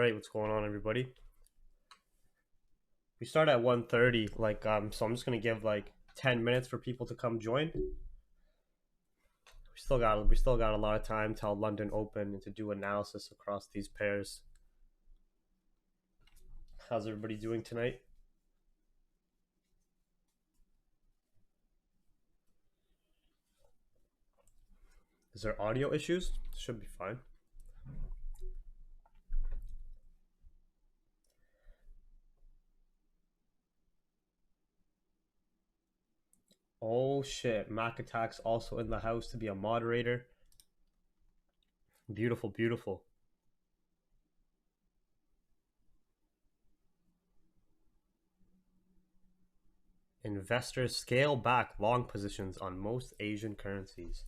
right, what's going on, everybody? We start at 1:30, so I'm just gonna give like 10 minutes for people to come join. We still got a lot of time till London Open and to do analysis across these pairs. How's everybody doing tonight? Is there audio issues? Should be fine. Oh shit, Mac Attack's also in the house to be a moderator. Beautiful, beautiful. Investors scale back long positions on most Asian currencies.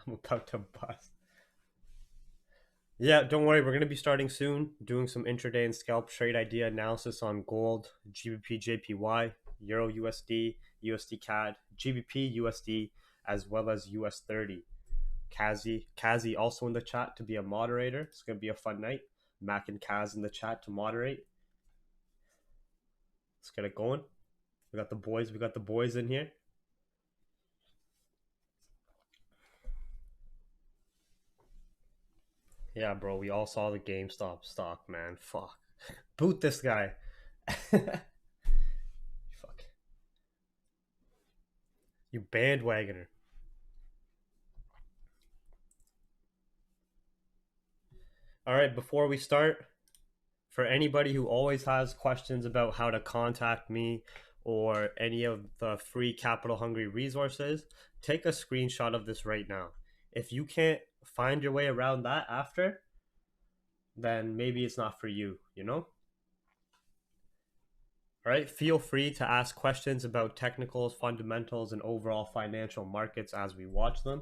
I'm about to bust. Yeah, don't worry. We're going to be starting soon, doing some intraday and scalp trade idea analysis on gold, GBPJPY, EURUSD, USDCAD, GBP Usd, as well as US30. Kazi also in the chat to be a moderator. It's going to be a fun night. Mac and Kaz in the chat to moderate. Let's get it going. We got the boys in here. Yeah, bro, we all saw the GameStop stock, man. Fuck. Boot this guy. Fuck. You bandwagoner. All right, before we start, for anybody who always has questions about how to contact me or any of the free capital hungry resources, take a screenshot of this right now. If you can't find your way around that after, then maybe it's not for you, you know? All right, feel free to ask questions about technicals, fundamentals, and overall financial markets as we watch them,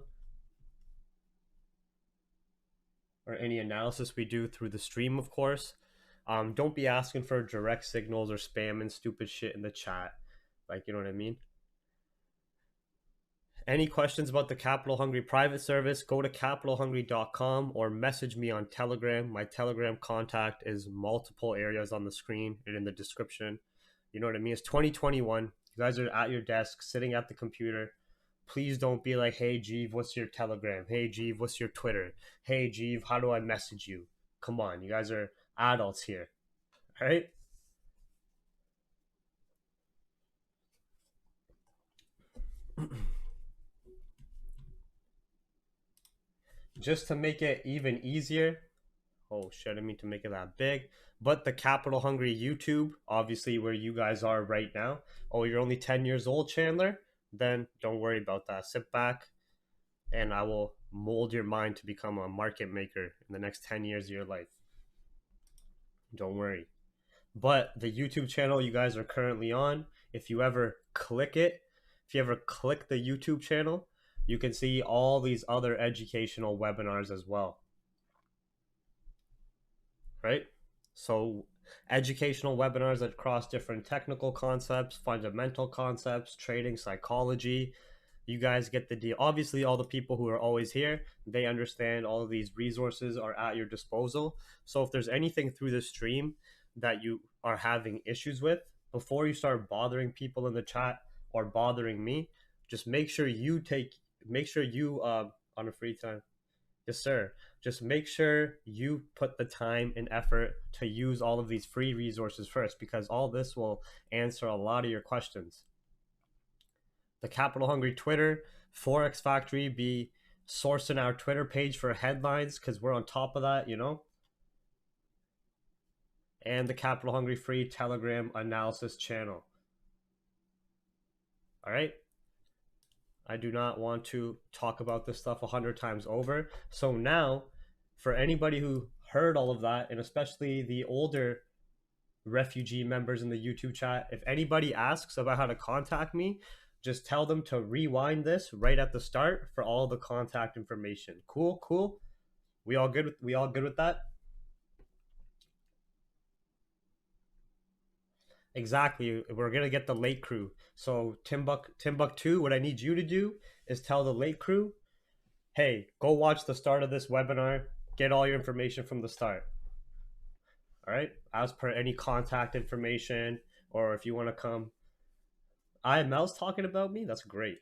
or any analysis we do through the stream, of course. Don't be asking for direct signals or spam and stupid shit in the chat. Like, you know what I mean? Any questions about the Capital Hungry private service, go to capitalhungry.com or message me on Telegram. My Telegram contact is multiple areas on the screen and in the description. You know what I mean? It's 2021. You guys are at your desk, sitting at the computer. Please don't be like, hey, Jeeve, what's your Telegram? Hey, Jeeve, what's your Twitter? Hey, Jeeve, how do I message you? Come on, you guys are adults here. All right? Just to make it even easier, oh shit, I didn't mean to make it that big, but the Capital Hungry YouTube, obviously where you guys are right now. Oh, you're only 10 years old, Chandler? Then don't worry about that. Sit back and I will mold your mind to become a market maker in the next 10 years of your life. Don't worry. But the YouTube channel you guys are currently on, if you ever click the YouTube channel, you can see all these other educational webinars as well. Right? So educational webinars across different technical concepts, fundamental concepts, trading psychology. You guys get the deal. Obviously, all the people who are always here, they understand all of these resources are at your disposal. So if there's anything through the stream that you are having issues with, before you start bothering people in the chat or bothering me, just make sure you on a free time. Yes, sir. Just make sure you put the time and effort to use all of these free resources first, because all this will answer a lot of your questions. The Capital Hungry Twitter, Forex Factory, be sourcing our Twitter page for headlines because we're on top of that, you know? And the Capital Hungry free Telegram analysis channel. All right? I do not want to talk about this stuff 100 times over. So now, for anybody who heard all of that, and especially the older refugee members in the YouTube chat, if anybody asks about how to contact me, just tell them to rewind this right at the start for all the contact information. Cool. We all good with that? Exactly. We're gonna get the late crew. So Timbuktu, what I need you to do is tell the late crew, hey, go watch the start of this webinar, get all your information from the start. All right, as per any contact information, or if you want to come. IML's talking about me. That's great.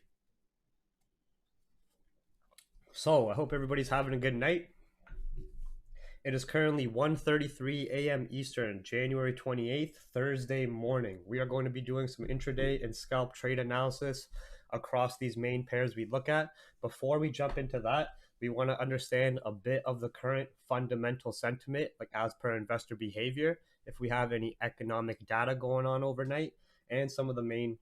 So I hope everybody's having a good night. It is currently 1:33 a.m. Eastern, January 28th, Thursday morning. We are going to be doing some intraday and scalp trade analysis across these main pairs we look at. Before we jump into that, we want to understand a bit of the current fundamental sentiment, like as per investor behavior, if we have any economic data going on overnight, and some of the main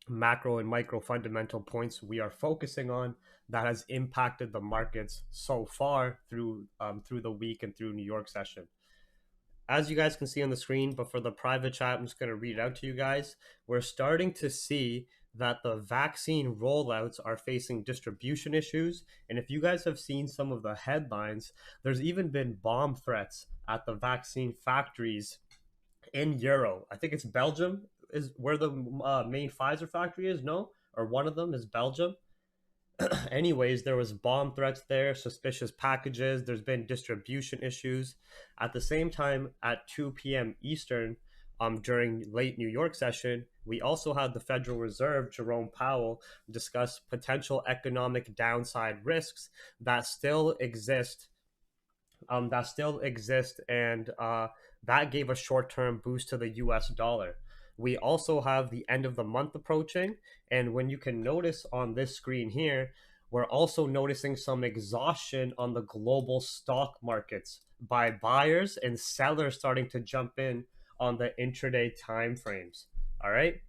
macro and micro fundamental points we are focusing on that has impacted the markets so far through the week and through New York session. As you guys can see on the screen, but for the private chat, I'm just going to read it out to you guys. We're starting to see that the vaccine rollouts are facing distribution issues. And if you guys have seen some of the headlines, there's even been bomb threats at the vaccine factories in Euro. I think it's Belgium is where the main Pfizer factory is. No, or one of them is Belgium. Anyways, there was bomb threats there, suspicious packages. There's been distribution issues. At the same time, at 2 p.m. Eastern, during late New York session, we also had the Federal Reserve, Jerome Powell, discuss potential economic downside risks that still exist. And that gave a short-term boost to the U.S. dollar. We also have the end of the month approaching, and when you can notice on this screen here, we're also noticing some exhaustion on the global stock markets by buyers and sellers starting to jump in on the intraday time frames. All right.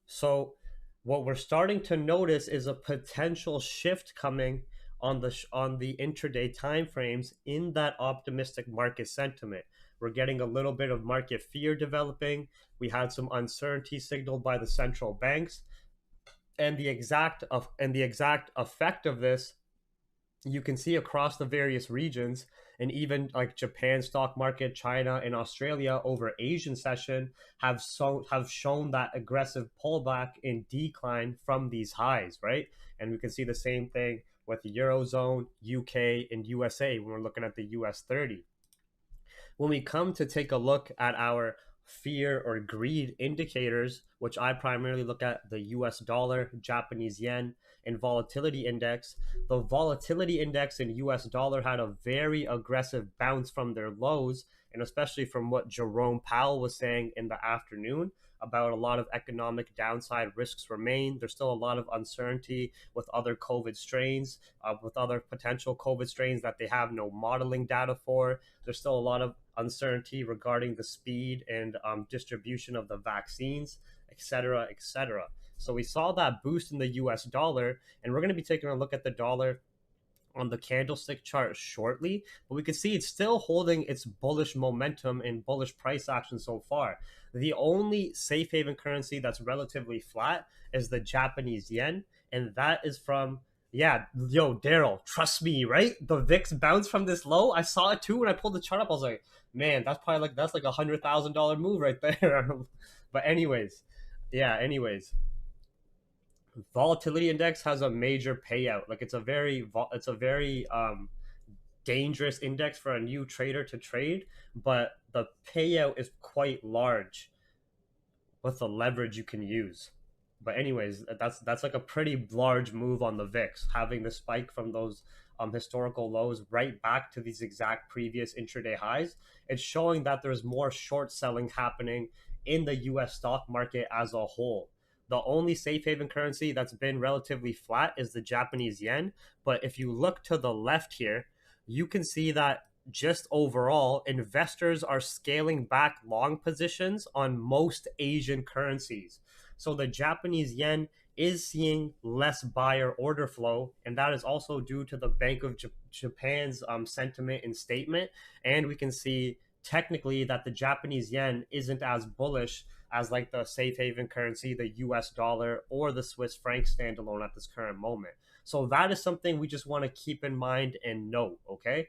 So what we're starting to notice is a potential shift coming on the intraday time frames in that optimistic market sentiment. We're getting a little bit of market fear developing. We had some uncertainty signaled by the central banks, and the exact effect of this you can see across the various regions, and even like Japan stock market, China, and Australia over Asian session have shown that aggressive pullback in decline from these highs, right? And we can see the same thing with the Eurozone, UK, and USA when we're looking at the US30. When we come to take a look at our fear or greed indicators, which I primarily look at the US dollar, Japanese yen, and volatility index, the volatility index in US dollar had a very aggressive bounce from their lows, and especially from what Jerome Powell was saying in the afternoon about a lot of economic downside risks remain. There's still a lot of uncertainty with other COVID strains, with other potential COVID strains that they have no modeling data for. There's still a lot of uncertainty regarding the speed and distribution of the vaccines, et cetera, et cetera. So we saw that boost in the US dollar, and we're going to be taking a look at the dollar on the candlestick chart shortly, but we can see it's still holding its bullish momentum and bullish price action so far. The only safe haven currency that's relatively flat is the Japanese yen, and that is from Daryl, trust me, right? The VIX bounced from this low. I saw it too when I pulled the chart up. I was like, man, that's like $100,000 move right there. But anyways, volatility index has a major payout. Like it's a very dangerous index for a new trader to trade, but the payout is quite large with the leverage you can use. But anyways, that's like a pretty large move on the VIX, having the spike from those historical lows right back to these exact previous intraday highs. It's showing that there's more short selling happening in the US stock market as a whole. The only safe haven currency that's been relatively flat is the Japanese yen. But if you look to the left here, you can see that just overall, investors are scaling back long positions on most Asian currencies. So the Japanese yen is seeing less buyer order flow, and that is also due to the Bank of Japan's sentiment and statement. And we can see technically that the Japanese yen isn't as bullish as like the safe haven currency, the US dollar, or the Swiss franc standalone at this current moment. So that is something we just want to keep in mind and note, okay?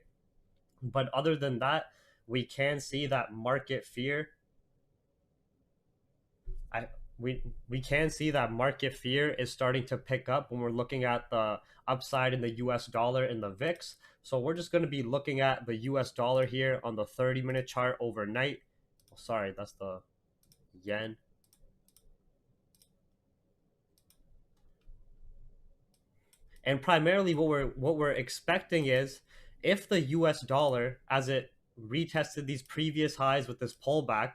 But other than that, we can see that market fear. we can see that market fear is starting to pick up when we're looking at the upside in the US dollar and the VIX. So we're just going to be looking at the US dollar here on the 30-minute chart overnight. Oh, sorry, that's the yen. And primarily what we're expecting is if the US dollar, as it retested these previous highs with this pullback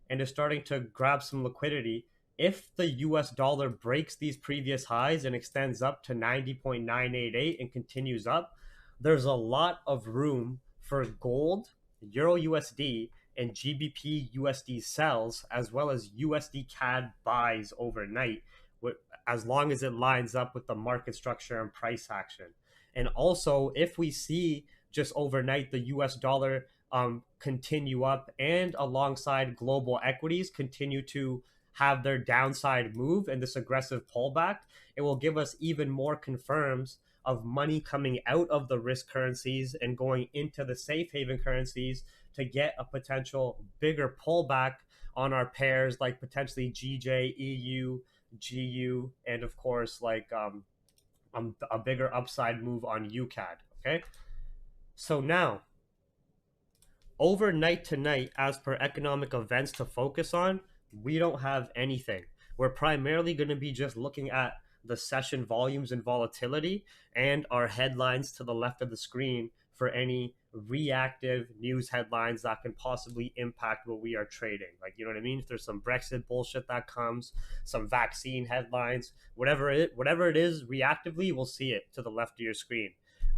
and is starting to grab some liquidity, if the US dollar breaks these previous highs and extends up to 90.988 and continues up, there's a lot of room for gold, Euro USD, and GBP USD sells, as well as USD CAD buys overnight, as long as it lines up with the market structure and price action. And also, if we see just overnight the US dollar continue up and alongside global equities continue to have their downside move and this aggressive pullback, it will give us even more confirms of money coming out of the risk currencies and going into the safe haven currencies to get a potential bigger pullback on our pairs like potentially GJ, EU, GU, and of course like a bigger upside move on UCAD. Okay, so now overnight tonight, as per economic events to focus on, we don't have anything. We're primarily going to be just looking at the session volumes and volatility and our headlines to the left of the screen for any reactive news headlines that can possibly impact what we are trading. Like, you know what I mean? If there's some Brexit bullshit that comes, some vaccine headlines, whatever it is, reactively, we'll see it to the left of your screen.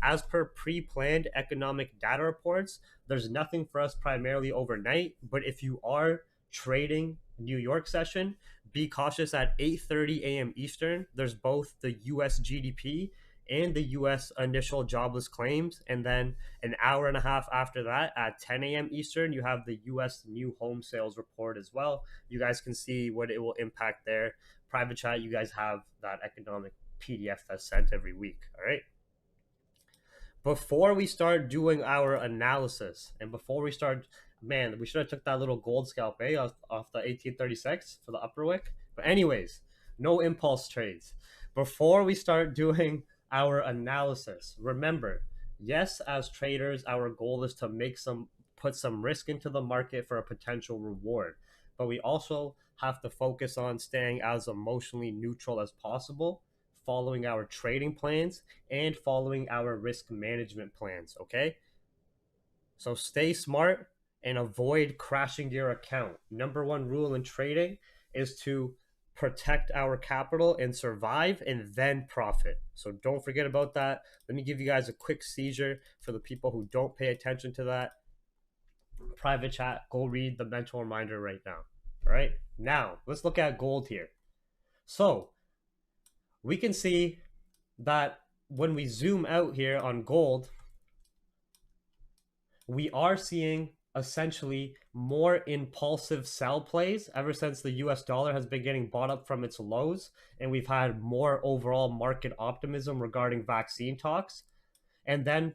As per pre-planned economic data reports, there's nothing for us primarily overnight, but if you are trading New York session, be cautious at 8:30 a.m. Eastern. There's both the US GDP and the US initial jobless claims, and then an hour and a half after that at 10 a.m. Eastern, you have the US new home sales report as well. You guys can see what it will impact there. Private chat, you guys have that economic PDF that's sent every week. All right. Before we start doing our analysis and before we start, man, we should have took that little gold scalp off the 1836 for the upper wick. But anyways, no impulse trades. Before we start doing our analysis, remember, yes, as traders, our goal is to put some risk into the market for a potential reward, but we also have to focus on staying as emotionally neutral as possible, following our trading plans and following our risk management plans. Okay, so stay smart and avoid crashing your account. Number one rule in trading is to protect our capital and survive and then profit. So don't forget about that. Let me give you guys a quick seizure for the people who don't pay attention to that. Private chat, go read the mental reminder right now. All right, now let's look at gold here. So we can see that when we zoom out here on gold, we are seeing essentially more impulsive sell plays ever since the US dollar has been getting bought up from its lows, and we've had more overall market optimism regarding vaccine talks, and then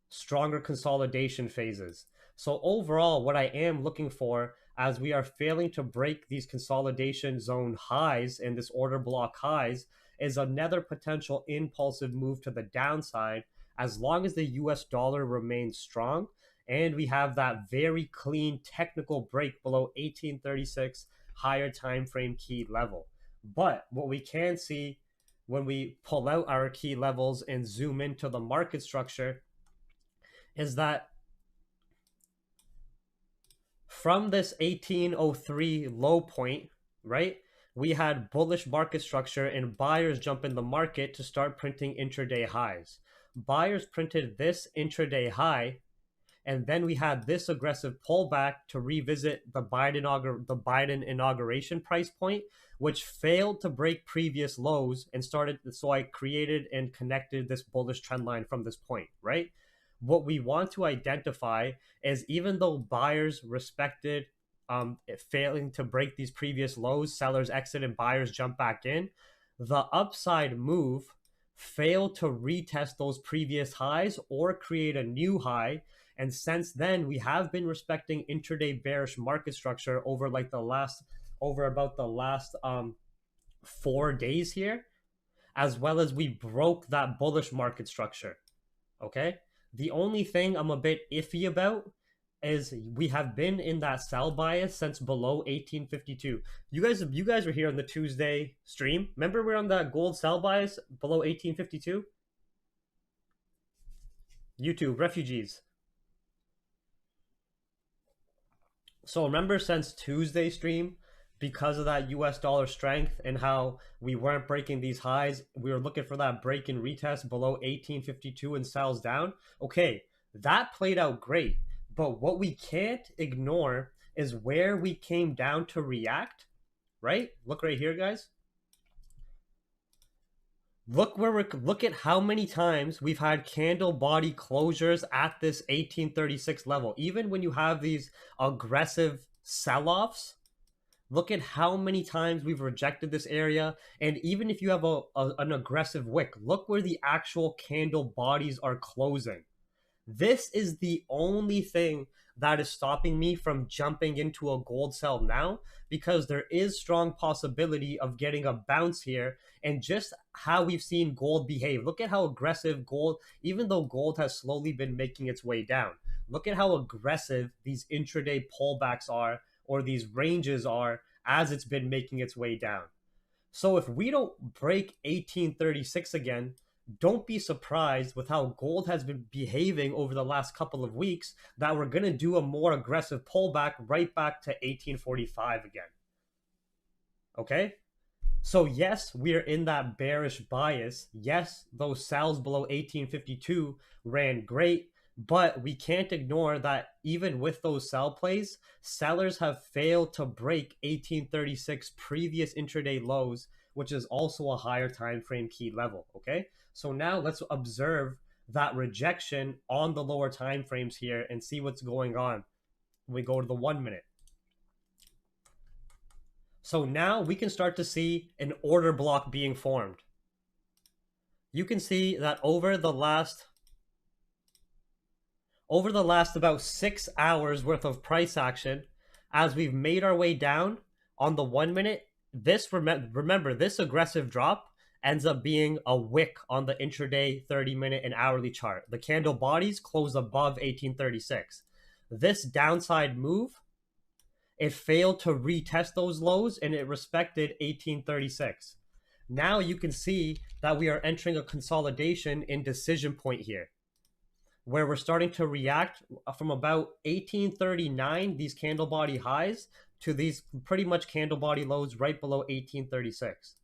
stronger consolidation phases. So overall, what I am looking for, as we are failing to break these consolidation zone highs and this order block highs, is another potential impulsive move to the downside as long as the US dollar remains strong and we have that very clean technical break below 1836 higher time frame key level. But what we can see when we pull out our key levels and zoom into the market structure is that from this 1803 low point, right, we had bullish market structure and buyers jump in the market to start printing intraday highs. Buyers printed this intraday high, and then we had this aggressive pullback to revisit the Biden inauguration price point, which failed to break previous lows and started. So I created and connected this bullish trend line from this point, right? What we want to identify is even though buyers respected failing to break these previous lows, sellers exit and buyers jump back in, the upside move failed to retest those previous highs or create a new high. And since then, we have been respecting intraday bearish market structure over like the last over about the last 4 days here, as well as we broke that bullish market structure. Okay. The only thing I'm a bit iffy about is we have been in that sell bias since below 1852. You guys were here on the Tuesday stream. Remember we're on that gold sell bias below 1852? YouTube refugees. So remember since Tuesday stream, because of that US dollar strength and how we weren't breaking these highs, we were looking for that break and retest below 1852 and sells down. Okay, that played out great. But what we can't ignore is where we came down to react, right? Look right here, guys. Look at how many times we've had candle body closures at this 1836 level. Even when you have these aggressive sell-offs, look at how many times we've rejected this area. And even if you have an aggressive wick, look where the actual candle bodies are closing. This is the only thing that is stopping me from jumping into a gold sell now, because there is strong possibility of getting a bounce here. And just how we've seen gold behave, look at how aggressive gold, even though gold has slowly been making its way down, look at how aggressive these intraday pullbacks are, or these ranges are, as it's been making its way down. So if we don't break 1836 again, don't be surprised with how gold has been behaving over the last couple of weeks that we're going to do a more aggressive pullback right back to 1845 again. Okay? So yes, we're in that bearish bias. Yes, those sells below 1852 ran great, but we can't ignore that even with those sell plays, sellers have failed to break 1836 previous intraday lows, which is also a higher time frame key level. Okay, so now let's observe that rejection on the lower time frames here and see what's going on. We go to the 1 minute. So now we can start to see an order block being formed. You can see that over the last about 6 hours worth of price action, as we've made our way down on the 1 minute, this remember this aggressive drop ends up being a wick on the intraday, 30-minute, and hourly chart. The candle bodies close above 1836. This downside move, it failed to retest those lows and it respected 1836. Now you can see that we are entering a consolidation in decision point here, where we're starting to react from about 1839, these candle body highs, to these pretty much candle body lows right below 1836.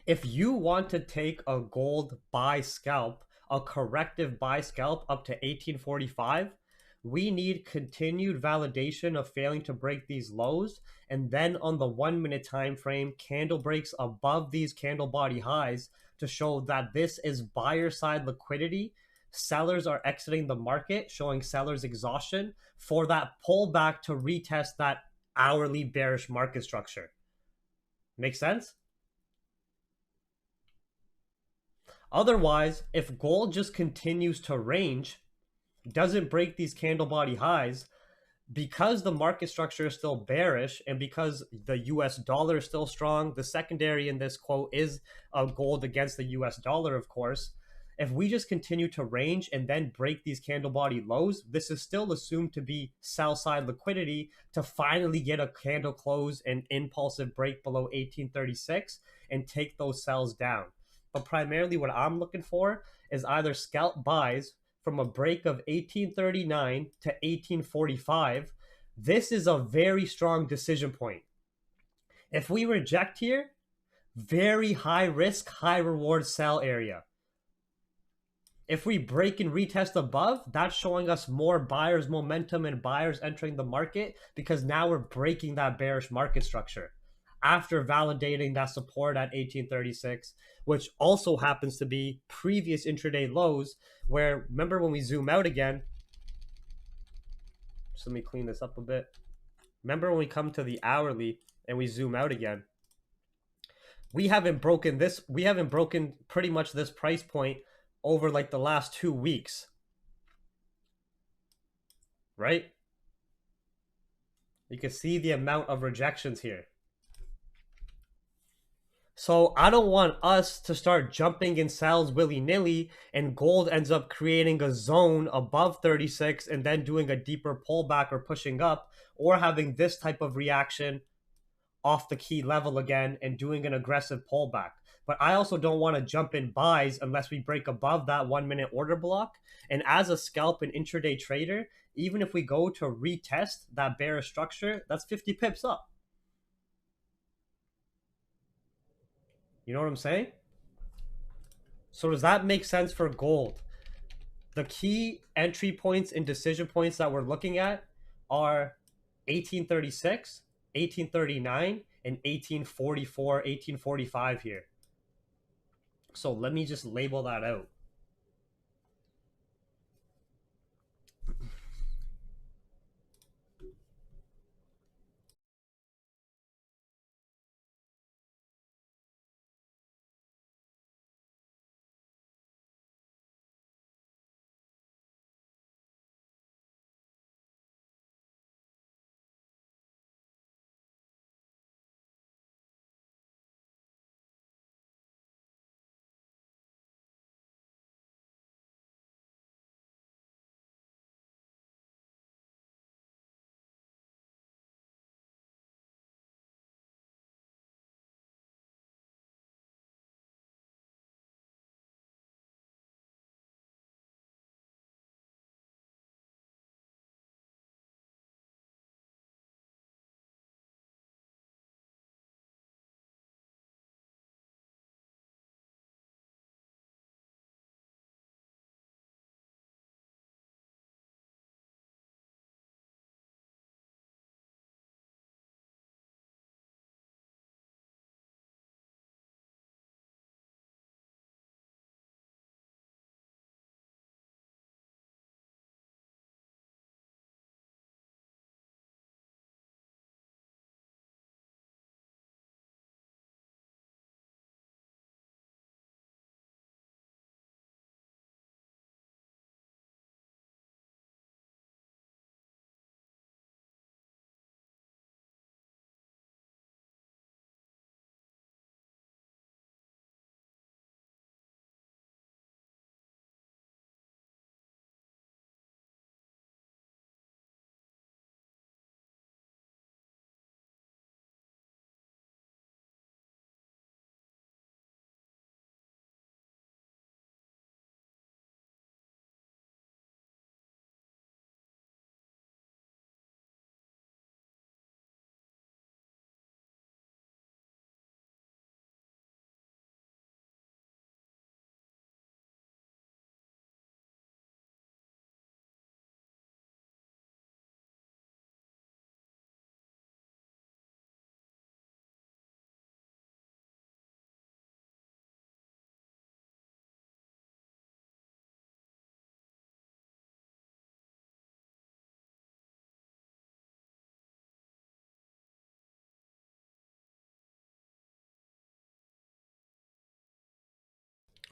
If you want to take a gold buy scalp, a corrective buy scalp up to 1845, we need continued validation of failing to break these lows, and then on the 1 minute time frame, candle breaks above these candle body highs to show that this is buyer side liquidity. Sellers are exiting the market, showing sellers exhaustion for that pullback to retest that hourly bearish market structure. Make sense? Otherwise, if gold just continues to range, doesn't break these candle body highs, because the market structure is still bearish and because the US dollar is still strong, the secondary in this quote is gold against the US dollar, of course. If we just continue to range and then break these candle body lows, this is still assumed to be sell side liquidity to finally get a candle close and impulsive break below 1836 and take those sells down. But primarily what I'm looking for is either scalp buys from a break of 1839 to 1845. This is a very strong decision point. If we reject here, very high risk, high reward sell area. If we break and retest above, that's showing us more buyers momentum and buyers entering the market, because now we're breaking that bearish market structure after validating that support at 1836, which also happens to be previous intraday lows, where, remember when we zoom out again, just let me clean this up a bit. Remember when we come to the hourly and we zoom out again, we haven't broken pretty much this price point over like the last 2 weeks, right? You can see the amount of rejections here. So I don't want us to start jumping in sells willy-nilly and gold ends up creating a zone above 36 and then doing a deeper pullback or pushing up, or having this type of reaction off the key level again and doing an aggressive pullback. But I also don't want to jump in buys unless we break above that 1 minute order block. And as a scalp and intraday trader, even if we go to retest that bearish structure, that's 50 pips up. You know what I'm saying? So does that make sense for gold? The key entry points and decision points that we're looking at are 1836, 1839, and 1844, 1845 here. So let me just label that out.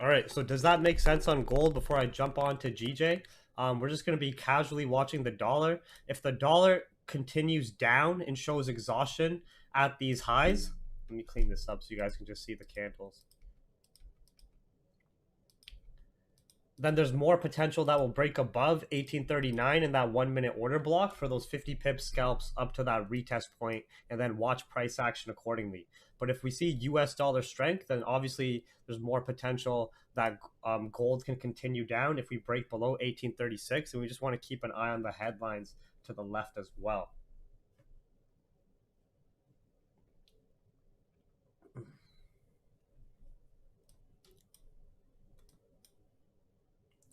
All right, so does that make sense on gold before I jump on to GJ? We're just going to be casually watching the dollar. If the dollar continues down and shows exhaustion at these highs, let me clean this up so you guys can just see the candles. Then there's more potential that will break above 1839 in that 1 minute order block for those 50 pip scalps up to that retest point, and then watch price action accordingly. But if we see US dollar strength, then obviously there's more potential that gold can continue down if we break below 1836, and we just want to keep an eye on the headlines to the left as well.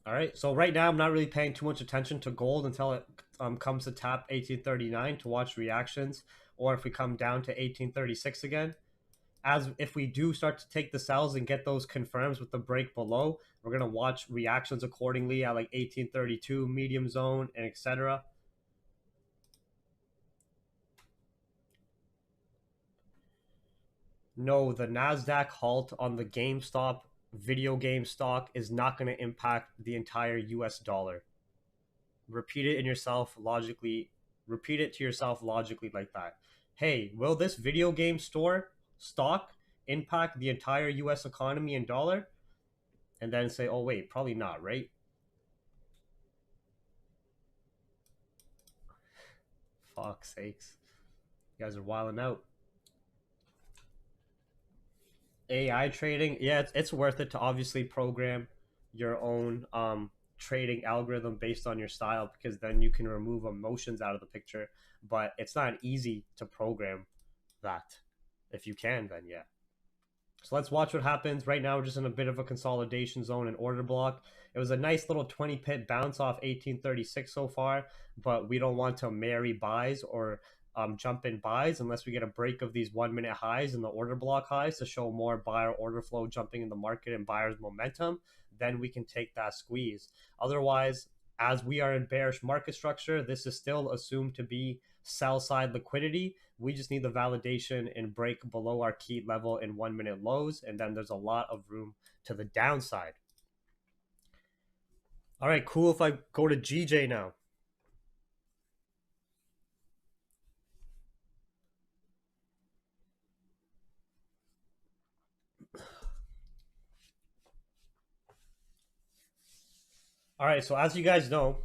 All right, so right now I'm not really paying too much attention to gold until it comes to tap 1839 to watch reactions, or if we come down to 1836 again. As if we do start to take the sells and get those confirms with the break below, we're going to watch reactions accordingly at like 1832 medium zone and etc. No, the NASDAQ halt on the GameStop video game stock is not going to impact the entire US dollar. Repeat it in yourself, logically Repeat it to yourself logically like that. Hey, will this video game store stock impact the entire US economy in dollar? And then say, oh, wait, probably not, right? Fuck's sakes. You guys are wilding out. AI trading, yeah, it's worth it to obviously program your own trading algorithm based on your style, because then you can remove emotions out of the picture. But it's not easy to program that. If you can, then yeah. So let's watch what happens. Right now, we're just in a bit of a consolidation zone and order block. It was a nice little 20 pip bounce off 1836 so far, but we don't want to marry buys or jump in buys unless we get a break of these 1 minute highs and the order block highs to show more buyer order flow jumping in the market and buyers momentum. Then we can take that squeeze. Otherwise, as we are in bearish market structure, this is still assumed to be sell side liquidity. We just need the validation and break below our key level in 1 minute lows, and then there's a lot of room to the downside. All right, cool. If I go to GJ now. All right, so as you guys know,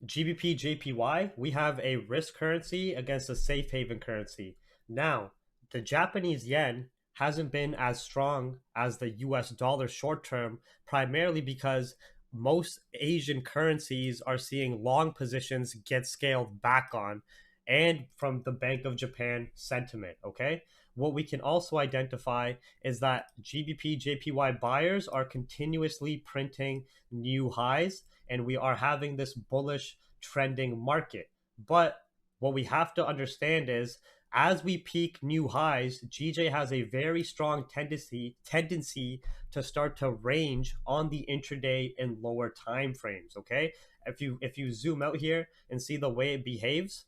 GBPJPY, we have a risk currency against a safe haven currency. Now, the Japanese yen hasn't been as strong as the US dollar short term, primarily because most Asian currencies are seeing long positions get scaled back on, and from the Bank of Japan sentiment. Okay. What we can also identify is that GBP JPY buyers are continuously printing new highs, and we are having this bullish trending market. But what we have to understand is, as we peak new highs, GJ has a very strong tendency to start to range on the intraday and lower time frames. Okay, if you zoom out here and see the way it behaves,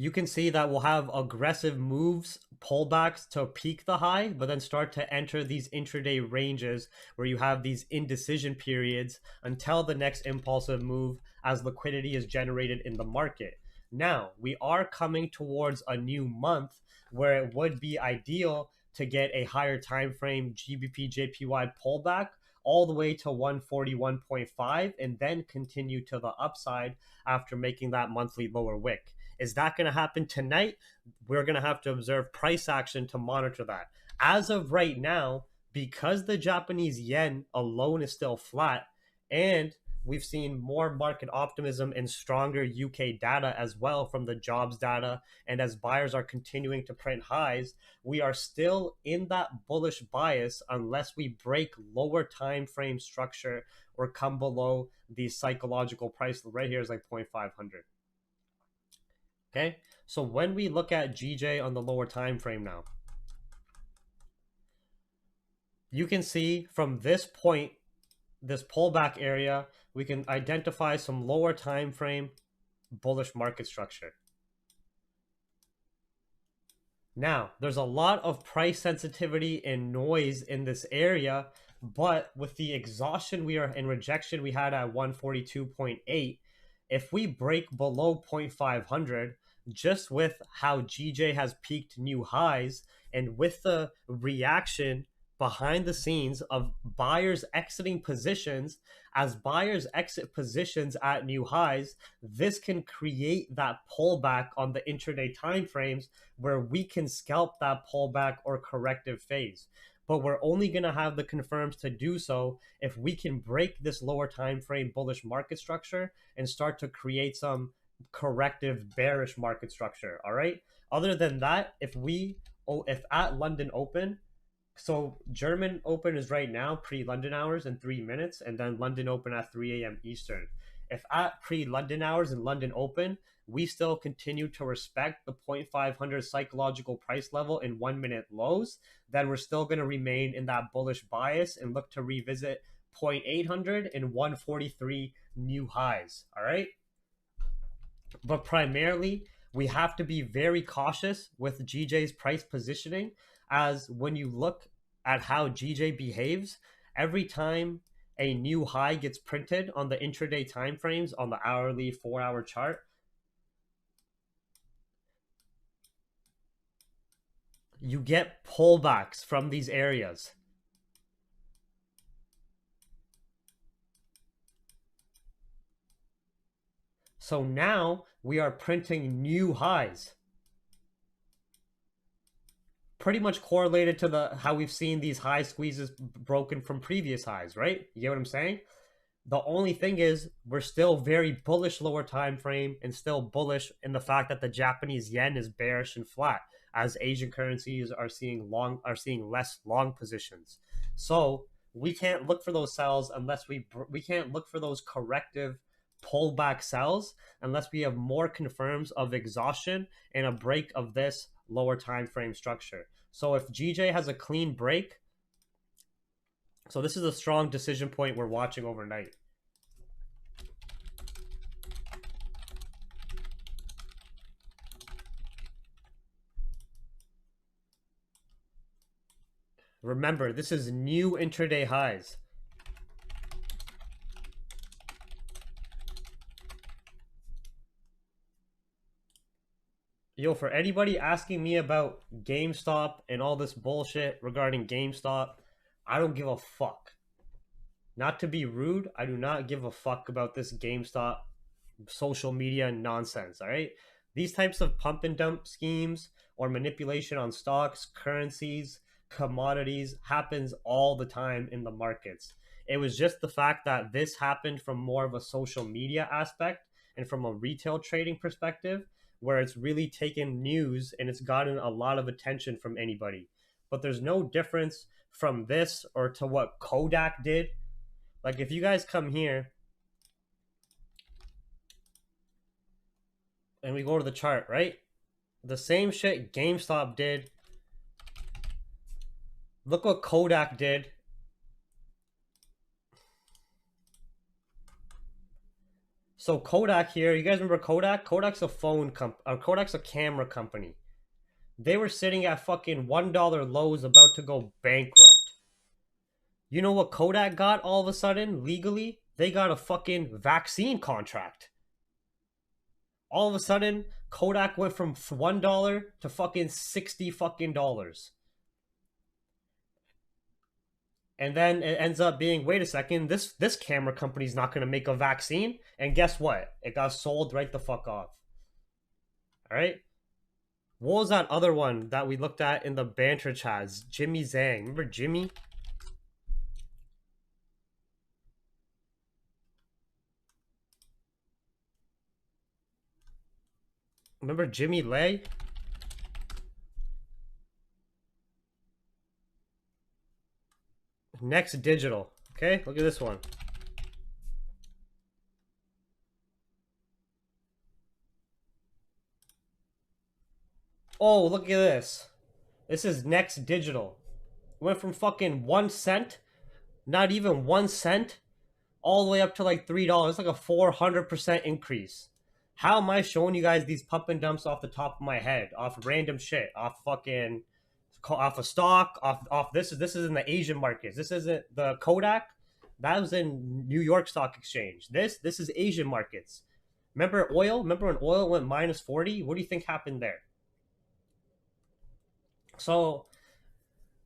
you can see that we'll have aggressive moves, pullbacks to peak the high, but then start to enter these intraday ranges where you have these indecision periods until the next impulsive move as liquidity is generated in the market. Now, we are coming towards a new month where it would be ideal to get a higher time frame GBP JPY pullback all the way to 141.5 and then continue to the upside after making that monthly lower wick. Is that going to happen tonight? We're going to have to observe price action to monitor that. As of right now, because the Japanese yen alone is still flat, and we've seen more market optimism and stronger UK data as well from the jobs data, and as buyers are continuing to print highs, we are still in that bullish bias unless we break lower time frame structure or come below the psychological price. Right here is like 0.500. Okay, so when we look at GJ on the lower time frame now, you can see from this point, this pullback area, we can identify some lower time frame bullish market structure. Now, there's a lot of price sensitivity and noise in this area, but with the exhaustion we are in rejection we had at 142.8, if we break below 0.500, just with how GJ has peaked new highs and with the reaction behind the scenes of buyers exiting positions, as buyers exit positions at new highs, this can create that pullback on the intraday timeframes where we can scalp that pullback or corrective phase. But we're only going to have the confirms to do so if we can break this lower time frame bullish market structure and start to create some corrective bearish market structure. All right. Other than that, if at London Open, so German Open is right now pre-London hours in 3 minutes, and then London Open at 3 a.m. Eastern. If at pre-London hours and London Open, we still continue to respect the 0.500 psychological price level in 1 minute lows, then we're still going to remain in that bullish bias and look to revisit 0.800 and 143 new highs. All right. But primarily, we have to be very cautious with GJ's price positioning, as when you look at how GJ behaves, every time a new high gets printed on the intraday time frames on the hourly 4-hour chart, you get pullbacks from these areas. So now we are printing new highs. Pretty much correlated to the how we've seen these high squeezes broken from previous highs, right? You get what I'm saying? The only thing is we're still very bullish lower time frame and still bullish in the fact that the Japanese yen is bearish and flat, as Asian currencies are seeing less long positions. So we can't look for those sells unless we can't look for those corrective pullback sells unless we have more confirms of exhaustion and a break of this lower time frame structure. So if GJ has a clean break, so this is a strong decision point we're watching overnight. Remember, this is new intraday highs. Yo, for anybody asking me about GameStop and all this bullshit regarding GameStop, I don't give a fuck. Not to be rude, I do not give a fuck about this GameStop social media nonsense, all right? These types of pump and dump schemes or manipulation on stocks, currencies, commodities happens all the time in the markets. It was just the fact that this happened from more of a social media aspect and from a retail trading perspective where it's really taken news and it's gotten a lot of attention from anybody. But there's no difference from this or to what Kodak did. Like if you guys come here and we go to the chart, right? The same shit GameStop did. Look what Kodak did. So Kodak here, you guys remember Kodak? Kodak's a Kodak's a camera company. They were sitting at fucking $1 lows about to go bankrupt. You know what Kodak got all of a sudden legally? They got a fucking vaccine contract. All of a sudden, Kodak went from $1 to fucking 60 fucking dollars. And then it ends up being, wait a second, this camera company's not going to make a vaccine. And guess what? It got sold right the fuck off. All right? What was that other one that we looked at in the banter chats? Jimmy Zhang. Remember Jimmy? Remember Jimmy Lay? Next Digital. Okay, look at this one. Oh, look at this. This is Next Digital. Went from fucking 1 cent, not even 1 cent, all the way up to like $3. It's like a 400% increase. How am I showing you guys these pump and dumps off the top of my head, off random shit, off a stock, off this is in the Asian markets. This isn't the Kodak. That was in New York Stock Exchange. This is Asian markets. Remember oil? Remember when oil went minus 40? What do you think happened there? So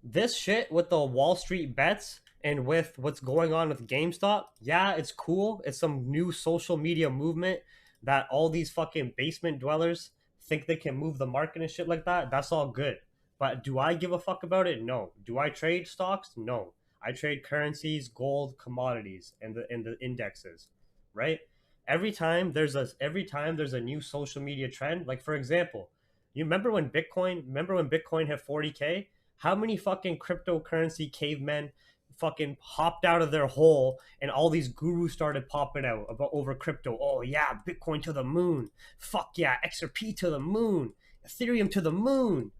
this shit with the Wall Street bets and with what's going on with GameStop, yeah, it's cool. It's some new social media movement that all these fucking basement dwellers think they can move the market and shit like that. That's all good. But do I give a fuck about it? No. Do I trade stocks? No. I trade currencies, gold, commodities, and the indexes, right? Every time there's a new social media trend, like for example, you remember when Bitcoin hit 40K? How many fucking cryptocurrency cavemen fucking hopped out of their hole and all these gurus started popping out about over crypto? Oh yeah, Bitcoin to the moon. Fuck yeah, XRP to the moon. Ethereum to the moon.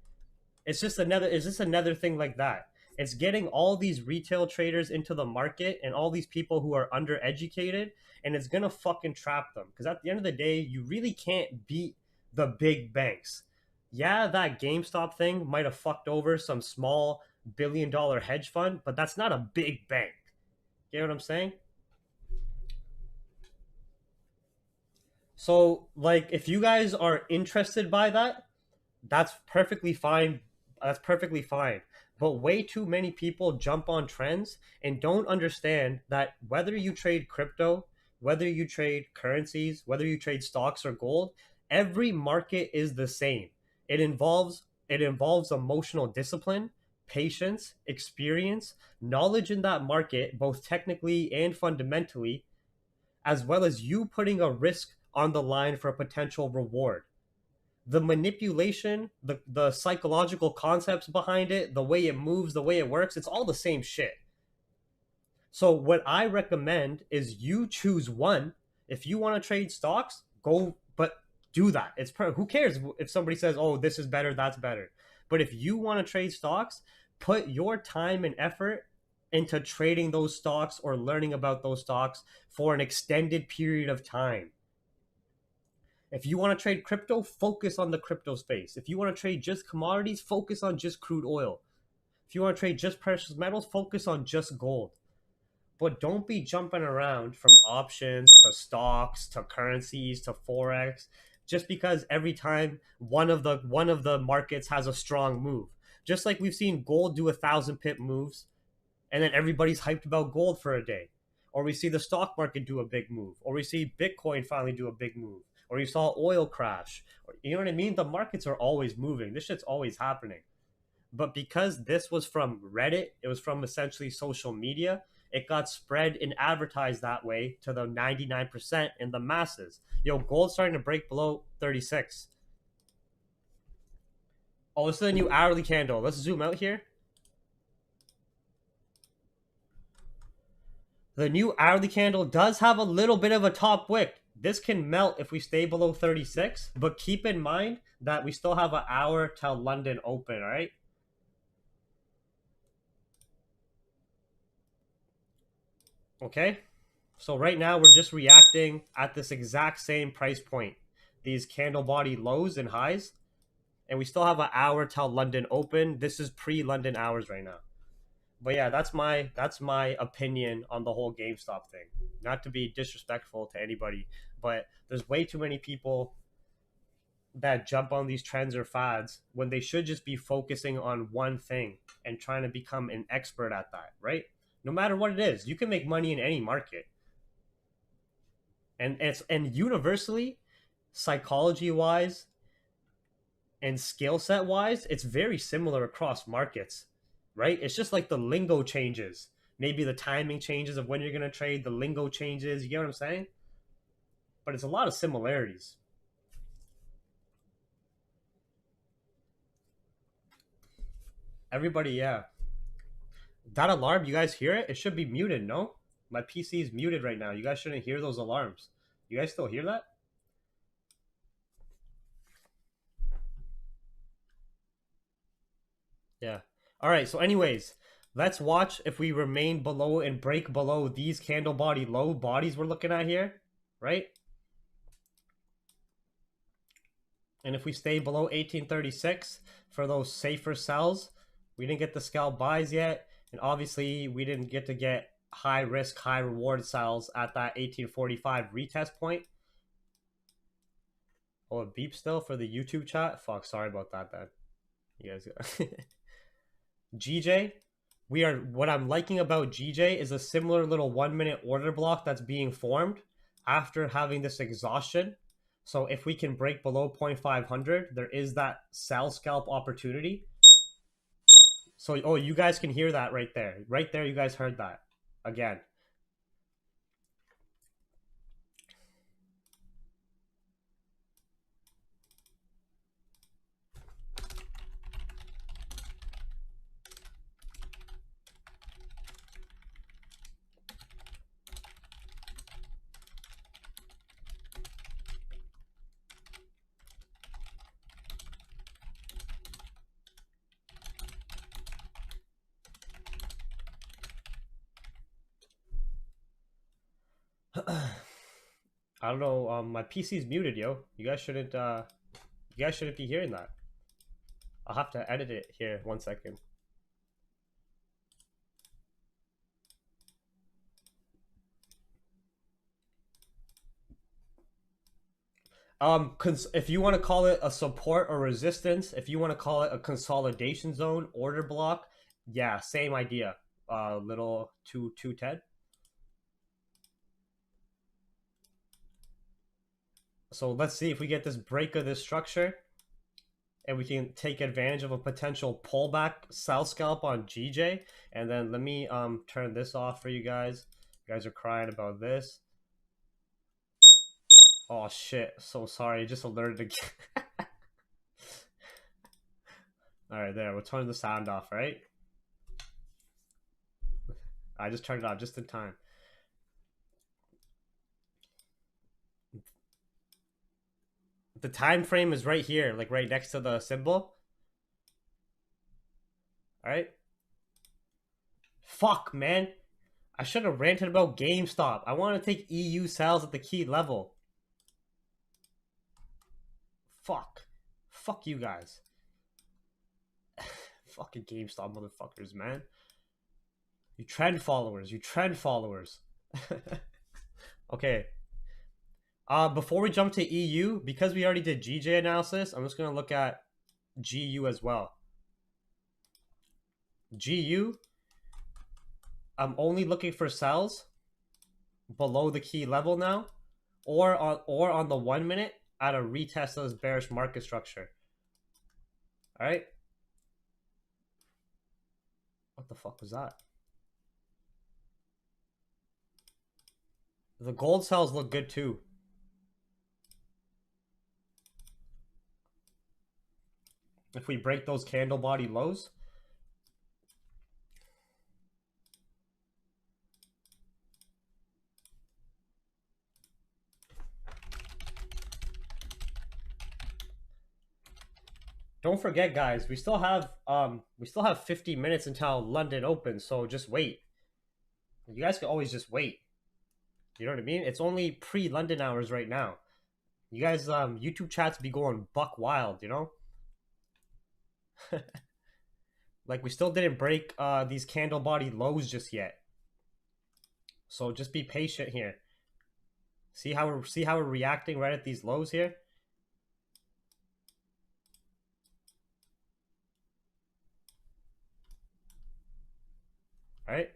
It's just another thing like that. It's getting all these retail traders into the market and all these people who are undereducated, and it's gonna fucking trap them. Because at the end of the day, you really can't beat the big banks. Yeah, that GameStop thing might have fucked over some small $1 billion hedge fund, but that's not a big bank. Get what I'm saying? So, like, if you guys are interested by that, that's perfectly fine. That's perfectly fine. But way too many people jump on trends and don't understand that whether you trade crypto, whether you trade currencies, whether you trade stocks or gold, every market is the same. It involves emotional discipline, patience, experience, knowledge in that market, both technically and fundamentally, as well as you putting a risk on the line for a potential reward. The manipulation, the psychological concepts behind it, the way it moves, the way it works, it's all the same shit. So what I recommend is you choose one. If you want to trade stocks, go, but do that. Who cares if somebody says, "Oh, this is better, that's better." But if you want to trade stocks, put your time and effort into trading those stocks or learning about those stocks for an extended period of time. If you want to trade crypto, focus on the crypto space. If you want to trade just commodities, focus on just crude oil. If you want to trade just precious metals, focus on just gold. But don't be jumping around from options to stocks to currencies to forex just because every time one of the markets has a strong move. Just like we've seen gold do 1,000 pip moves, and then everybody's hyped about gold for a day. Or we see the stock market do a big move, or we see Bitcoin finally do a big move, or you saw oil crash. You know what I mean? The markets are always moving. This shit's always happening. But because this was from Reddit, it was from essentially social media, it got spread and advertised that way to the 99% in the masses. Yo, gold's starting to break below 36. Oh, this is a new hourly candle. Let's zoom out here. The new hourly candle does have a little bit of a top wick. This can melt if we stay below 36, but keep in mind that we still have an hour till London open, all right? Okay, so right now we're just reacting at this exact same price point, these candle body lows and highs, and we still have an hour till London open. This is pre-London hours right now. But yeah, that's my opinion on the whole GameStop thing. Not to be disrespectful to anybody, but there's way too many people that jump on these trends or fads when they should just be focusing on one thing and trying to become an expert at that, right? No matter what it is, you can make money in any market. And universally, psychology wise and skill set wise, it's very similar across markets, right? It's just like the lingo changes. Maybe the timing changes of when you're going to trade, the lingo changes. You get what I'm saying? But it's a lot of similarities. Everybody, yeah. That alarm, you guys hear it? It should be muted, no? My PC is muted right now. You guys shouldn't hear those alarms. You guys still hear that? Yeah. All right. So, anyways, let's watch if we remain below and break below these candle body low bodies we're looking at here, right? And if we stay below 1836 for those safer sells, we didn't get the scalp buys yet. And obviously, we didn't get to get high risk, high reward sells at that 1845 retest point. Oh, a beep still for the YouTube chat? Fuck, sorry about that, then. You guys. GJ, what I'm liking about GJ is a similar little 1 minute order block that's being formed after having this exhaustion. So if we can break below 0.500, there is that sell scalp opportunity. So, oh, you guys can hear that right there. Right there, you guys heard that. Again. I don't know. My PC's muted, yo. You guys shouldn't. You guys shouldn't be hearing that. I'll have to edit it here. 1 second. If you want to call it a support or resistance, if you want to call it a consolidation zone, order block, yeah, same idea. Little 210. So let's see if we get this break of this structure and we can take advantage of a potential pullback south scalp on GJ. And then let me turn this off for you guys. You guys are crying about this. Oh shit, so sorry, just alerted again. Alright, there, we'll turn the sound off, right? I just turned it off just in time. The time frame is right here, like right next to the symbol. Alright. Fuck, man. I should have ranted about GameStop. I want to take EU sales at the key level. Fuck. Fuck you guys. Fucking GameStop motherfuckers, man. You trend followers. You trend followers. Okay. Before we jump to EU, because we already did GJ analysis, I'm just going to look at GU as well. GU, I'm only looking for sells below the key level now, or on the 1 minute at a retest of this bearish market structure. All right. What the fuck was that? The gold sells look good too. If we break those candle body lows. Don't forget, guys, we still have 50 minutes until London opens, so just wait. You guys can always just wait. You know what I mean? It's only pre-London hours right now. You guys, YouTube chats be going buck wild, you know? Like, we still didn't break these candle body lows just yet. So just be patient here. See how we're reacting right at these lows here? All right.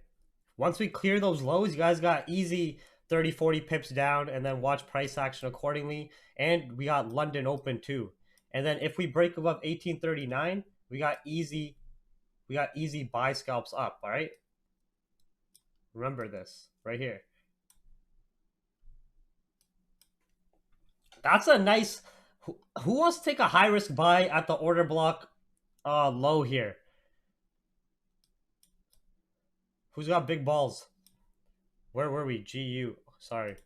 Once we clear those lows, you guys got easy 30, 40 pips down, and then watch price action accordingly. And we got London open too. And then if we break above 1839, we got easy buy scalps up. All right. Remember this right here. That's a nice. Who wants to take a high risk buy at the order block low here? Who's got big balls? Where were we? GU. Sorry.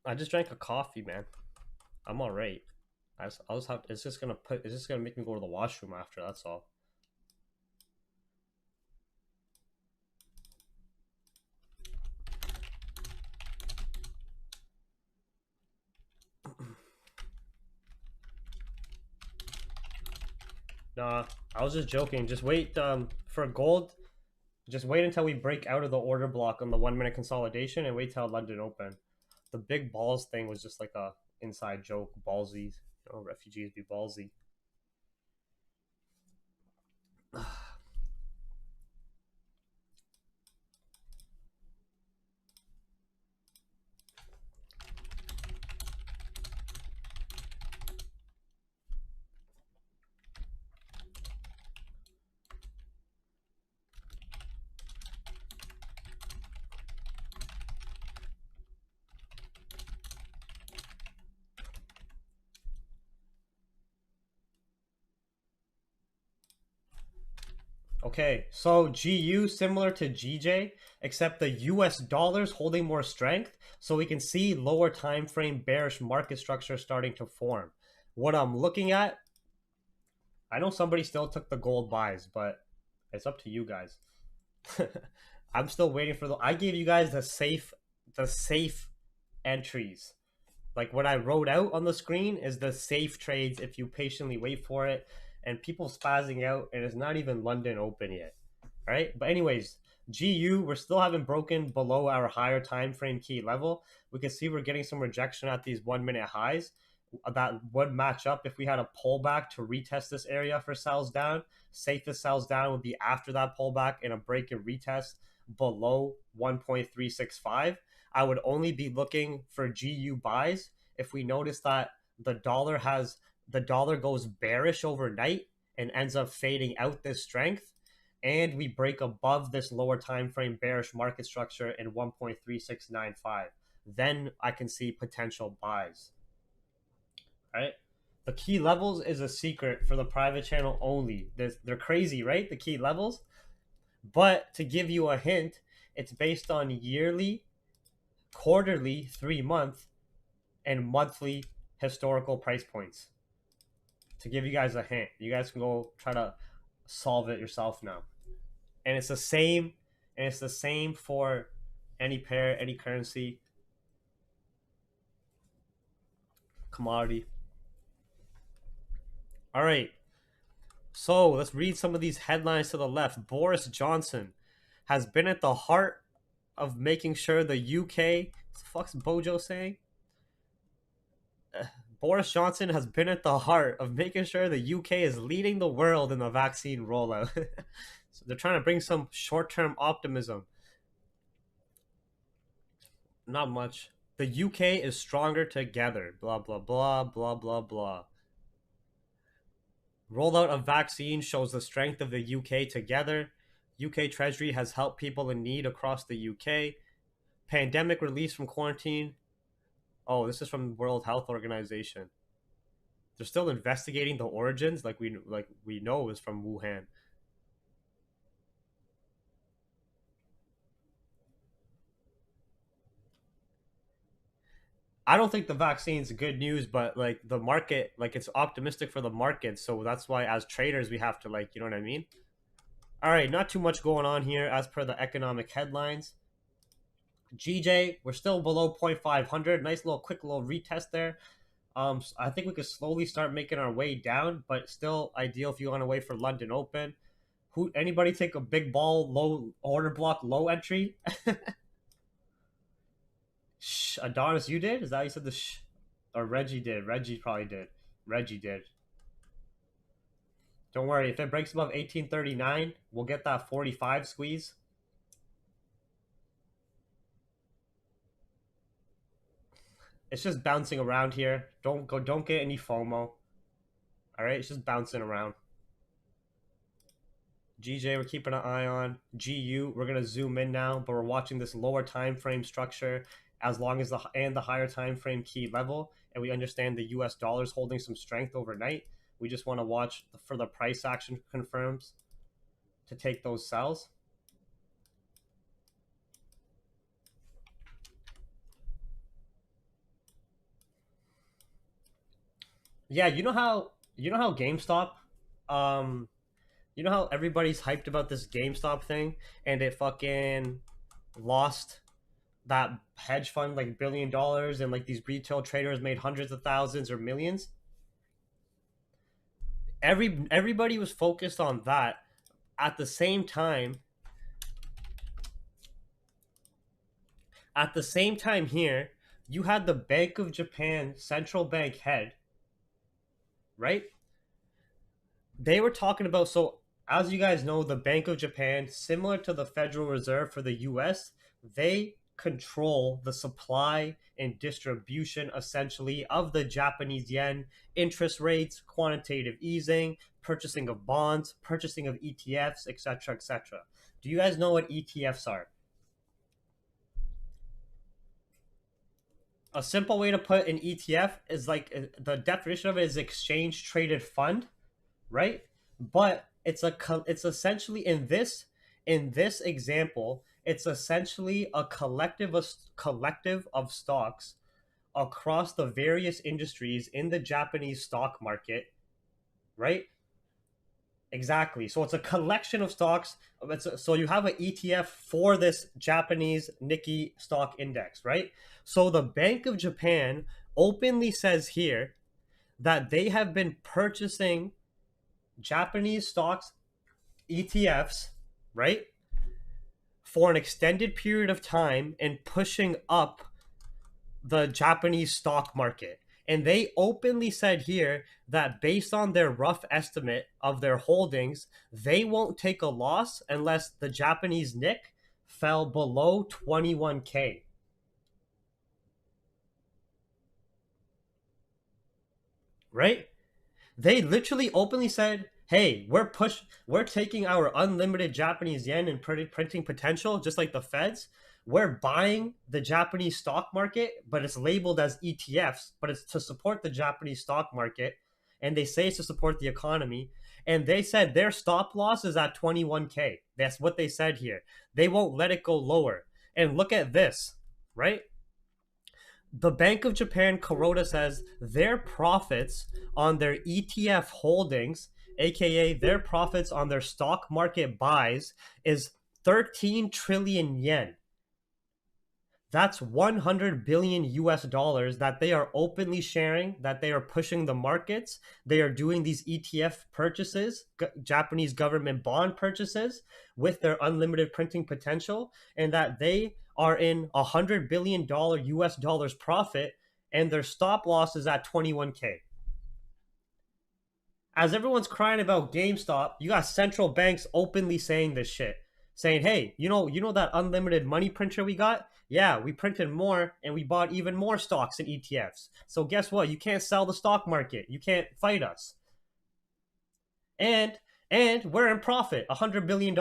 I just drank a coffee, man. I'm all right. I'll just have. It's just gonna make me go to the washroom after. That's all. Nah, I was just joking. Just wait for gold. Just wait until we break out of the order block on the 1 minute consolidation and wait till London open. The big balls thing was just like a inside joke. Ballsy. You know, refugees be ballsy. Okay, so GU similar to GJ, except the US dollars holding more strength, so we can see lower time frame bearish market structure starting to form. What I'm looking at, I know somebody still took the gold buys, but it's up to you guys. I'm still waiting for I gave you guys the safe entries. Like what I wrote out on the screen is the safe trades if you patiently wait for it, and people spazzing out, and it's not even London open yet. All right. But anyways, GU, we're still haven't broken below our higher time frame key level. We can see we're getting some rejection at these 1 minute highs. That would match up if we had a pullback to retest this area for sells down. Safest sells down would be after that pullback and a break and retest below 1.365. I would only be looking for GU buys if we notice that the dollar goes bearish overnight and ends up fading out this strength, and we break above this lower time frame bearish market structure in 1.3695. Then I can see potential buys. All right. The key levels is a secret for the private channel only. They're crazy, right? The key levels. But to give you a hint, it's based on yearly, quarterly, 3-month, and monthly historical price points. To give you guys a hint, you guys can go try to solve it yourself now. And it's the same, for any pair, any currency, commodity. All right. So let's read some of these headlines to the left. Boris Johnson has been at the heart of making sure the UK. What the fuck's Bojo saying? Boris Johnson has been at the heart of making sure the UK is leading the world in the vaccine rollout. So they're trying to bring some short-term optimism. Not much. The UK is stronger together. Blah, blah, blah, blah, blah, blah. Rollout of vaccine shows the strength of the UK together. UK Treasury has helped people in need across the UK. Pandemic release from quarantine. Oh, this is from the World Health Organization. They're still investigating the origins, like we know is from Wuhan. I don't think the vaccine's good news, but like the market, like it's optimistic for the market, so that's why as traders we have to, like, you know what I mean? All right, not too much going on here as per the economic headlines. GJ, we're still below 0.500. Nice little quick little retest there. I think we could slowly start making our way down, but still ideal if you want to wait for London Open. Anybody take a big ball low order block low entry? Shh, Adonis, you did? Is that how you said the shh? Or Reggie did? Reggie probably did. Reggie did. Don't worry, if it breaks above 1839, we'll get that 45 squeeze. It's just bouncing around here. Don't get any FOMO. All right, it's just bouncing around. GJ, we're keeping an eye on. GU, we're gonna zoom in now, but we're watching this lower time frame structure as long as the higher time frame key level, and we understand the US dollar is holding some strength overnight. We just want to watch for the price action confirms to take those sells. Yeah, you know how GameStop, you know how everybody's hyped about this GameStop thing, and it fucking lost that hedge fund like $1 billion, and like these retail traders made hundreds of thousands or millions. Everybody was focused on that. At the same time here, you had the Bank of Japan central bank head, right? They were talking about, so as you guys know, the Bank of Japan, similar to the Federal Reserve for the US, they control the supply and distribution essentially of the Japanese yen, interest rates, quantitative easing, purchasing of bonds, purchasing of ETFs, etc., etc. Do you guys know what ETFs are? A simple way to put an ETF is like the definition of it is exchange traded fund, right? But it's essentially in this example, it's essentially a collective of stocks across the various industries in the Japanese stock market, right? Exactly. So it's a collection of stocks. So you have an ETF for this Japanese Nikkei stock index, right? So the Bank of Japan openly says here that they have been purchasing Japanese stocks, ETFs, right, for an extended period of time and pushing up the Japanese stock market. And they openly said here that based on their rough estimate of their holdings, they won't take a loss unless the Japanese Nikkei fell below 21K. Right? They literally openly said, hey, we're taking our unlimited Japanese yen and printing potential, just like the Feds. We're buying the Japanese stock market, but it's labeled as ETFs, but it's to support the Japanese stock market. And they say it's to support the economy. And they said their stop loss is at 21K. That's what they said here. They won't let it go lower. And look at this, right? The Bank of Japan Kuroda says their profits on their ETF holdings, aka their profits on their stock market buys, is 13 trillion yen. That's 100 billion US dollars that they are openly sharing, that they are pushing the markets. They are doing these ETF purchases, Japanese government bond purchases with their unlimited printing potential, and that they are in $100 billion US dollars profit, and their stop loss is at 21K. As everyone's crying about GameStop, you got central banks openly saying this shit, saying, "Hey, you know that unlimited money printer we got? Yeah, we printed more and we bought even more stocks and ETFs. So guess what? You can't sell the stock market. You can't fight us. And we're in profit, $100 billion."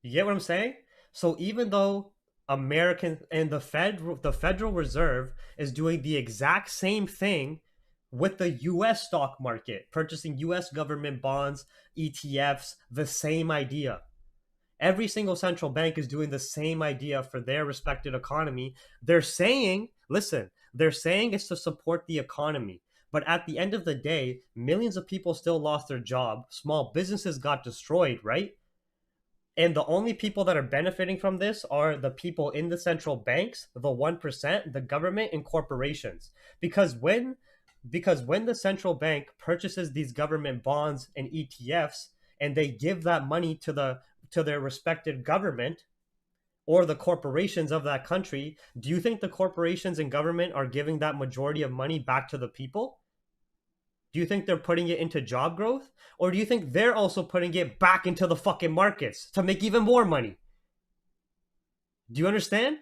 You get what I'm saying? So even though American and the Federal Reserve is doing the exact same thing with the US stock market, purchasing US government bonds, ETFs, the same idea. Every single central bank is doing the same idea for their respective economy. They're saying, listen, they're saying it's to support the economy. But at the end of the day, millions of people still lost their job. Small businesses got destroyed, right? And the only people that are benefiting from this are the people in the central banks, the 1%, the government, and corporations. Because when the central bank purchases these government bonds and ETFs and they give that money to their respected government or the corporations of that country, do you think the corporations and government are giving that majority of money back to the people? Do you think they're putting it into job growth? Or do you think they're also putting it back into the fucking markets to make even more money? Do you understand?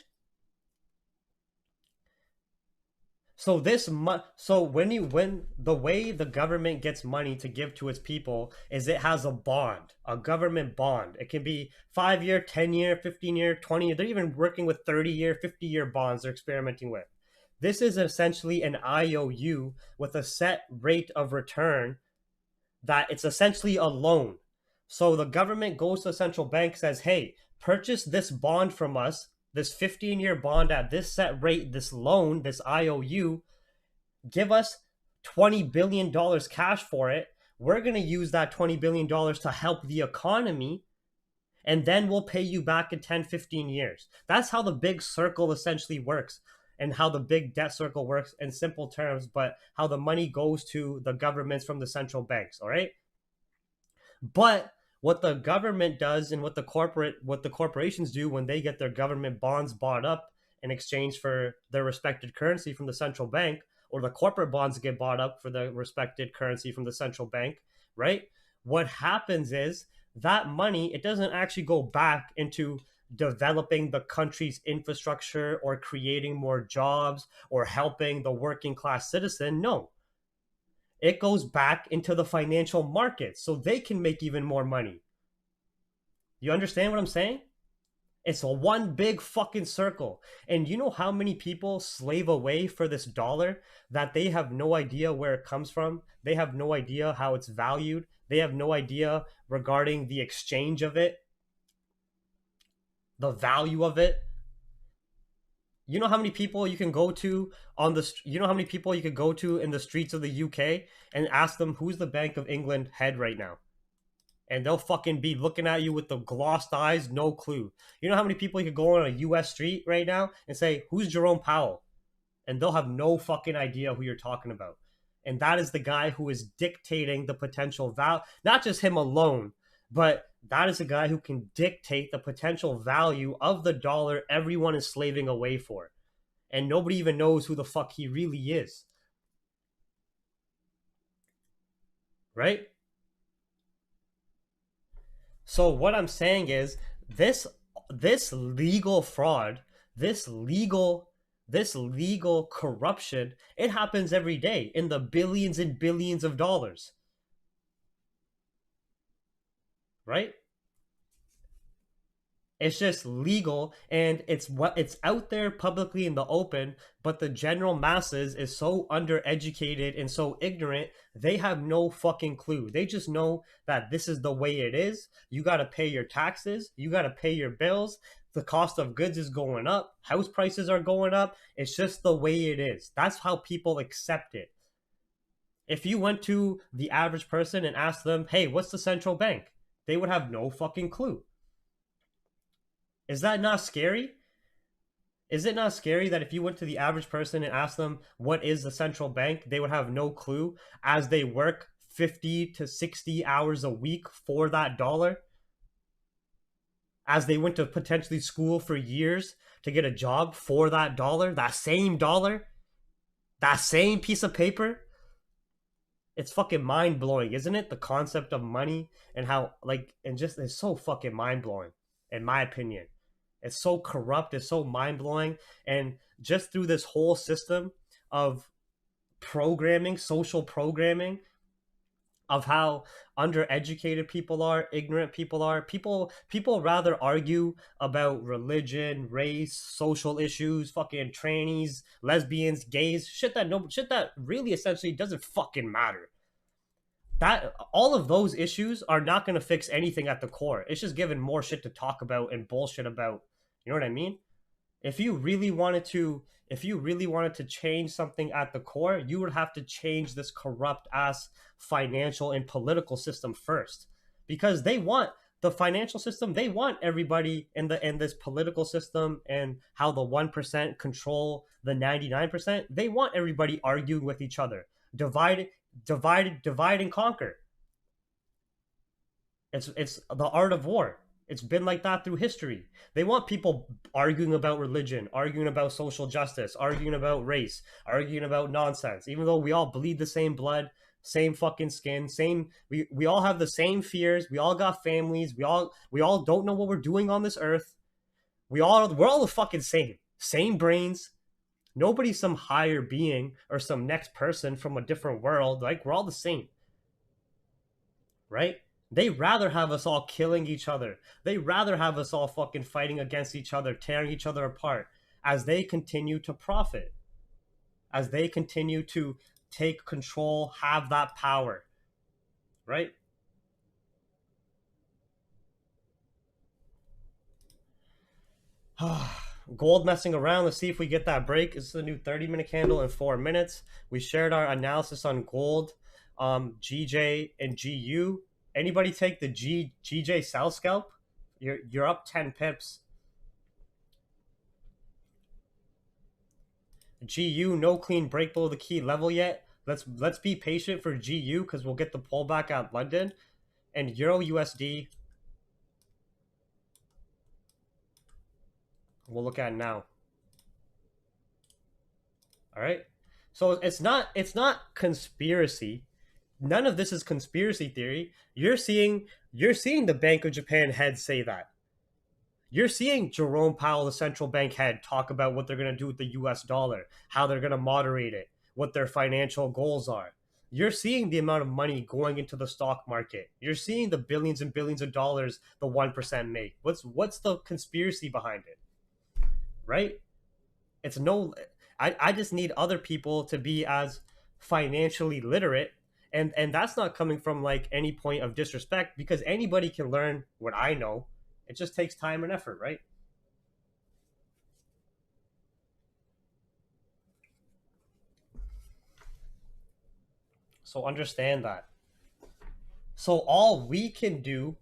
So when the way the government gets money to give to its people is it has a bond, a government bond. It can be 5-year, 10-year, 15-year, 20-year. They're even working with 30-year, 50-year bonds they're experimenting with. This is essentially an IOU with a set rate of return that it's essentially a loan. So the government goes to the central bank, says, hey, purchase this bond from us, this 15-year bond at this set rate, this loan, this IOU, give us $20 billion cash for it. We're going to use that $20 billion to help the economy, and then we'll pay you back in 10, 15 years. That's how the big circle essentially works, and how the big debt circle works in simple terms, but how the money goes to the governments from the central banks, all right? But what the government does and what the corporations do when they get their government bonds bought up in exchange for their respected currency from the central bank, or the corporate bonds get bought up for the respected currency from the central bank, right? What happens is that money, it doesn't actually go back into developing the country's infrastructure or creating more jobs or helping the working class citizen. No, it goes back into the financial markets so they can make even more money. You understand what I'm saying? It's a one big fucking circle. And you know how many people slave away for this dollar that they have no idea where it comes from? They have no idea how it's valued. They have no idea regarding the exchange of it, the value of it. You know how many people you can go to you know how many people you could go to in the streets of the UK and ask them who's the Bank of England head right now? And they'll fucking be looking at you with the glossed eyes, no clue. You know how many people you could go on a US street right now and say, "Who's Jerome Powell?" And they'll have no fucking idea who you're talking about. And that is the guy who is dictating the potential value, not just him alone, but that is a guy who can dictate the potential value of the dollar everyone is slaving away for. And nobody even knows who the fuck he really is. Right? So what I'm saying is this legal fraud, this legal corruption, it happens every day in the billions and billions of dollars. Right? It's just legal and it's out there publicly in the open, but the general masses is so undereducated and so ignorant, they have no fucking clue. They just know that this is the way it is. You got to pay your taxes, you got to pay your bills. The cost of goods is going up, house prices are going up. It's just the way it is. That's how people accept it. If you went to the average person and asked them, "Hey, what's the central bank?" They would have no fucking clue. Is that not scary? Is it not scary that if you went to the average person and asked them what is the central bank, they would have no clue as they work 50 to 60 hours a week for that dollar? As they went to potentially school for years to get a job for that dollar, that same piece of paper? It's fucking mind blowing, isn't it? The concept of money and how, like, and just it's so fucking mind blowing, in my opinion. It's so corrupt, it's so mind blowing. And just through this whole system of programming, social programming, of how undereducated people are, ignorant people are. People rather argue about religion, race, social issues, fucking trannies, lesbians, gays, shit that really essentially doesn't fucking matter. That all of those issues are not going to fix anything at the core. It's just giving more shit to talk about and bullshit about. You know what I mean? If you really wanted to change something at the core, you would have to change this corrupt ass financial and political system first. Because they want the financial system, they want everybody in this political system and how the 1% control the 99%. They want everybody arguing with each other. Divide and conquer. It's the art of war. It's been like that through history. They want people arguing about religion, arguing about social justice, arguing about race, arguing about nonsense. Even though we all bleed the same blood, same fucking skin, same we all have the same fears. We all got families. We all don't know what we're doing on this earth. We're all the fucking same. Same brains. Nobody's some higher being or some next person from a different world. Like, we're all the same. Right? They rather have us all killing each other. They rather have us all fucking fighting against each other, tearing each other apart as they continue to profit, as they continue to take control, have that power, right? Gold messing around. Let's see if we get that break. This is a new 30-minute candle in 4 minutes. We shared our analysis on gold, GJ and GU. Anybody take the GJ sell scalp? You're up 10 pips. GU, no clean break below the key level yet. Let's be patient for GU because we'll get the pullback at London. And Euro USD, we'll look at now. All right. So it's not conspiracy. None of this is conspiracy theory. You're seeing the Bank of Japan head say that. You're seeing Jerome Powell, the central bank head, talk about what they're going to do with the US dollar, how they're going to moderate it, what their financial goals are. You're seeing the amount of money going into the stock market. You're seeing the billions and billions of dollars the 1% make. What's the conspiracy behind it? Right? It's no I just need other people to be as financially literate, and that's not coming from like any point of disrespect, because anybody can learn what I know. It just takes time and effort, right? So understand that. So all we can do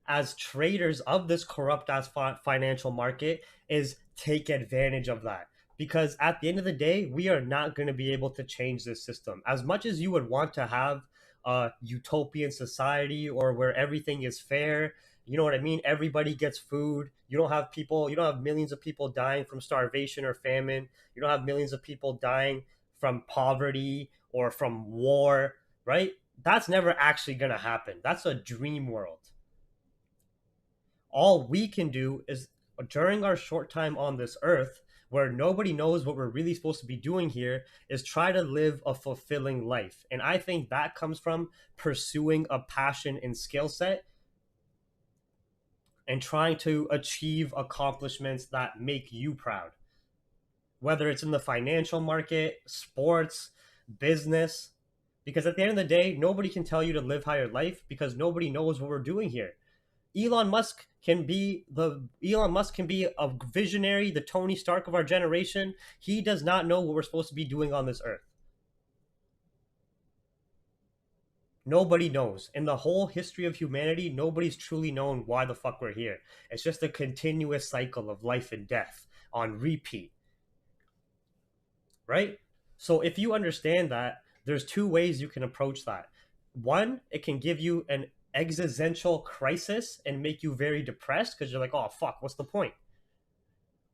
as traders of this corrupt ass financial market is take advantage of that, because at the end of the day we are not going to be able to change this system. As much as you would want to have a utopian society or where everything is fair, you know what I mean, everybody gets food, you don't have millions of people dying from starvation or famine, you don't have millions of people dying from poverty or from war, right? That's never actually going to happen. That's a dream world. All we can do is, during our short time on this earth where nobody knows what we're really supposed to be doing here, is try to live a fulfilling life. And I think that comes from pursuing a passion and skill set and trying to achieve accomplishments that make you proud, whether it's in the financial market, sports, business. Because at the end of the day, nobody can tell you to live higher life because nobody knows what we're doing here. Elon Musk can be a visionary, the Tony Stark of our generation. He does not know what we're supposed to be doing on this earth. Nobody knows. In the whole history of humanity, nobody's truly known why the fuck we're here. It's just a continuous cycle of life and death on repeat. Right? So if you understand that, there's two ways you can approach that. One, it can give you an existential crisis and make you very depressed because you're like, oh fuck, what's the point?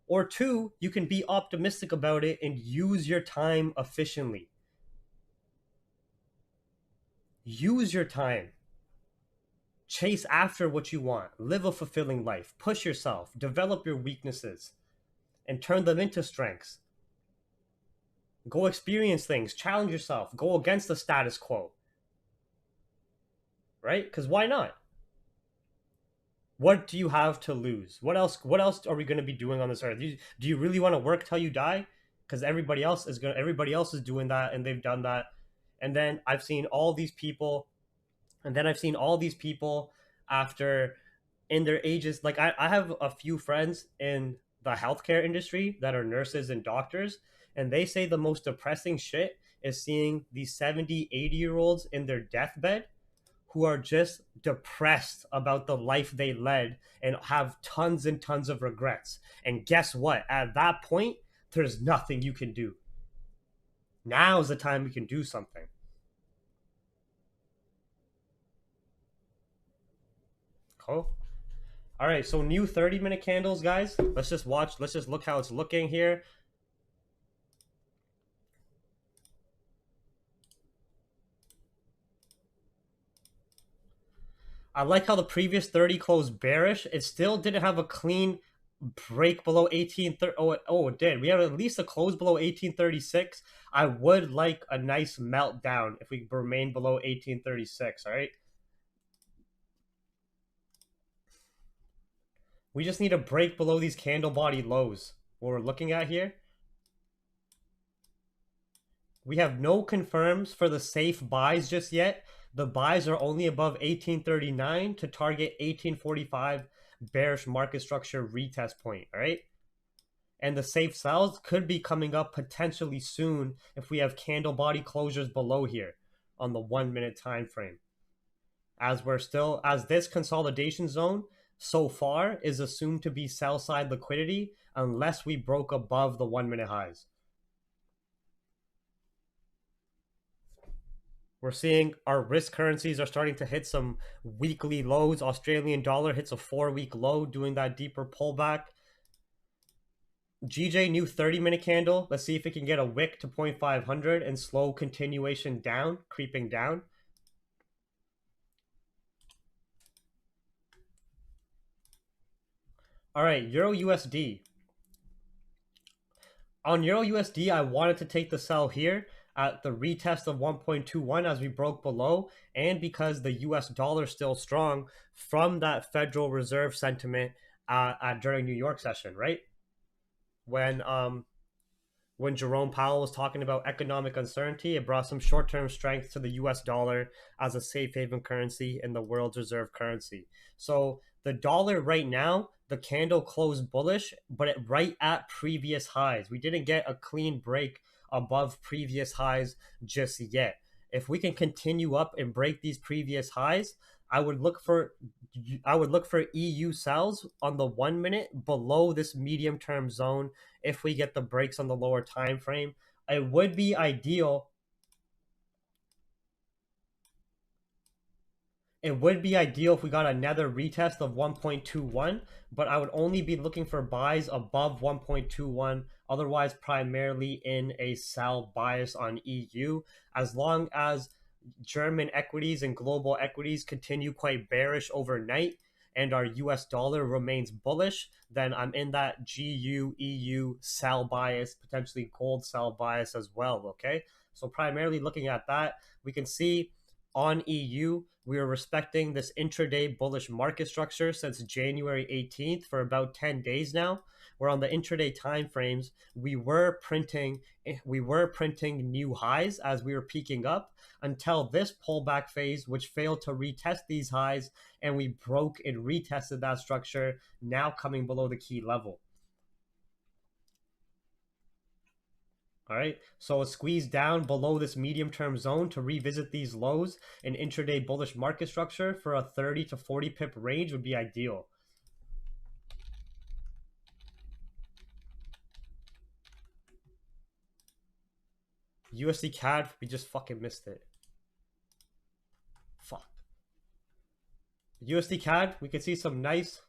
Or two, you can be optimistic about it and use your time efficiently. Use your time. Chase after what you want. Live a fulfilling life. Push yourself. Develop your weaknesses and turn them into strengths. Go experience things. Challenge yourself. Go against the status quo. Right? Because why not? What do you have to lose? What else are we going to be doing on this earth? Do you really want to work till you die? Because everybody else is doing that, and they've done that. And then I've seen all these people after, in their ages, like I have a few friends in the healthcare industry that are nurses and doctors, and they say the most depressing shit is seeing these 70, 80-year-olds in their deathbed who are just depressed about the life they led and have tons and tons of regrets. And guess what? At that point, there's nothing you can do. Now's the time we can do something. Cool. All right, so new 30-minute candles, guys. Let's just look how it's looking here. I like how the previous 30 closed bearish. It still didn't have a clean break below 1830. Oh, it did. We have at least a close below 1836. I would like a nice meltdown if we remain below 1836, all right? We just need a break below these candle body lows. What we're looking at here. We have no confirms for the safe buys just yet. The buys are only above 1839 to target 1845 bearish market structure retest point, all right? And the safe sells could be coming up potentially soon if we have candle body closures below here on the 1 minute time frame. As this consolidation zone so far is assumed to be sell side liquidity unless we broke above the 1 minute highs. We're seeing our risk currencies are starting to hit some weekly lows. Australian dollar hits a 4-week low, doing that deeper pullback. GJ, new 30-minute candle. Let's see if it can get a wick to 0.500 and slow continuation down, creeping down. All right, EURUSD. On EURUSD, I wanted to take the sell here at the retest of 1.21 as we broke below, and because the US dollar is still strong from that Federal Reserve sentiment during New York session, right? When Jerome Powell was talking about economic uncertainty, it brought some short-term strength to the US dollar as a safe haven currency and the world's reserve currency. So the dollar right now, the candle closed bullish, but right at previous highs. We didn't get a clean break above previous highs just yet. If we can continue up and break these previous highs, I would look for EU sells on the 1 minute below this medium term zone if we get the breaks on the lower time frame. It would be ideal. It would be ideal if we got another retest of 1.21, but I would only be looking for buys above 1.21, otherwise primarily in a sell bias on EU. As long as German equities and global equities continue quite bearish overnight and our US dollar remains bullish, then I'm in that GU EU sell bias, potentially gold sell bias as well. Okay, so primarily looking at that, we can see on EU, we are respecting this intraday bullish market structure since January 18th for about 10 days now. Where on the intraday time frames, we were printing new highs as we were peaking up until this pullback phase, which failed to retest these highs, and we broke and retested that structure, now coming below the key level. All right, so a squeeze down below this medium term zone to revisit these lows in intraday bullish market structure for a 30 to 40 pip range would be ideal. USD CAD, we just fucking missed it. Fuck. USD CAD, we can see some nice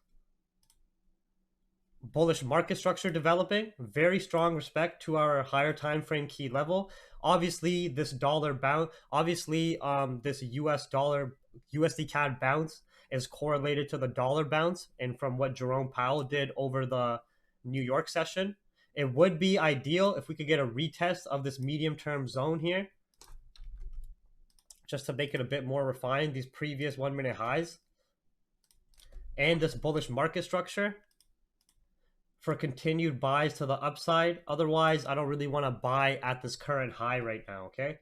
bullish market structure developing. Very strong respect to our higher time frame key level. Obviously, this dollar bounce, this US dollar USD CAD bounce is correlated to the dollar bounce, and from what Jerome Powell did over the New York session, it would be ideal if we could get a retest of this medium term zone here, just to make it a bit more refined, these previous 1 minute highs and this bullish market structure for continued buys to the upside. Otherwise, I don't really want to buy at this current high right now, okay?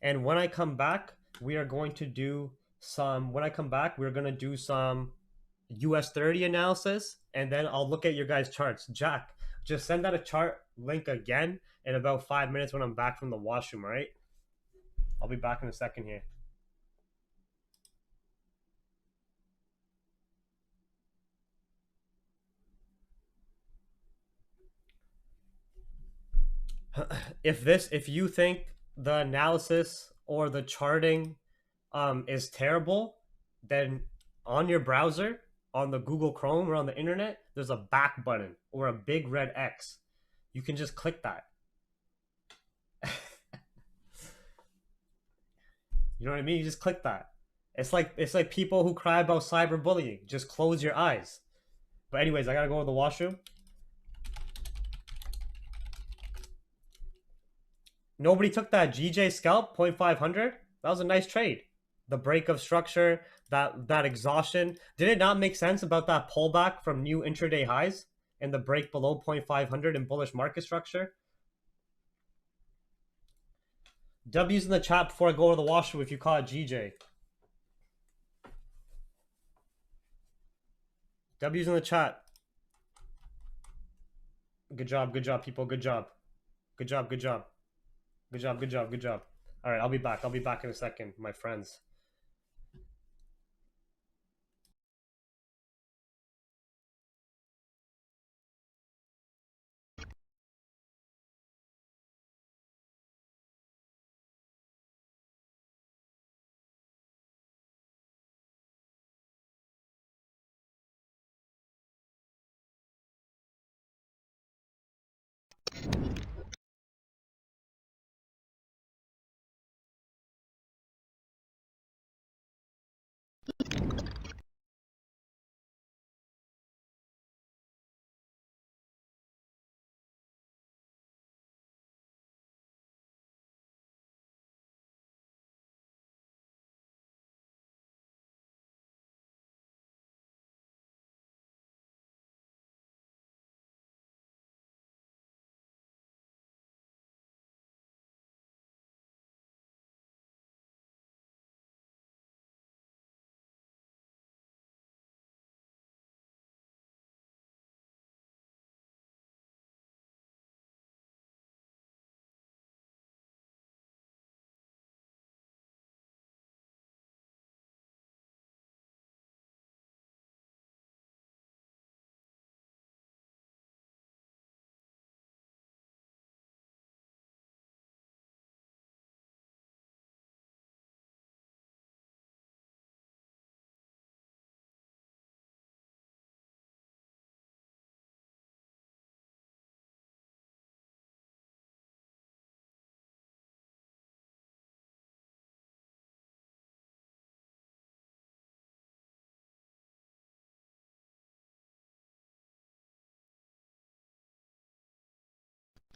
And when I come back, we are going to do some, US30 analysis, and then I'll look at your guys' charts. Jack, just send out a chart link again in about 5 minutes when I'm back from the washroom, all right? I'll be back in a second here. If you think the analysis or the charting is terrible, then on your browser, on the Google Chrome or on the internet, there's a back button or a big red X. You can just click that. You know what I mean? You just click that. It's like people who cry about cyberbullying. Just close your eyes. But anyways, I gotta go to the washroom. Nobody took that GJ scalp 0.500. That was a nice trade. The break of structure, that exhaustion. Did it not make sense about that pullback from new intraday highs and the break below 0.500 in bullish market structure? W's in the chat before I go to the washroom if you call it GJ. W's in the chat. Good job, people. Good job. Good job. All right, I'll be back. I'll be back in a second, my friends.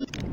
Okay.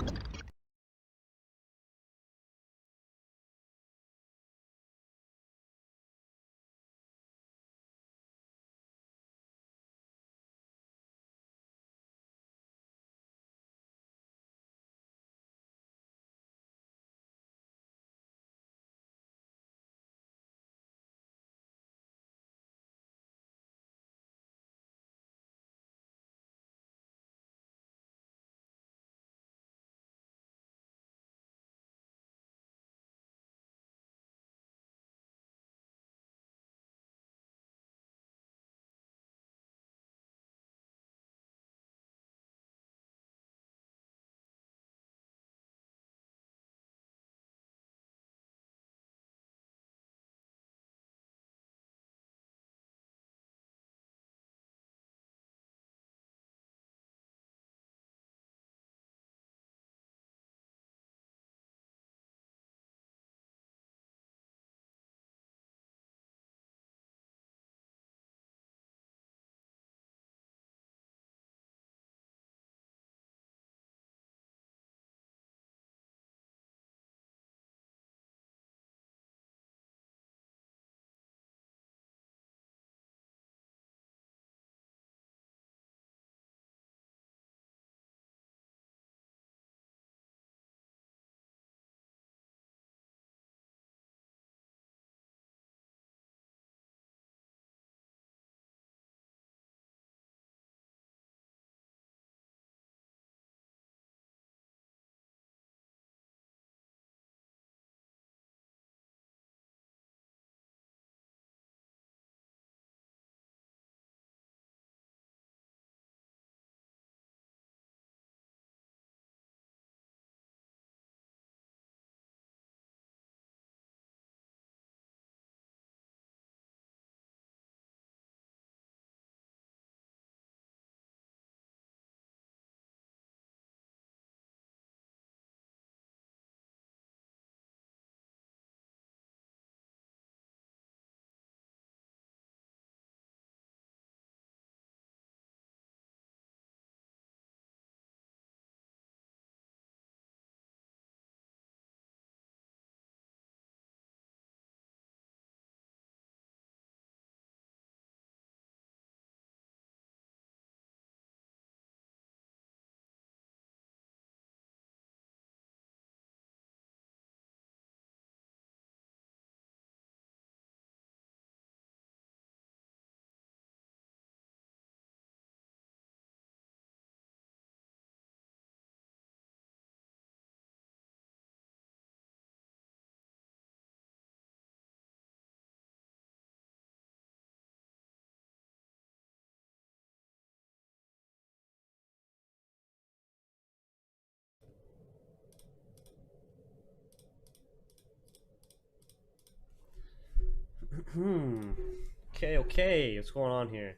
What's going on here?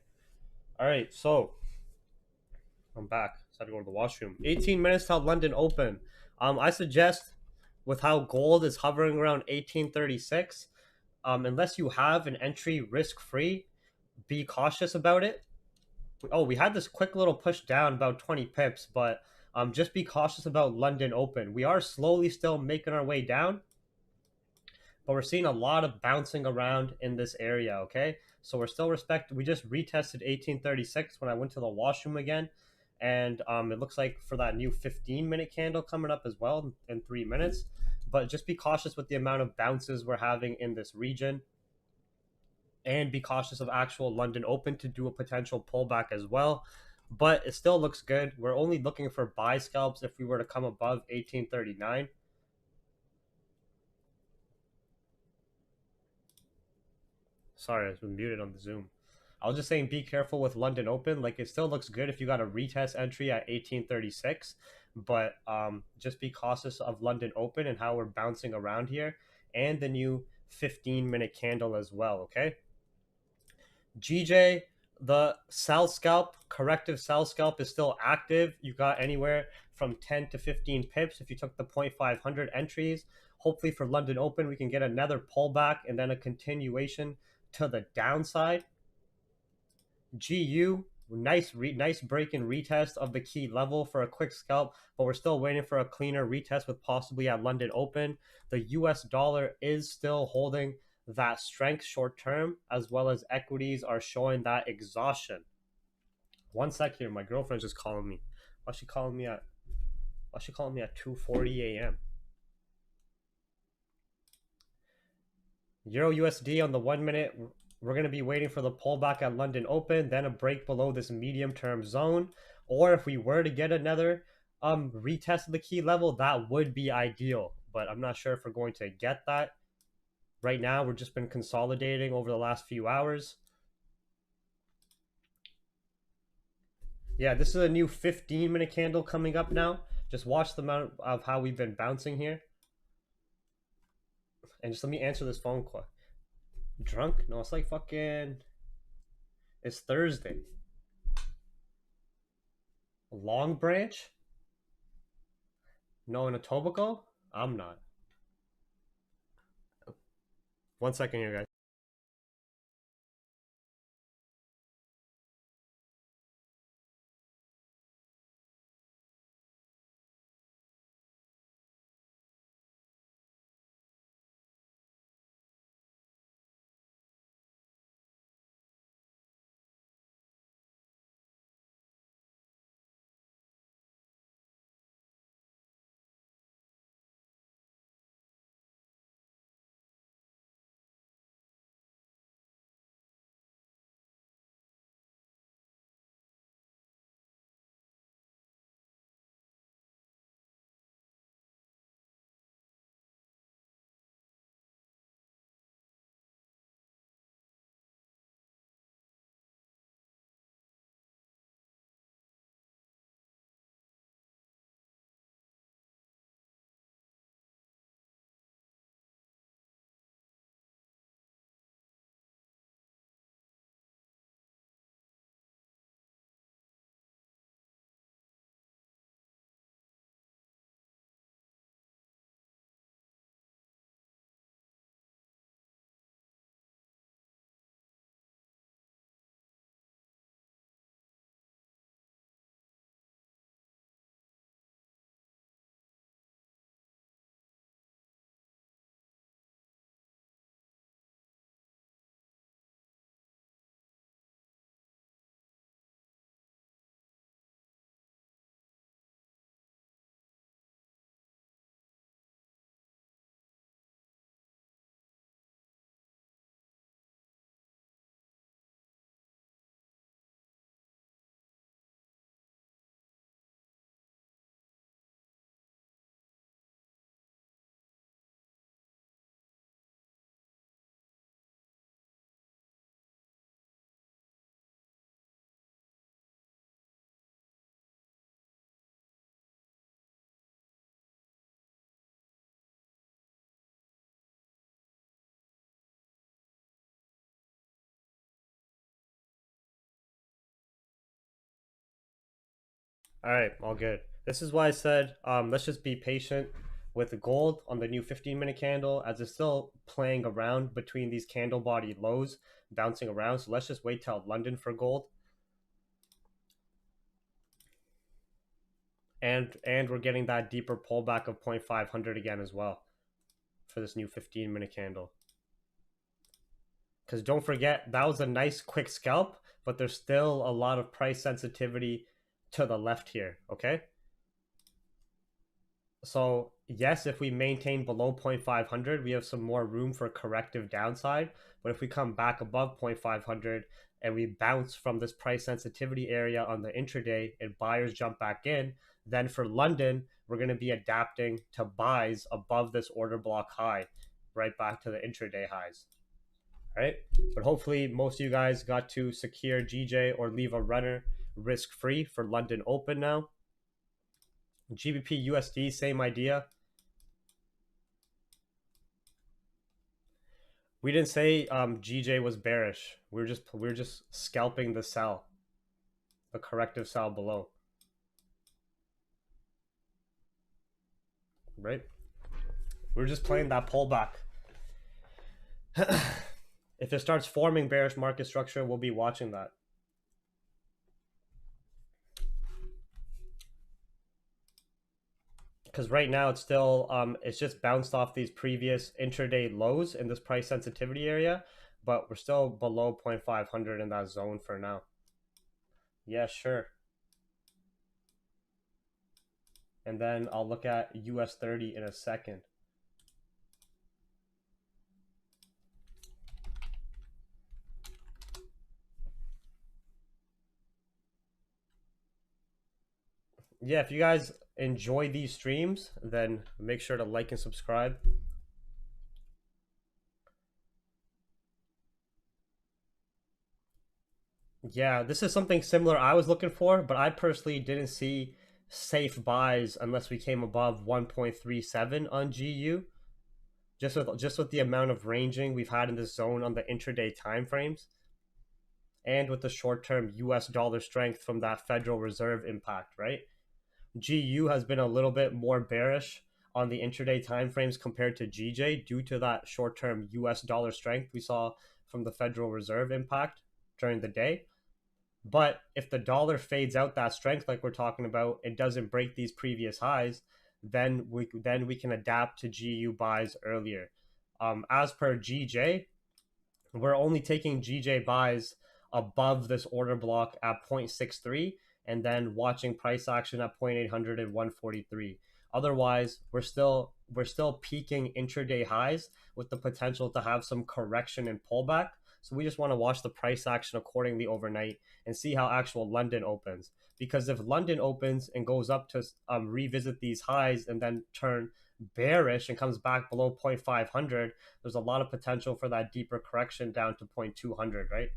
All right, so I'm back. So I had to go to the washroom. 18 minutes till London Open. I suggest, with how gold is hovering around 1836, unless you have an entry risk free, be cautious about it. Oh, we had this quick little push down about 20 pips, but just be cautious about London Open. We are slowly still making our way down, but we're seeing a lot of bouncing around in this area. Okay, so we're still we just retested 1836 when I went to the washroom again, and it looks like for that new 15-minute candle coming up as well in 3 minutes. But just be cautious with the amount of bounces we're having in this region, and be cautious of actual London Open to do a potential pullback as well. But it still looks good. We're only looking for buy scalps if we were to come above 1839. Sorry, I've been muted on the Zoom. I was just saying be careful with London Open. Like, it still looks good if you got a retest entry at 1836, but just be cautious of London Open and how we're bouncing around here, and the new 15-minute candle as well, okay? GJ, the sell scalp, corrective sell scalp is still active. You got anywhere from 10 to 15 pips if you took the 0.500 entries. Hopefully for London Open, we can get another pullback and then a continuation to the downside. GU, nice break and retest of the key level for a quick scalp, but we're still waiting for a cleaner retest with possibly at London Open. The US dollar is still holding that strength short term, as well as equities are showing that exhaustion. One sec here, my girlfriend's just calling me. Why's she calling me at 2:40 a.m.? Euro USD on the 1 minute, we're going to be waiting for the pullback at London Open, then a break below this medium term zone. Or if we were to get another retest of the key level, that would be ideal. But I'm not sure if we're going to get that. Right now, we've just been consolidating over the last few hours. Yeah, this is a new 15-minute candle coming up now. Just watch the amount of how we've been bouncing here. And just let me answer this phone call. Drunk? No, it's like fucking... It's Thursday. Long Branch? No, in Etobicoke? I'm not. 1 second here, guys. All right, all good. This is why I said let's just be patient with the gold on the new 15-minute candle, as it's still playing around between these candle body lows, bouncing around. So let's just wait till London for gold. And we're getting that deeper pullback of 0.500 again as well for this new 15-minute candle. Because don't forget, that was a nice quick scalp, but there's still a lot of price sensitivity to the left here, okay? So yes, if we maintain below 0.500, we have some more room for corrective downside. But if we come back above 0.500 and we bounce from this price sensitivity area on the intraday and buyers jump back in, then for London, we're going to be adapting to buys above this order block high, right back to the intraday highs. All right. But hopefully most of you guys got to secure GJ or leave a runner risk-free for London Open now. GBP USD, same idea. We didn't say GJ was bearish. We're just scalping the sell, the corrective sell below. Right? We're just playing that pullback. If it starts forming bearish market structure, we'll be watching that. because right now it's still it's just bounced off these previous intraday lows in this price sensitivity area, but we're still below 0.500 in that zone for now. Yeah, sure. And then I'll look at US30 in a second. Yeah, if you guys enjoy these streams, then make sure to like and subscribe. Yeah, this is something similar I was looking for, but I personally didn't see safe buys unless we came above 1.37 on GU. Just with the amount of ranging we've had in this zone on the intraday timeframes, and with the short-term US dollar strength from that Federal Reserve impact, right? GU has been a little bit more bearish on the intraday timeframes compared to GJ due to that short-term US dollar strength we saw from the Federal Reserve impact during the day. But if the dollar fades out that strength, like we're talking about, it doesn't break these previous highs, then we can adapt to GU buys earlier. As per GJ, we're only taking GJ buys above this order block at 0.63 and then watching price action at 0.800 and 143. Otherwise, we're still peaking intraday highs with the potential to have some correction and pullback. So we just want to watch the price action accordingly overnight and see how actual London opens. Because if London opens and goes up to revisit these highs and then turn bearish and comes back below 0.500, there's a lot of potential for that deeper correction down to 0.200, right?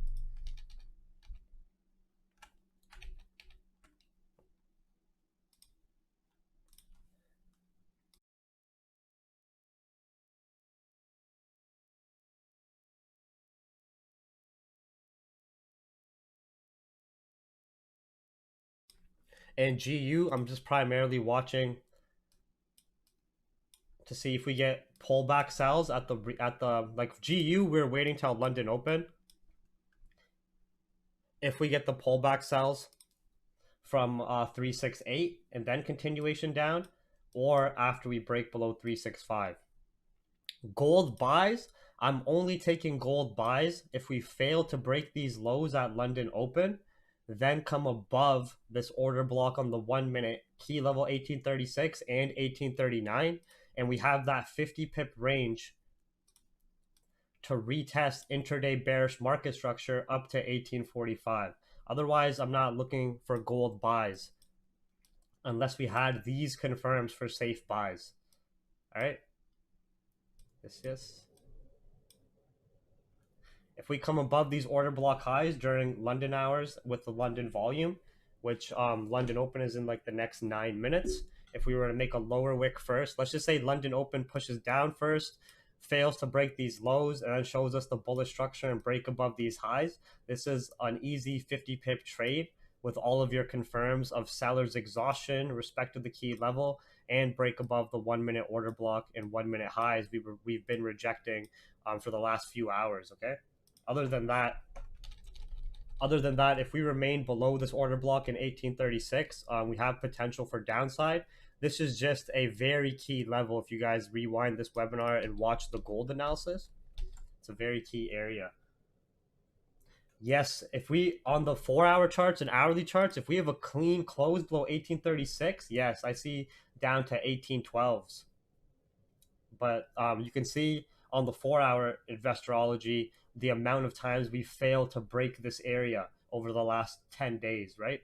And GU, I'm just primarily watching to see if we get pullback sells at the like GU. We're waiting till London open. If we get the pullback sells from 368 and then continuation down, or after we break below 365. Gold buys, I'm only taking gold buys if we fail to break these lows at London open, then come above this order block on the 1 minute key level 1836 and 1839, and we have that 50 pip range to retest intraday bearish market structure up to 1845. Otherwise, I'm not looking for gold buys unless we had these confirms for safe buys. All right. Yes. If we come above these order block highs during London hours with the London volume, which London Open is in like the next 9 minutes, if we were to make a lower wick first, let's just say London Open pushes down first, fails to break these lows, and then shows us the bullish structure and break above these highs, this is an easy 50 pip trade with all of your confirms of seller's exhaustion, respect to the key level, and break above the 1 minute order block and 1 minute highs we've been rejecting for the last few hours. Okay. Other than that, if we remain below this order block in 1836, we have potential for downside. This is just a very key level. If you guys rewind this webinar and watch the gold analysis, it's a very key area. Yes, if we, on the 4-hour charts and hourly charts, if we have a clean close below 1836, yes, I see down to 1812s. But you can see on the 4-hour investorology the amount of times we failed to break this area over the last 10 days, right?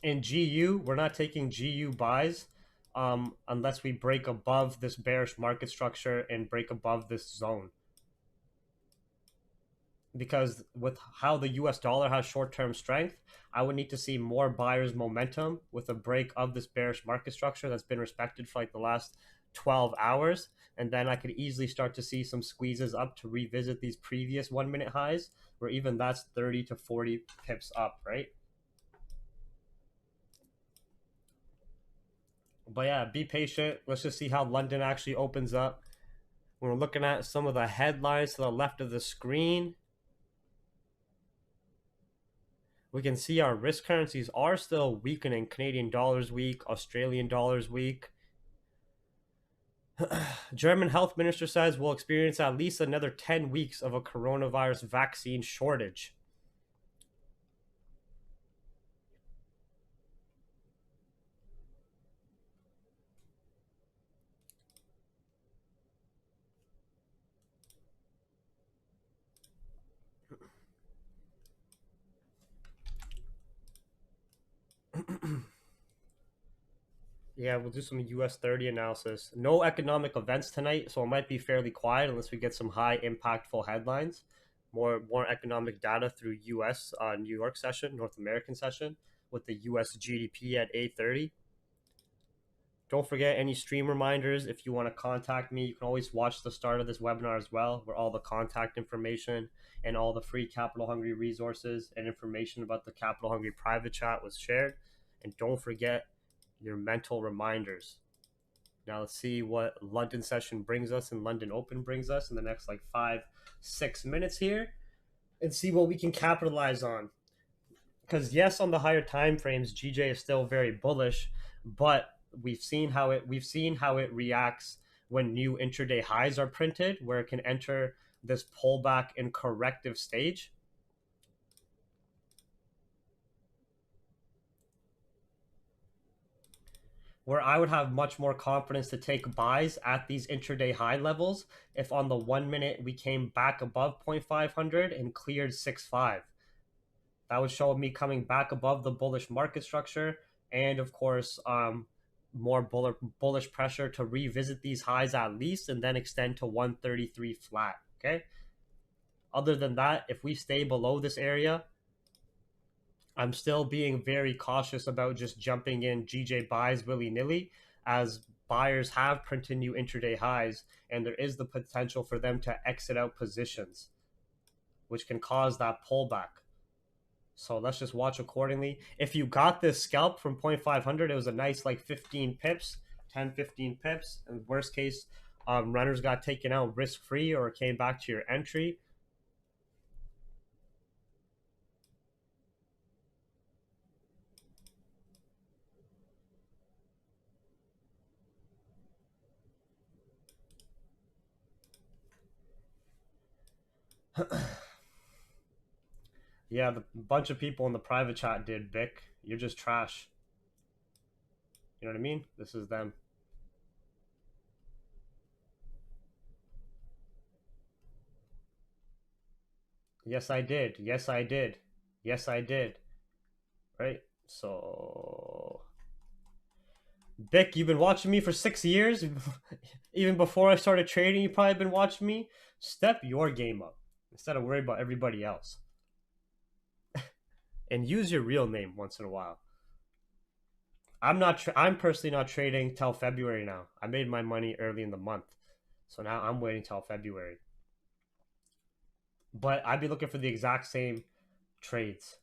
In GU, we're not taking GU buys unless we break above this bearish market structure and break above this zone. Because with how the US dollar has short-term strength, I would need to see more buyers momentum with a break of this bearish market structure that's been respected for like the last 12 hours, and then I could easily start to see some squeezes up to revisit these previous 1 minute highs, where even that's 30 to 40 pips up, right? But yeah, be patient. Let's just see how London actually opens up. We're looking at some of the headlines to the left of the screen. we can see our risk currencies are still weakening. Canadian dollars weak, Australian dollars weak. German health minister says we'll experience at least another 10 weeks of a coronavirus vaccine shortage. Yeah, we'll do some US30 analysis. No economic events tonight, so it might be fairly quiet unless we get some high impactful headlines. More economic data through US New York session, North American session, with the US GDP at 8:30. Don't forget any stream reminders. If you want to contact me, you can always watch the start of this webinar as well, where all the contact information and all the free Capital Hungry resources and information about the Capital Hungry private chat was shared. And don't forget your mental reminders. Now let's see what London session brings us and London Open brings us in the next like 5-6 minutes here, and see what we can capitalize on. Because yes, on the higher time frames, GJ is still very bullish, but we've seen how it reacts when new intraday highs are printed, where it can enter this pullback and corrective stage. Where I would have much more confidence to take buys at these intraday high levels if on the 1 minute we came back above 0.500 and cleared 6.5. That would show me coming back above the bullish market structure, and of course more bullish pressure to revisit these highs at least and then extend to 133 flat. Okay, other than that, if we stay below this area, I'm still being very cautious about just jumping in GJ buys willy-nilly, as buyers have printed new intraday highs and there is the potential for them to exit out positions, which can cause that pullback. So let's just watch accordingly. If you got this scalp from 0.500, it was a nice like 15 pips, 10-15 pips. And worst case, runners got taken out risk-free or came back to your entry. Yeah, the bunch of people in the private chat did, Vic. You're just trash. You know what I mean? This is them. Yes, I did. Yes, I did. Yes, I did. Right? So, Vic, you've been watching me for 6 years. Even before I started trading, you probably been watching me. Step your game up instead of worrying about everybody else. And use your real name once in a while. I'm personally not trading till February now. I made my money early in the month, so now I'm waiting till February. But I'd be looking for the exact same trades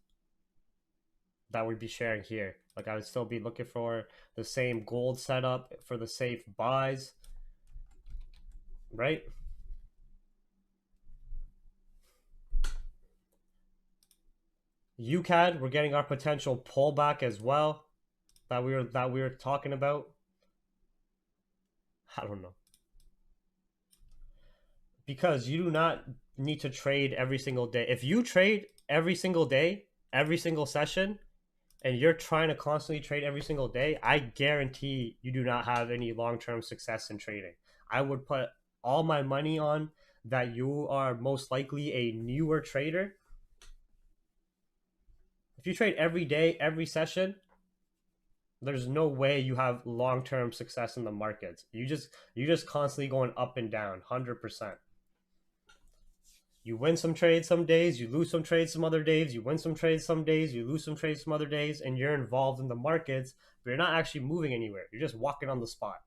that we'd be sharing here. Like I would still be looking for the same gold setup for the safe buys, right? UCAD, we're getting our potential pullback as well that we were talking about. I don't know. Because you do not need to trade every single day. If you trade every single day, every single session, and you're trying to constantly trade every single day, I guarantee you do not have any long-term success in trading. I would put all my money on that you are most likely a newer trader. If you trade every day, every session, there's no way you have long-term success in the markets. You just constantly going up and down, 100%. You win some trades some days, you lose some trades some other days, you win some trades some days, you lose some trades some other days, and you're involved in the markets, but you're not actually moving anywhere. You're just walking on the spot.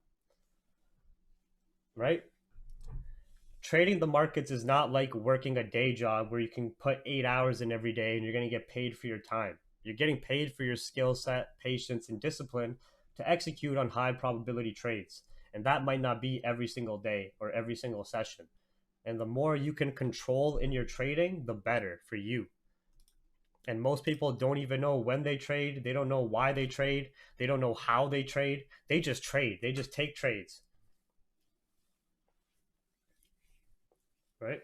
Right? Trading the markets is not like working a day job where you can put 8 hours in every day and you're going to get paid for your time. You're getting paid for your skill set, patience, and discipline to execute on high probability trades. And that might not be every single day or every single session. And the more you can control in your trading, the better for you. And most people don't even know when they trade. They don't know why they trade. They don't know how they trade. They just trade. They just take trades. Right?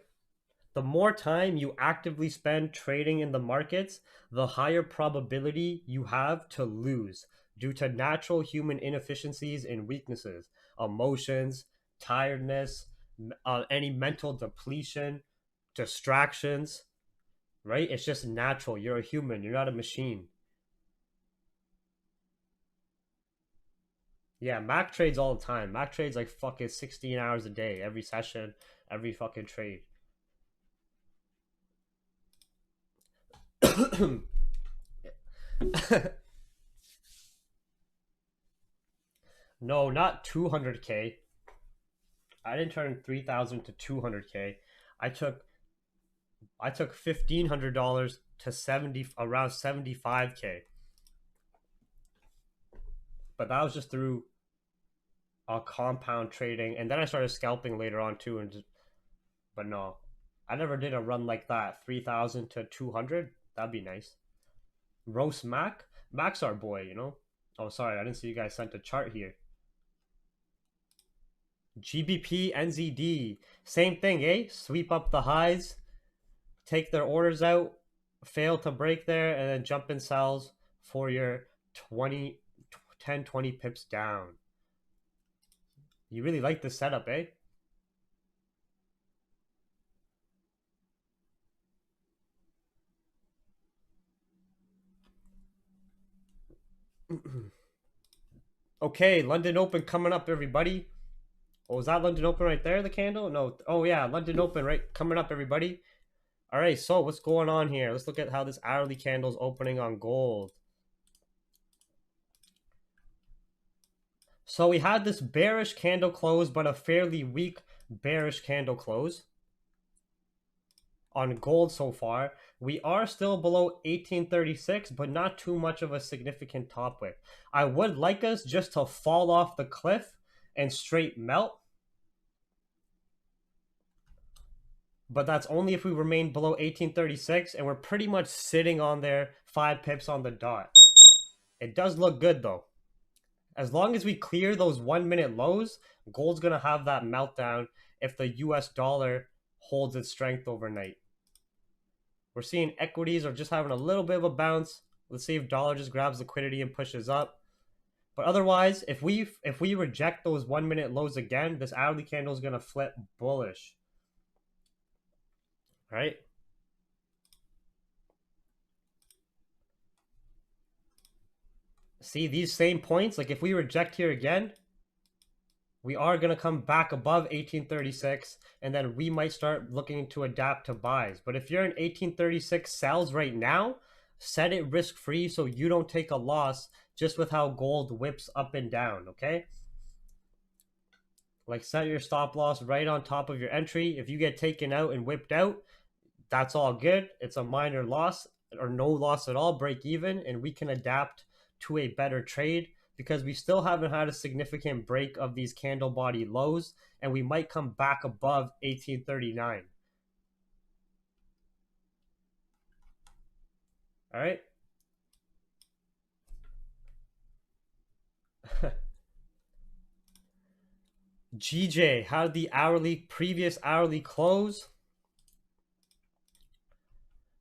The more time you actively spend trading in the markets, the higher probability you have to lose due to natural human inefficiencies and weaknesses, emotions, tiredness, any mental depletion, distractions, right? It's just natural. You're a human, you're not a machine. Yeah, Mac trades all the time. Mac trades like fucking 16 hours a day, every session, every fucking trade. No, not 200K. I didn't turn 3,000 to 200K. I took $1,500 to 70 around 75K. But that was just through compound trading, and then I started scalping later on too. But no, I never did a run like that. 3,000 to 200. That'd be nice. Roast Mac. Mac's our boy, you know. Oh, sorry, I didn't see you guys sent a chart here. GBP NZD. Same thing, eh? Sweep up the highs, take their orders out, fail to break there, and then jump in sells for your 20, 10, 20 pips down. You really like this setup, eh? Okay, London Open coming up, everybody. Oh, was that London Open right there, the candle? No. Oh, yeah, London Open right coming up, everybody. All right, so what's going on here? Let's look at how this hourly candle is opening on gold. So we had this bearish candle close, but a fairly weak bearish candle close on gold so far. We are still below 1836, but not too much of a significant top wick. I would like us just to fall off the cliff and straight melt, but that's only if we remain below 1836, and we're pretty much sitting on there 5 pips on the dot. It does look good though. As long as we clear those 1 minute lows, gold's going to have that meltdown if the US dollar holds its strength overnight. We're seeing equities are just having a little bit of a bounce. Let's see if dollar just grabs liquidity and pushes up. But otherwise, if we reject those 1 minute lows again, this hourly candle is going to flip bullish. All right? See these same points? Like if we reject here again, we are going to come back above 1836, and then we might start looking to adapt to buys. But if you're in 1836 sells right now, set it risk-free so you don't take a loss just with how gold whips up and down, okay? Like set your stop loss right on top of your entry. If you get taken out and whipped out, that's all good. It's a minor loss or no loss at all, break even, and we can adapt to a better trade because we still haven't had a significant break of these candle body lows, and we might come back above 1839. All right. GJ, how did the previous hourly close?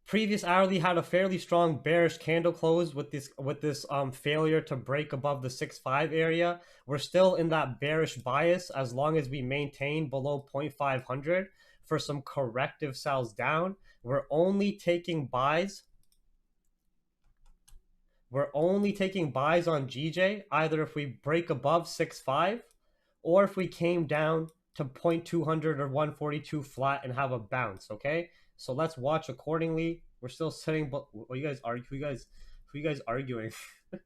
Previous hourly had a fairly strong bearish candle close with this failure to break above the 6.5 area. We're still in that bearish bias as long as we maintain below 0.500 for some corrective sells down. We're only taking buys. We're only taking buys on GJ either if we break above 6.5 or if we came down to 0.200 or 142 flat and have a bounce, okay? So let's watch accordingly. We're still sitting, but what you guys argue? Who you guys arguing? But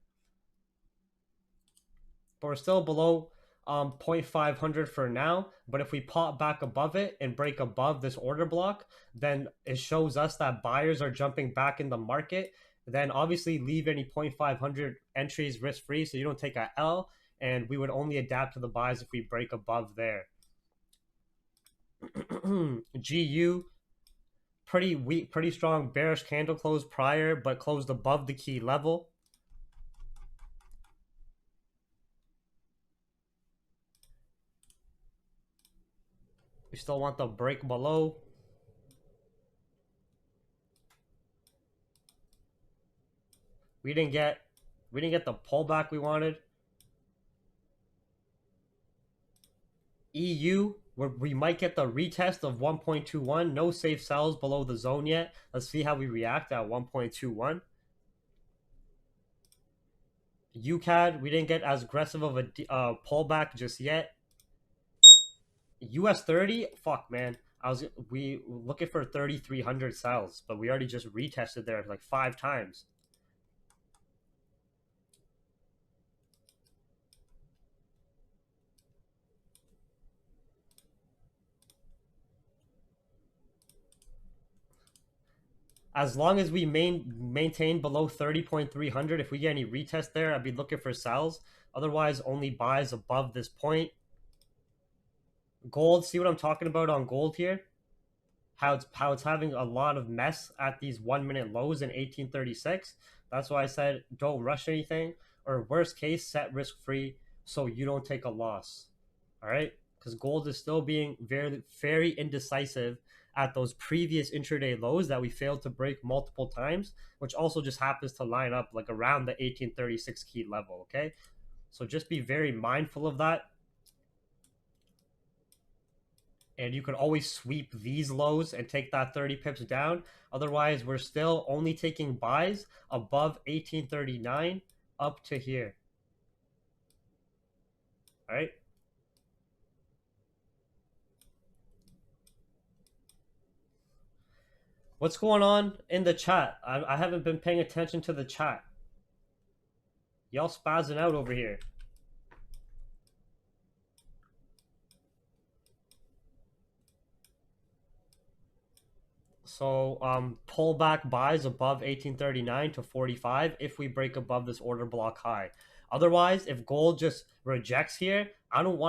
we're still below 0.500 for now. But if we pop back above it and break above this order block, then it shows us that buyers are jumping back in the market. Then obviously leave any 0.500 entries risk free so you don't take a L. And we would only adapt to the buys if we break above there. GU pretty weak, pretty strong bearish candle close prior, but closed above the key level. We still want the break below. We didn't get the pullback we wanted. EU, we might get the retest of 1.21. No safe sells below the zone yet. Let's see how we react at 1.21. UCAD, we didn't get as aggressive of a pullback just yet. US30, fuck man. We looking for 3,300 sells, but we already just retested there like 5 times. As long as we maintain below 30.300, if we get any retest there, I'd be looking for sells. Otherwise, only buys above this point. Gold, see what I'm talking about on gold here? How it's having a lot of mess at these 1 minute lows in 1836. That's why I said don't rush anything, or worst case, set risk free so you don't take a loss. All right, because gold is still being very indecisive at those previous intraday lows that we failed to break multiple times, which also just happens to line up like around the 1836 key level. Okay, so just be very mindful of that. And you can always sweep these lows and take that 30 pips down. Otherwise, we're still only taking buys above 1839 up to here. All right. What's going on in the chat? I haven't been paying attention to the chat. Y'all spazzing out over here. So pullback buys above 1839 to 45 if we break above this order block high. Otherwise, if gold just rejects here, I don't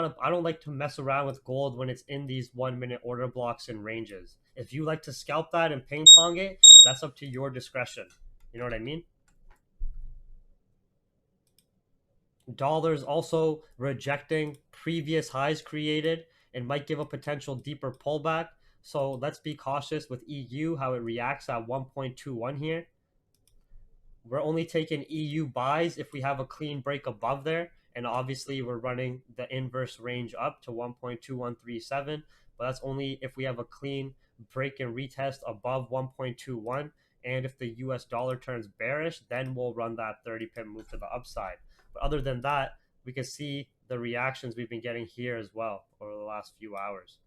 like to mess around with gold when it's in these 1 minute order blocks and ranges. If you like to scalp that and ping pong it, that's up to your discretion. You know what I mean? Dollars also rejecting previous highs created and might give a potential deeper pullback. So let's be cautious with EU, how it reacts at 1.21 here. We're only taking EU buys if we have a clean break above there. And obviously we're running the inverse range up to 1.2137. But that's only if we have a clean break and retest above 1.21. And if the US dollar turns bearish, then we'll run that 30 pip move to the upside. But other than that, we can see the reactions we've been getting here as well over the last few hours.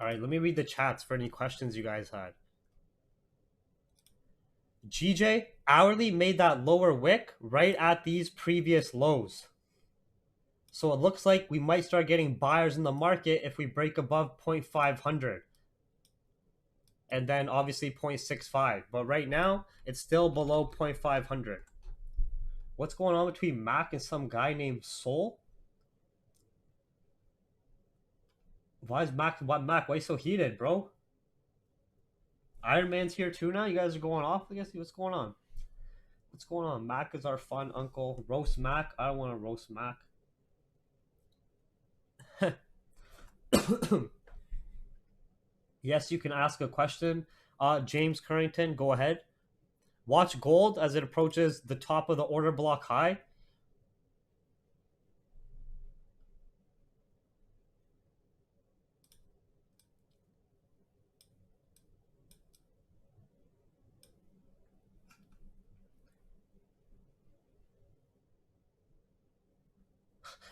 All right, let me read the chats for any questions you guys had. GJ, hourly made that lower wick right at these previous lows. So it looks like we might start getting buyers in the market if we break above 0.500. And then obviously 0.65. But right now, it's still below 0.500. What's going on between Mac and some guy named Soul? Why is Mac, why are you so heated, bro? Iron Man's here too now? You guys are going off? I guess. What's going on? What's going on? Mac is our fun uncle. Roast Mac? I don't want to roast Mac. Yes, you can ask a question. James Currington, go ahead. Watch gold as it approaches the top of the order block high.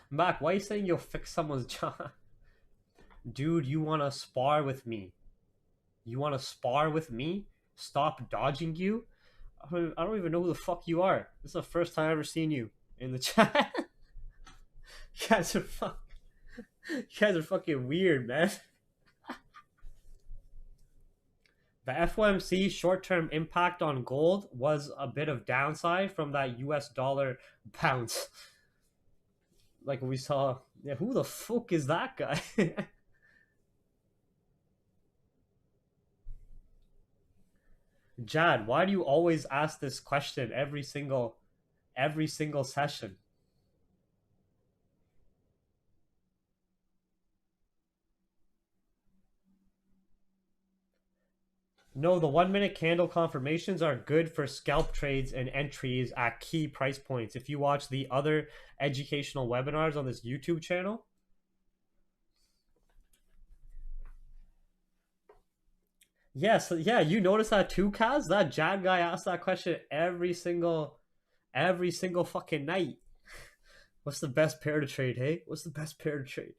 Mac, why are you saying you'll fix someone's job? Dude, you want to spar with me? You want to spar with me? Stop dodging you? I don't even know who the fuck you are. This is the first time I've ever seen you in the chat. You guys are fucking weird, man. The FOMC short-term impact on gold was a bit of downside from that US dollar bounce. Like we saw. Yeah, who the fuck is that guy? Jad, why do you always ask this question every single session? No, the 1 minute candle confirmations are good for scalp trades and entries at key price points. If you watch the other educational webinars on this YouTube channel, yes, yeah, you notice that too, Kaz? That Jad guy asks that question every single fucking night. What's the best pair to trade, hey? What's the best pair to trade?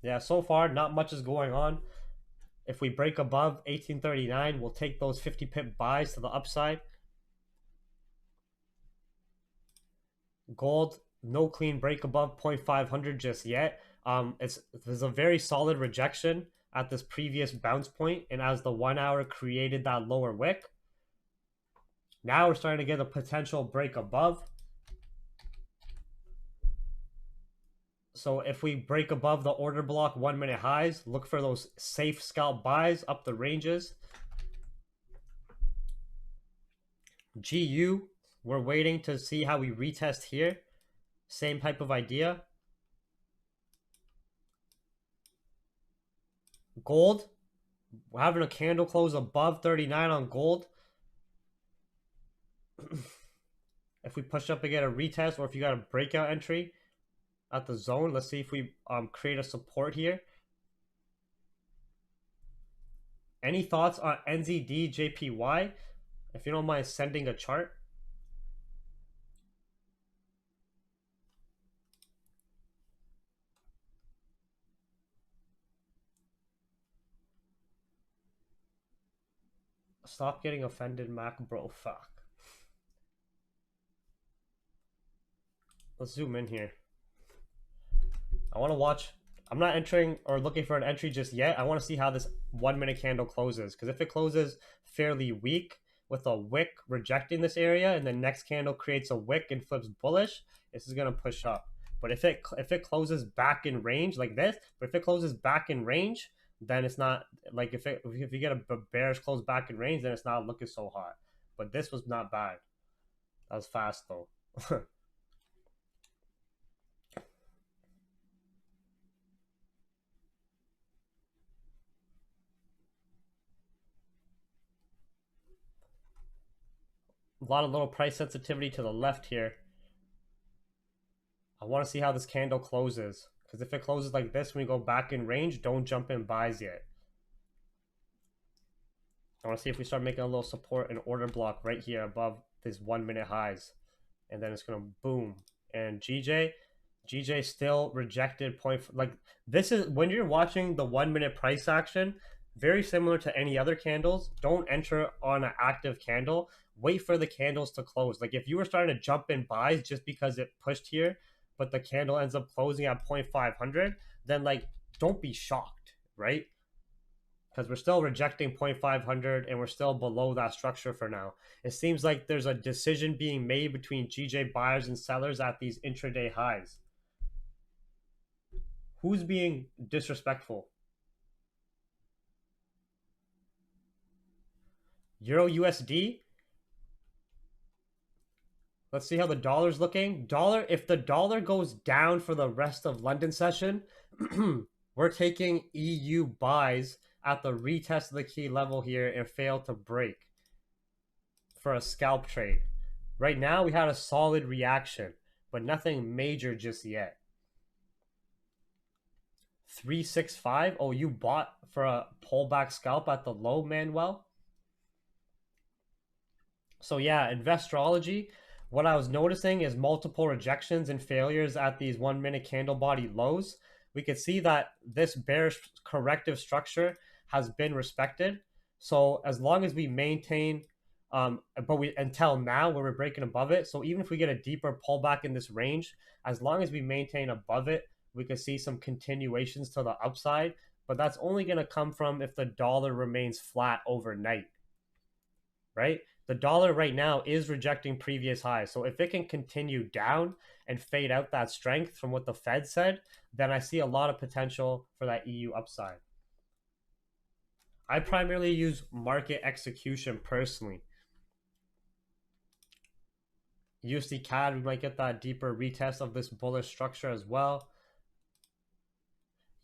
Yeah, so far not much is going on. If we break above 1839, we'll take those 50 pip buys to the upside. Gold, no clean break above 0.500 just yet. There's a very solid rejection at this previous bounce point, and as the 1 hour created that lower wick, now we're starting to get a potential break above. So if we break above the order block 1 minute highs, look for those safe scalp buys up the ranges. GU, we're waiting to see how we retest here. Same type of idea. Gold, we're having a candle close above 39 on gold. If we push up and get a retest, or if you got a breakout entry at the zone, let's see if we create a support here. Any thoughts on NZD JPY? If you don't mind sending a chart. Stop getting offended, Mac, bro. Fuck. Let's zoom in here. I want to watch. I'm not entering or looking for an entry just yet. I want to see how this 1 minute candle closes. Because if it closes fairly weak with a wick rejecting this area, and the next candle creates a wick and flips bullish, this is gonna push up. But if it closes back in range like this, but if it closes back in range, then it's not like if you get a bearish close back in range, then it's not looking so hot. But this was not bad. That was fast though. A lot of little price sensitivity to the left here. I want to see how this candle closes. Because if it closes like this when we go back in range, don't jump in buys yet. I want to see if we start making a little support and order block right here above these 1 minute highs. And then it's going to boom. And GJ still rejected point. Like this is when you're watching the 1 minute price action, very similar to any other candles. Don't enter on an active candle. Wait for the candles to close. Like if you were starting to jump in buys just because it pushed here, but the candle ends up closing at 0.500, then like don't be shocked, right? Because we're still rejecting 0.500 and we're still below that structure for now. It seems like there's a decision being made between GJ buyers and sellers at these intraday highs. Who's being disrespectful? Euro USD. Let's see how the dollar's looking. Dollar, if the dollar goes down for the rest of London session, we're taking EU buys at the retest of the key level here and fail to break for a scalp trade. Right now, we had a solid reaction, but nothing major just yet. 365. Oh, you bought for a pullback scalp at the low, Manuel? So yeah, Investorology, what I was noticing is multiple rejections and failures at these 1 minute candle body lows. We could see that this bearish corrective structure has been respected. So as long as we maintain, but we until now where we're breaking above it. So even if we get a deeper pullback in this range, as long as we maintain above it, we could see some continuations to the upside. But that's only going to come from if the dollar remains flat overnight, right? The dollar right now is rejecting previous highs. So if it can continue down and fade out that strength from what the Fed said, then I see a lot of potential for that EU upside. I primarily use market execution personally. USDCAD, we might get that deeper retest of this bullish structure as well.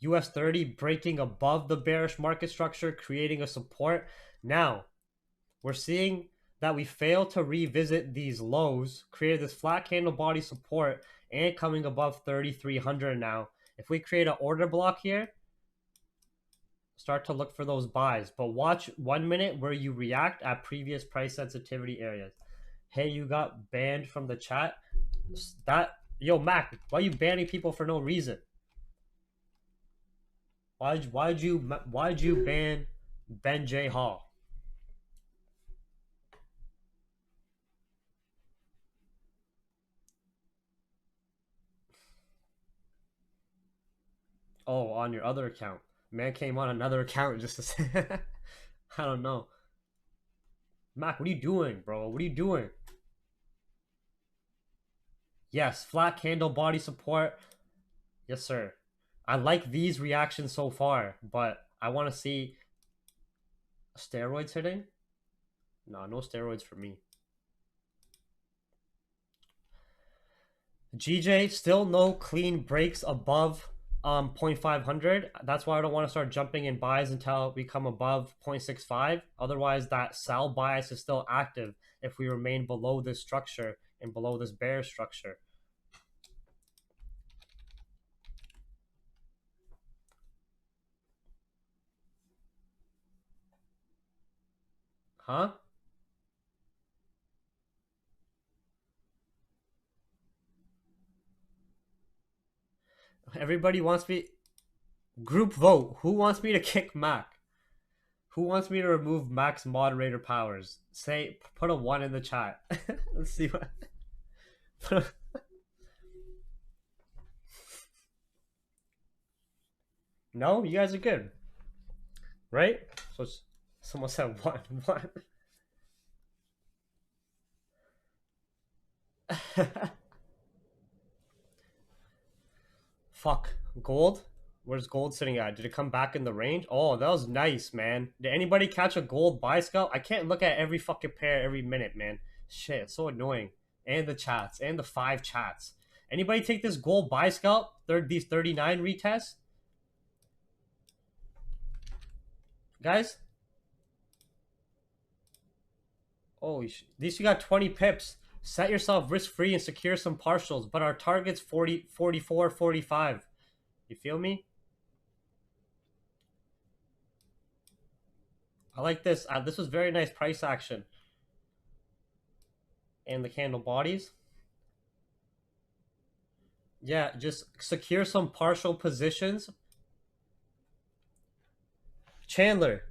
US30 breaking above the bearish market structure, creating a support. Now, we're seeing that we failed to revisit these lows, created this flat candle body support, and coming above 3,300 now. If we create an order block here, start to look for those buys. But watch 1 minute where you react at previous price sensitivity areas. Hey, you got banned from the chat. Yo, Mac, why are you banning people for no reason? Why'd you ban Ben J Hall? Oh, on your other account. Man came on another account just to say. I don't know. Mac, what are you doing, bro? What are you doing? Yes, flat candle body support. Yes, sir. I like these reactions so far, but I want to see steroids hitting. No, no steroids for me. GJ, still no clean breaks above 0.500. That's why I don't want to start jumping in buys until we come above 0.65. Otherwise, that sell bias is still active if we remain below this structure and below this bear structure. Huh? Everybody wants me... Group vote. Who wants me to kick Mac? Who wants me to remove Mac's moderator powers? Say, put a 1 in the chat. Let's see what... No? You guys are good. Right? So someone said 1. 1. Fuck. Gold? Where's gold sitting at? Did it come back in the range? Oh, that was nice, man. Did anybody catch a gold buy scalp? I can't look at every fucking pair every minute, man. Shit, it's so annoying. And the chats. And the 5 chats. Anybody take this gold buy scalp? These 39 retests? Guys? Oh, at least you got 20 pips. Set yourself risk-free and secure some partials. But our target's 40, 44, 45. You feel me? I like this. This was very nice price action. And the candle bodies. Yeah, just secure some partial positions. Chandler,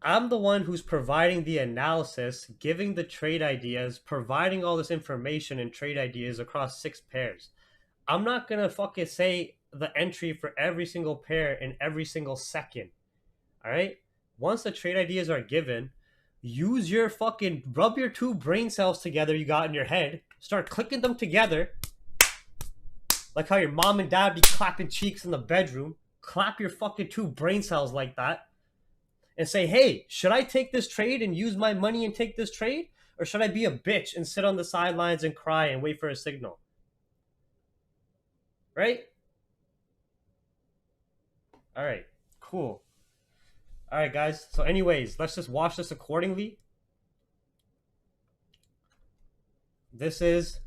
I'm the one who's providing the analysis, giving the trade ideas, providing all this information and trade ideas across 6 pairs. I'm not going to fucking say the entry for every single pair in every single second. All right? Once the trade ideas are given, use your fucking, rub your 2 brain cells together you got in your head, start clicking them together, like how your mom and dad be clapping cheeks in the bedroom. Clap your fucking 2 brain cells like that and say, hey, should I take this trade and use my money and take this trade? Or should I be a bitch and sit on the sidelines and cry and wait for a signal? Right? All right, cool. All right, guys. So anyways, let's just watch this accordingly. This is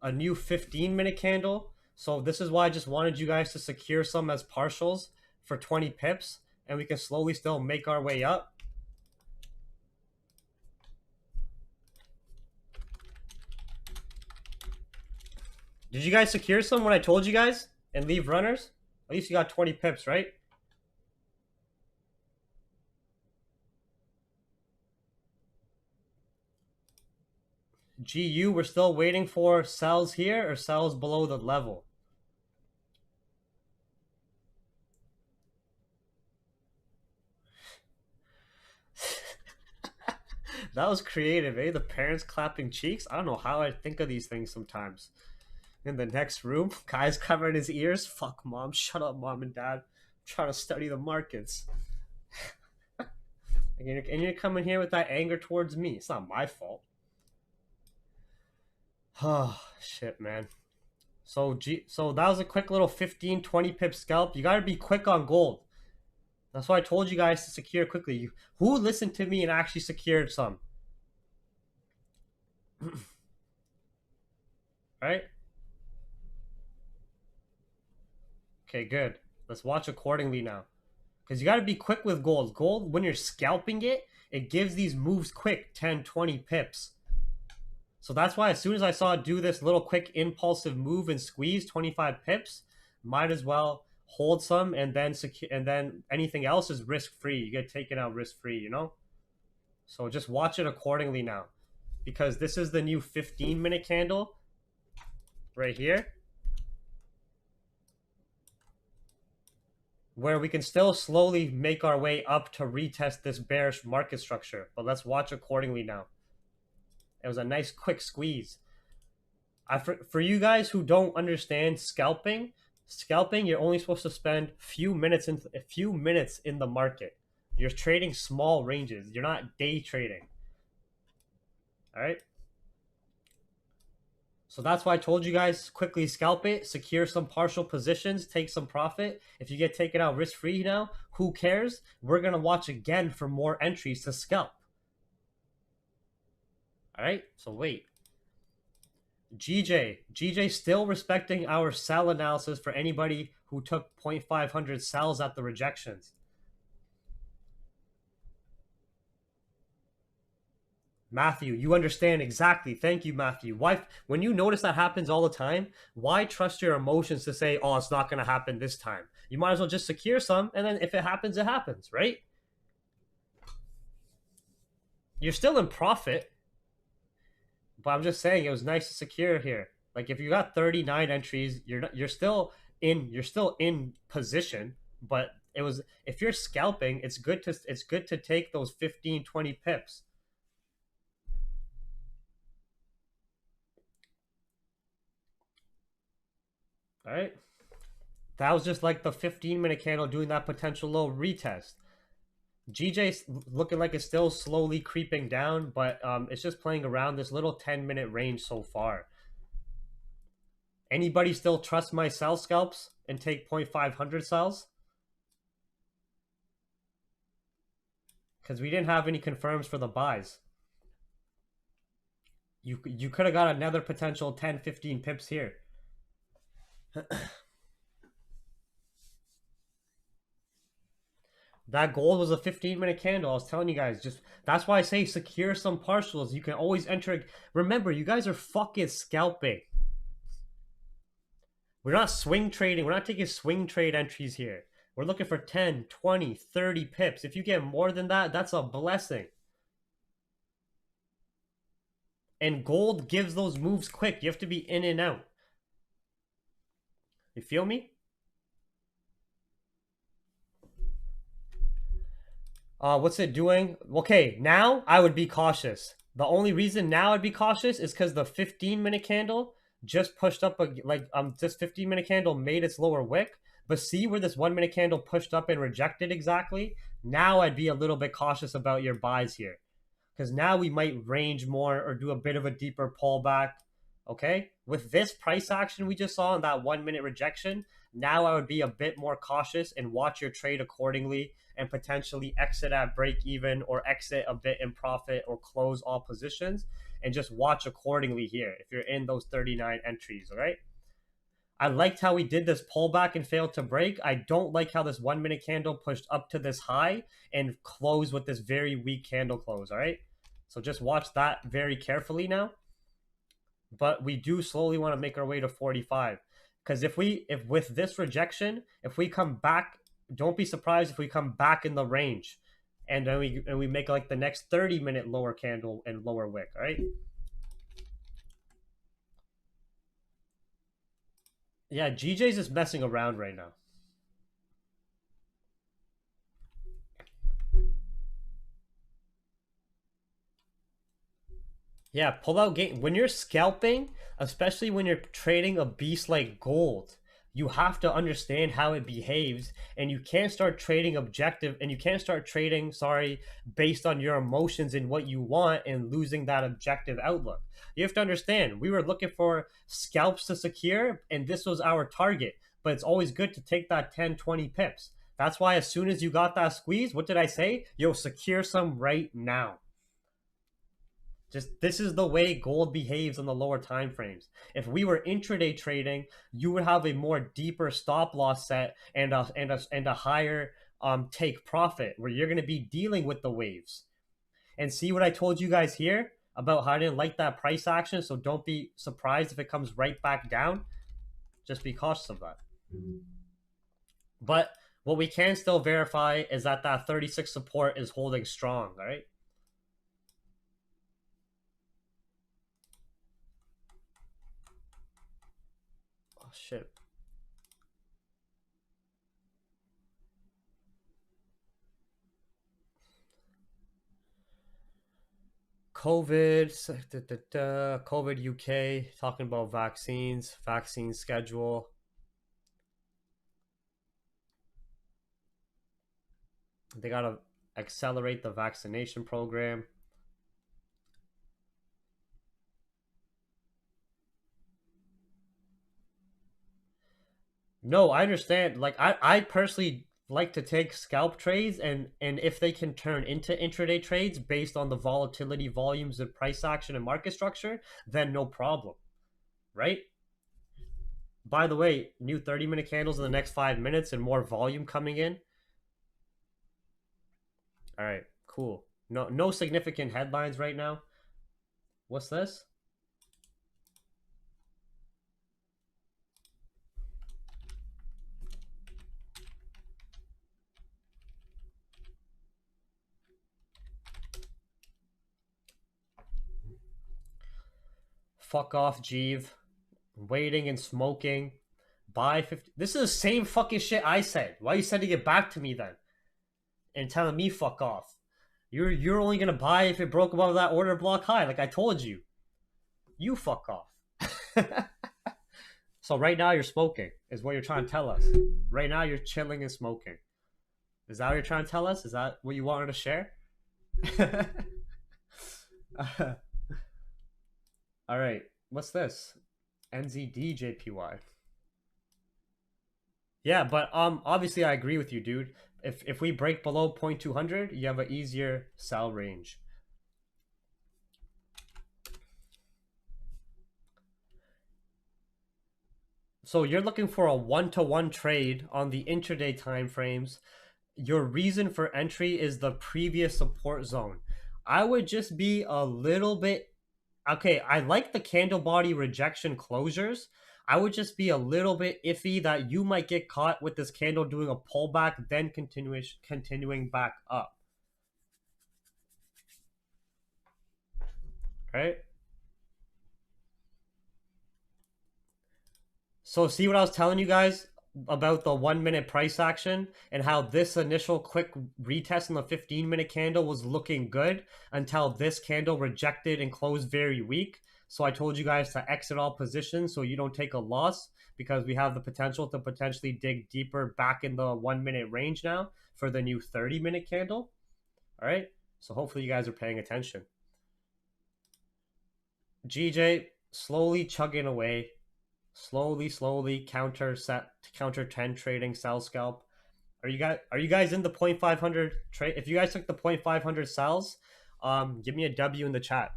a new 15-minute candle. So this is why I just wanted you guys to secure some as partials for 20 pips. And we can slowly still make our way up. Did you guys secure some when I told you guys? And leave runners? At least you got 20 pips, right? GU, we're still waiting for sells here or sells below the level. That was creative, eh? The parents clapping cheeks. I don't know how I think of these things sometimes. In the next room, guy's covering his ears. Fuck, mom. Shut up, mom and dad. I'm trying to study the markets. And you're coming here with that anger towards me. It's not my fault. Oh, shit, man. So that was a quick little 15, 20 pip scalp. You got to be quick on gold. That's why I told you guys to secure quickly. Who listened to me and actually secured some? Right? Okay, good. Let's watch accordingly now. Because you got to be quick with gold. Gold, when you're scalping it, it gives these moves quick, 10, 20 pips. So that's why as soon as I saw it do this little quick impulsive move and squeeze 25 pips, might as well hold some and then anything else is risk-free. You get taken out risk-free, you know? So just watch it accordingly now. Because this is the new 15-minute candle right here, where we can still slowly make our way up to retest this bearish market structure. But let's watch accordingly now. It was a nice quick squeeze. For you guys who don't understand scalping, you're only supposed to spend a few minutes in the market. You're trading small ranges. You're not day trading. All right? So that's why I told you guys, quickly scalp it, secure some partial positions, take some profit. If you get taken out risk-free now, who cares? We're going to watch again for more entries to scalp. All right? So wait. GJ still respecting our sell analysis for anybody who took 0.500 sells at the rejections. Matthew, you understand exactly. Thank you, Matthew. Why, when you notice that happens all the time, why trust your emotions to say, oh, it's not going to happen this time? You might as well just secure some, and then if it happens, it happens, right? You're still in profit, but I'm just saying it was nice to secure here. Like if you got 39 entries, you're still in position, but it was, if you're scalping, it's good to take those 15, 20 pips. All right. That was just like the 15-minute candle doing that potential low retest. GJ's looking like it's still slowly creeping down, but it's just playing around this little 10-minute range so far. Anybody still trust my sell scalps and take 0.500 sells? Because we didn't have any confirms for the buys. You could have got another potential 10, 15 pips here. That gold was a 15-minute candle. I was telling you guys, just that's why I say secure some partials. You can always enter. Remember, you guys are fucking scalping. We're not swing trading. We're not taking swing trade entries here. We're looking for 10, 20, 30 pips. If you get more than that, that's a blessing. And gold gives those moves quick. You have to be in and out. You feel me? What's it doing? Okay, now I would be cautious. The only reason now I'd be cautious is because the 15-minute candle just pushed up this 15-minute candle made its lower wick. But see where this 1-minute candle pushed up and rejected exactly? Now I'd be a little bit cautious about your buys here. Because now we might range more or do a bit of a deeper pullback. Okay? With this price action we just saw in that 1-minute rejection, now I would be a bit more cautious and watch your trade accordingly and potentially exit at break even or exit a bit in profit or close all positions and just watch accordingly here if you're in those 39 entries, all right? I liked how we did this pullback and failed to break. I don't like how this 1-minute candle pushed up to this high and closed with this very weak candle close, all right? So just watch that very carefully now. But we do slowly want to make our way to 45. Because if with this rejection, if we come back, don't be surprised if we come back in the range. And then we make like the next 30-minute lower candle and lower wick, all right? Yeah, GJ's just messing around right now. Yeah, pull out gain. When you're scalping, especially when you're trading a beast like gold, you have to understand how it behaves, and you can't start trading objective, and you can't start trading, sorry, based on your emotions and what you want and losing that objective outlook. You have to understand, we were looking for scalps to secure, and this was our target, but it's always good to take that 10, 20 pips. That's why as soon as you got that squeeze, what did I say? Yo, secure some right now. Just this is the way gold behaves on the lower time frames. If we were intraday trading, you would have a more deeper stop loss set and a higher take profit where you're going to be dealing with the waves. And see what I told you guys here about how I didn't like that price action. So don't be surprised if it comes right back down. Just be cautious of that. But what we can still verify is that that 36 support is holding strong. All right. Oh shit. COVID, COVID UK, talking about vaccines, vaccine schedule. They got to accelerate the vaccination program. No, I understand. Like, I personally like to take scalp trades, and if they can turn into intraday trades based on the volatility, volumes, and price action and market structure, then no problem, right? By the way, new 30-minute candles in the next 5 minutes and more volume coming in. All right, cool. No significant headlines right now. What's this? Fuck off, Jeeve. Waiting and smoking. Buy 50. This is the same fucking shit I said. Why are you sending it back to me then? And telling me fuck off. You're only gonna buy if it broke above that order block high, like I told you. You fuck off. So right now you're smoking, is what you're trying to tell us. Right now you're chilling and smoking. Is that what you're trying to tell us? Is that what you wanted to share? All right. What's this? NZDJPY. Yeah, but obviously I agree with you, dude. If we break below 0.200, you have an easier sell range. So you're looking for a one-to-one trade on the intraday time frames. Your reason for entry is the previous support zone. I would just be a little bit okay. I like the candle body rejection closures. I would just be a little bit iffy that you might get caught with this candle doing a pullback, then continuing back up. Right? So see what I was telling you guys about the 1 minute price action and how this initial quick retest in the 15-minute candle was looking good until this candle rejected and closed very weak. So I told you guys to exit all positions so you don't take a loss because we have the potential to potentially dig deeper back in the 1 minute range now for the new 30-minute candle. All right. So hopefully you guys are paying attention. GJ slowly chugging away. Slowly counter 10 trading sell scalp. Are you guys in the 0.500 trade? If you guys took the 0.500 sells, give me a W in the chat.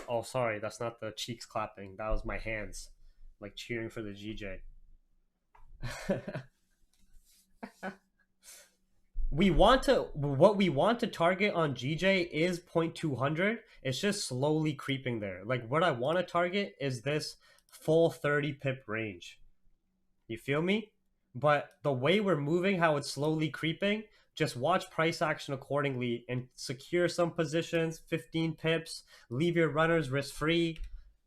Oh, sorry, that's not the cheeks clapping. That was my hands, like cheering for the GJ. What we want to target on GJ is 0.200. It's just slowly creeping there. Like what I want to target is this full 30 pip range. You feel me? But the way we're moving, how it's slowly creeping, just watch price action accordingly and secure some positions, 15 pips, leave your runners risk free,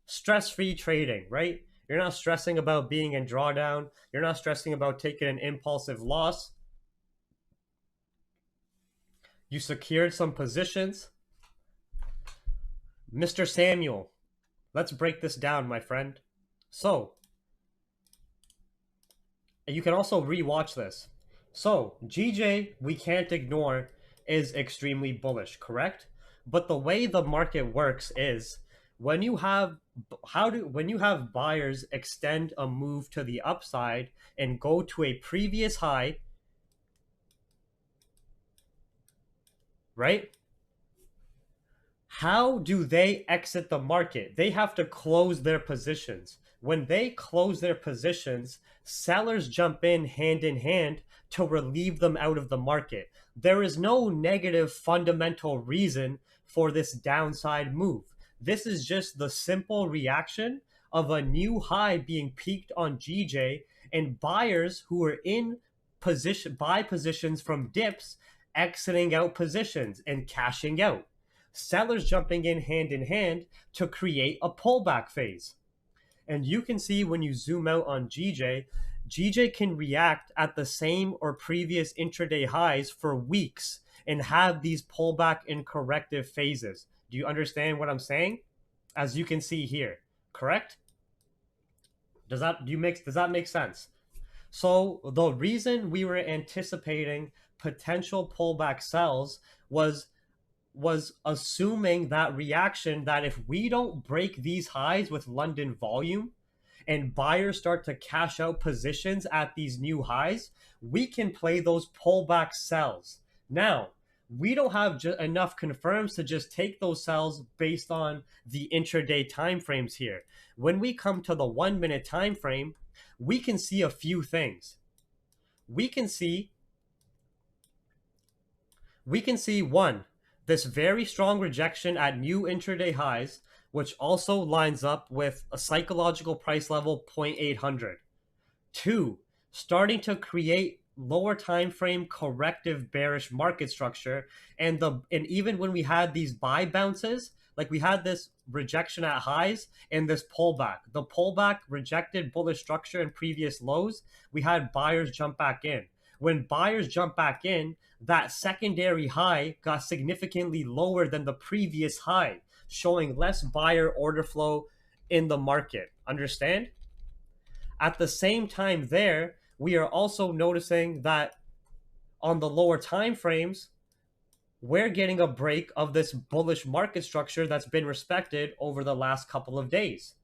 stress free trading, right? You're not stressing about being in drawdown. You're not stressing about taking an impulsive loss. You secured some positions. Mr. Samuel, let's break this down, my friend. So, you can also rewatch this. So, GJ, we can't ignore, is extremely bullish, correct? But the way the market works is when you have when you have buyers extend a move to the upside and go to a previous high, right? How do they exit the market? They have to close their positions. When they close their positions, sellers jump in hand to relieve them out of the market. There is no negative fundamental reason for this downside move. This is just the simple reaction of a new high being peaked on GJ and buyers who are in buy positions from dips exiting out positions and cashing out, sellers jumping in hand to create a pullback phase. And you can see when you zoom out on GJ can react at the same or previous intraday highs for weeks and have these pullback and corrective phases. Do you understand what I'm saying? As you can see here, correct? Does that make sense? So the reason we were anticipating potential pullback sells was assuming that reaction that if we don't break these highs with London volume and buyers start to cash out positions at these new highs, we can play those pullback sells. Now, we don't have enough confirms to just take those sells based on the intraday timeframes here. When we come to the 1 minute time frame, we can see a few things. We can see one, this very strong rejection at new intraday highs, which also lines up with a psychological price level 0.800. Two, starting to create lower time frame corrective bearish market structure, and even when we had these buy bounces, like we had this rejection at highs and this pullback. The pullback rejected bullish structure in previous lows. We had buyers jump back in. When buyers jump back in, that secondary high got significantly lower than the previous high, showing less buyer order flow in the market. Understand? At the same time there, we are also noticing that on the lower time frames, we're getting a break of this bullish market structure that's been respected over the last couple of days.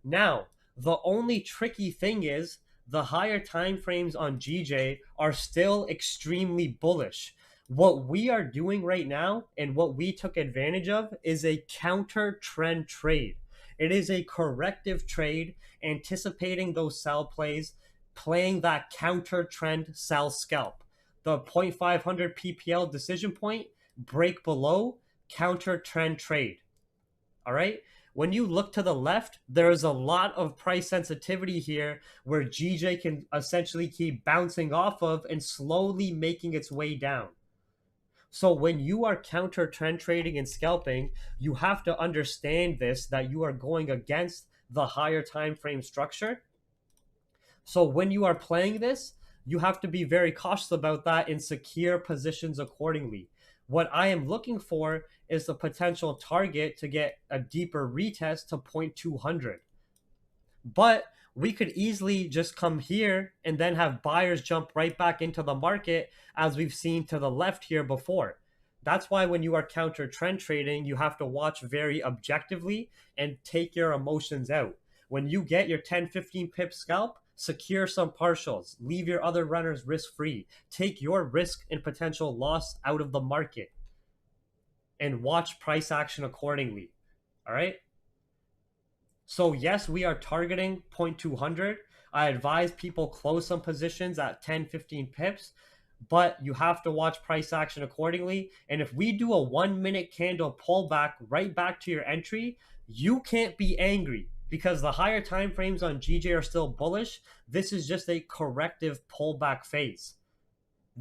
Now, the only tricky thing is the higher time frames on GJ are still extremely bullish. What we are doing right now and what we took advantage of is a counter trend trade. It is a corrective trade, anticipating those sell plays, playing that counter trend sell scalp. The 0.500 PPL decision point, break below, counter trend trade. All right. When you look to the left, there's a lot of price sensitivity here where GJ can essentially keep bouncing off of and slowly making its way down. So when you are counter trend trading and scalping, you have to understand this, that you are going against the higher time frame structure. So when you are playing this, you have to be very cautious about that and secure positions accordingly. What I am looking for is the potential target to get a deeper retest to 0.200. But we could easily just come here and then have buyers jump right back into the market, as we've seen to the left here before. That's why when you are counter trend trading, you have to watch very objectively and take your emotions out. When you get your 10-15 pip scalp, secure some partials, leave your other runners risk free, take your risk and potential loss out of the market, and watch price action accordingly. All right. So yes, we are targeting 0.200. I advise people close some positions at 10-15 pips, but you have to watch price action accordingly. And if we do a 1 minute candle pullback right back to your entry, you can't be angry because the higher time frames on GJ are still bullish. This is just a corrective pullback phase.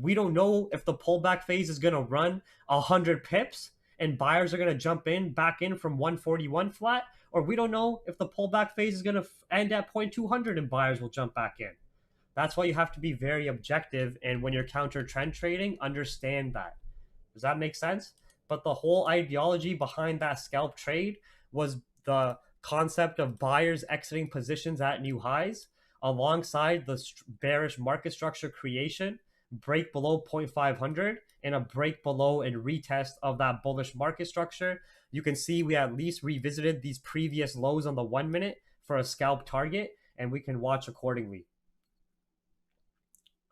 We don't know if the pullback phase is going to run 100 pips and buyers are going to jump in back in from 141 flat, or we don't know if the pullback phase is going to end at 0.200 and buyers will jump back in. That's why you have to be very objective, and when you're counter trend trading, understand that. Does that make sense? But the whole ideology behind that scalp trade was the concept of buyers exiting positions at new highs alongside the bearish market structure creation, break below 0.500 and a break below and retest of that bullish market structure. You can see we at least revisited these previous lows on the 1 minute for a scalp target, and we can watch accordingly.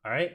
All right.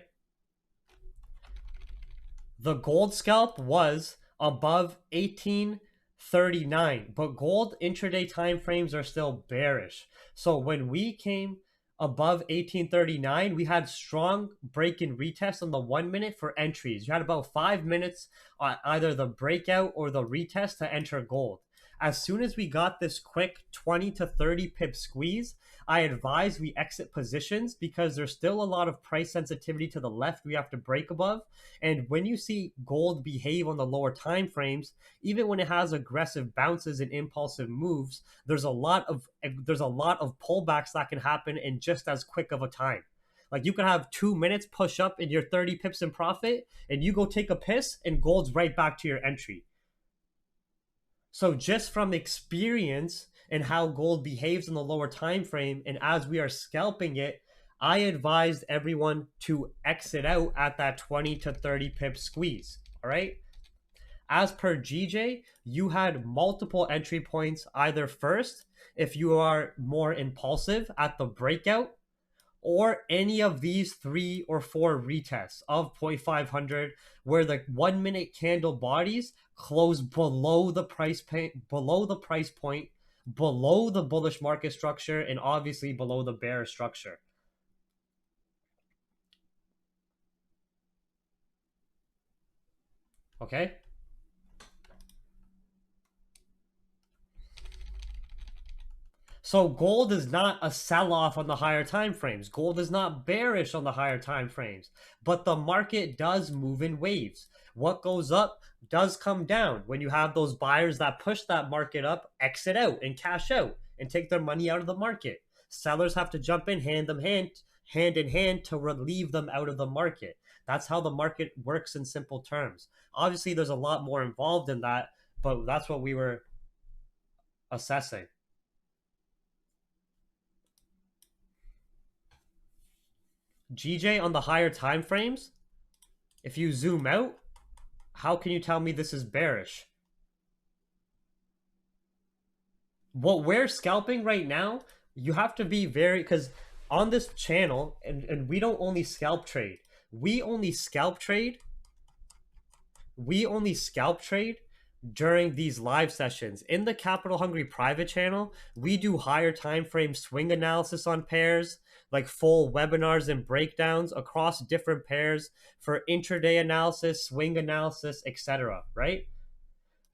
The gold scalp was above 1839, but gold intraday time frames are still bearish. So when we came above 1839, we had strong break and retest on the 1 minute for entries. You had about 5 minutes on either the breakout or the retest to enter gold. As soon as we got this quick 20 to 30 pip squeeze, I advise we exit positions because there's still a lot of price sensitivity to the left we have to break above. And when you see gold behave on the lower time frames, even when it has aggressive bounces and impulsive moves, there's a lot of pullbacks that can happen in just as quick of a time. Like you can have 2 minutes push up in your 30 pips in profit, and you go take a piss, and gold's right back to your entry. So just from experience and how gold behaves in the lower time frame, and as we are scalping it, I advised everyone to exit out at that 20 to 30 pip squeeze. All right. As per GJ, you had multiple entry points, either first, if you are more impulsive at the breakout, or any of these 3 or 4 retests of 0.500 where the 1 minute candle bodies close below the price point, below the bullish market structure, and obviously below the bearish structure. Okay. So gold is not a sell-off on the higher time frames. Gold is not bearish on the higher time frames, but the market does move in waves. What goes up does come down. When you have those buyers that push that market up, exit out and cash out and take their money out of the market. Sellers have to jump in hand in hand to relieve them out of the market. That's how the market works in simple terms. Obviously, there's a lot more involved in that, but that's what we were assessing. GJ, on the higher time frames, if you zoom out, how can you tell me this is bearish? What we're scalping right now, you have to be very, because on this channel, and we don't only scalp trade, we only scalp trade during these live sessions. In the Capital Hungry private channel, we do higher time frame swing analysis on pairs, like full webinars and breakdowns across different pairs for intraday analysis, swing analysis, etc. Right?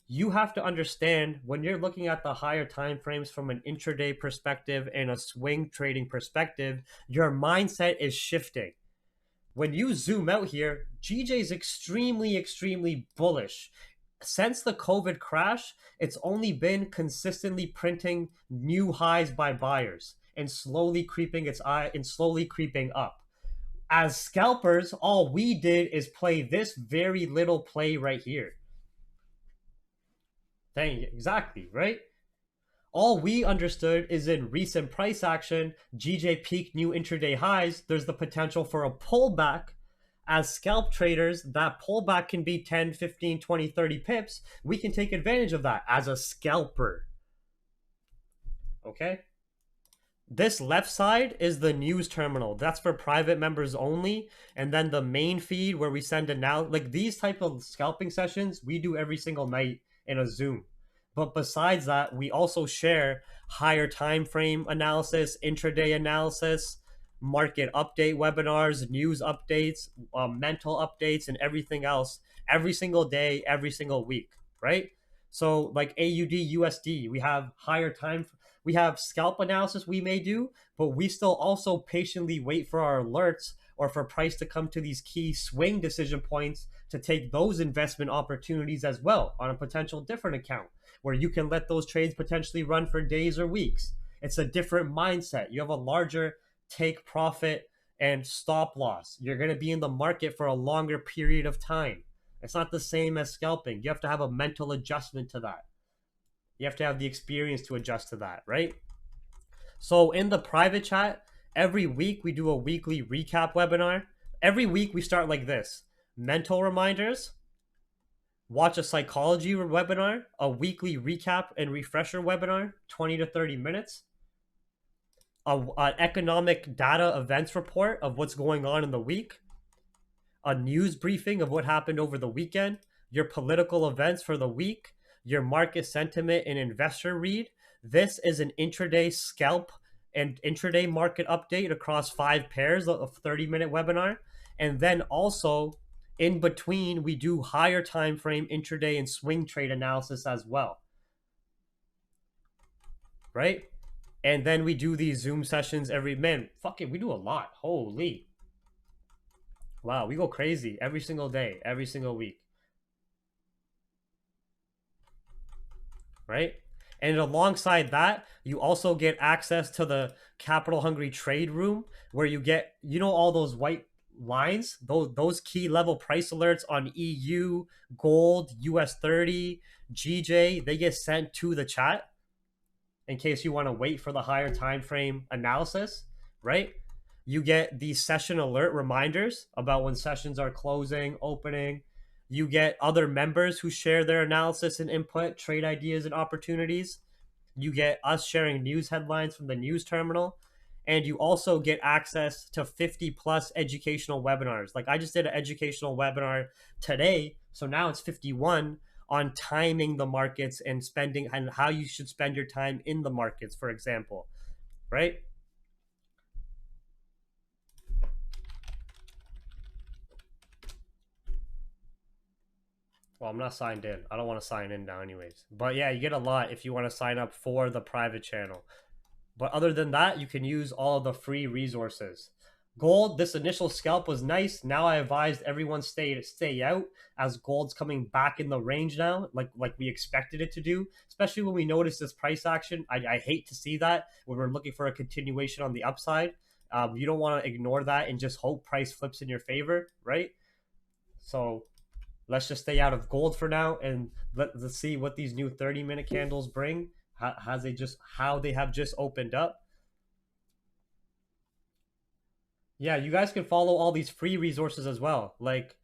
You have to understand when you're looking at the higher time frames from an intraday perspective and a swing trading perspective, your mindset is shifting. When you zoom out here, GJ is extremely bullish. Since the COVID crash, it's only been consistently printing new highs by buyers and slowly creeping up. As scalpers, all we did is play this very little play right here. Thank you. Exactly, right? All we understood is in recent price action, GJ peaked new intraday highs. There's the potential for a pullback. As scalp traders, that pullback can be 10, 15, 20, 30 pips. We can take advantage of that as a scalper. Okay? This left side is the news terminal. That's for private members only. And then the main feed where we send it now. Like these type of scalping sessions, we do every single night in a Zoom. But besides that, we also share higher time frame analysis, intraday analysis, market update webinars, news updates, mental updates, and everything else every single day, every single week, right? So like AUD, USD, we have we have scalp analysis we may do, but we still also patiently wait for our alerts or for price to come to these key swing decision points to take those investment opportunities as well on a potential different account where you can let those trades potentially run for days or weeks. It's a different mindset. You have a larger take profit and stop loss. You're going to be in the market for a longer period of time. It's not the same as scalping. You have to have a mental adjustment to that. You have to have the experience to adjust to that, right? So in the private chat, every week we do a weekly recap webinar. Every week we start like this: mental reminders, watch a psychology webinar, a weekly recap and refresher webinar, 20 to 30 minutes, an economic data events report of what's going on in the week, a news briefing of what happened over the weekend, your political events for the week, your market sentiment and investor read. This is an intraday scalp and intraday market update across 5 pairs of 30-minute webinar. And then also in between, we do higher time frame intraday and swing trade analysis as well. Right? And then we do these Zoom sessions every fuck it, we do a lot. Holy. Wow, we go crazy every single day, every single week. Right? And alongside that, you also get access to the capital hungry trade room where you get, all those white lines, those key level price alerts on EU, gold, US30, GJ, they get sent to the chat in case you want to wait for the higher time frame analysis, right? You get these session alert reminders about when sessions are closing, opening. You get other members who share their analysis and input, trade ideas and opportunities. You get us sharing news headlines from the news terminal. And you also get access to 50 plus educational webinars. Like I just did an educational webinar today. So now it's 51 on timing the markets and spending and how you should spend your time in the markets, for example, right? Well, I'm not signed in. I don't want to sign in now anyways. But yeah, you get a lot if you want to sign up for the private channel. But other than that, you can use all of the free resources. Gold, this initial scalp was nice. Now I advised everyone stay out as gold's coming back in the range now, like we expected it to do, especially when we notice this price action. I hate to see that when we're looking for a continuation on the upside. You don't want to ignore that and just hope price flips in your favor, right? So let's just stay out of gold for now and let's see what these new 30-minute candles bring. How they have just opened up. Yeah, you guys can follow all these free resources as well. Like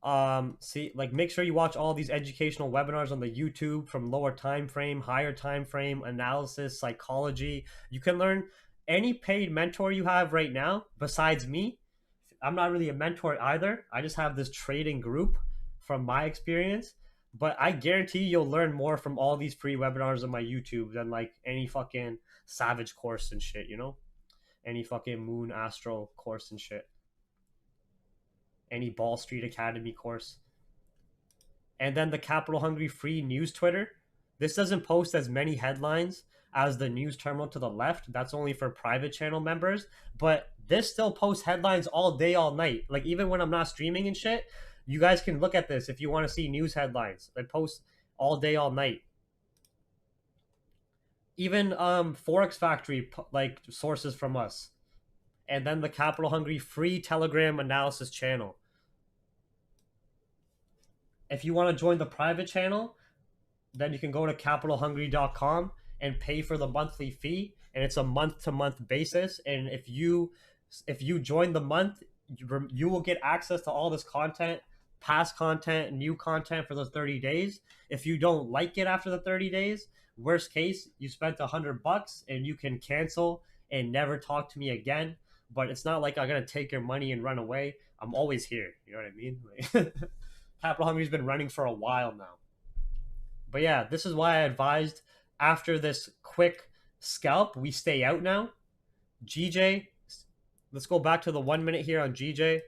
make sure you watch all these educational webinars on the YouTube from lower time frame, higher time frame, analysis, psychology. You can learn any paid mentor you have right now besides me. I'm not really a mentor either. I just have this trading group from my experience, but I guarantee you'll learn more from all these free webinars on my YouTube than like any fucking Savage course and shit, any fucking Moon Astro course and shit, any Ball Street Academy course. And then the Capital Hungry free news Twitter. This doesn't post as many headlines as the news terminal to the left. That's only for private channel members. But this still posts headlines all day, all night. Like even when I'm not streaming and shit, you guys can look at this if you want to see news headlines. They post all day, all night. Even Forex Factory like sources from us. And then the Capital Hungry free Telegram analysis channel. If you want to join the private channel, then you can go to capitalhungry.com and pay for the monthly fee, and it's a month-to-month basis. And if you join the month, you will get access to all this content, past content, new content for the 30 days. If you don't like it after the 30 days, worst case, you spent $100 and you can cancel and never talk to me again. But it's not like I'm gonna take your money and run away. I'm always here. You know what I mean? Like, Capital Hungry's been running for a while now. But yeah, this is why I advised after this quick scalp, we stay out now. GJ, let's go back to the 1 minute here on GJ.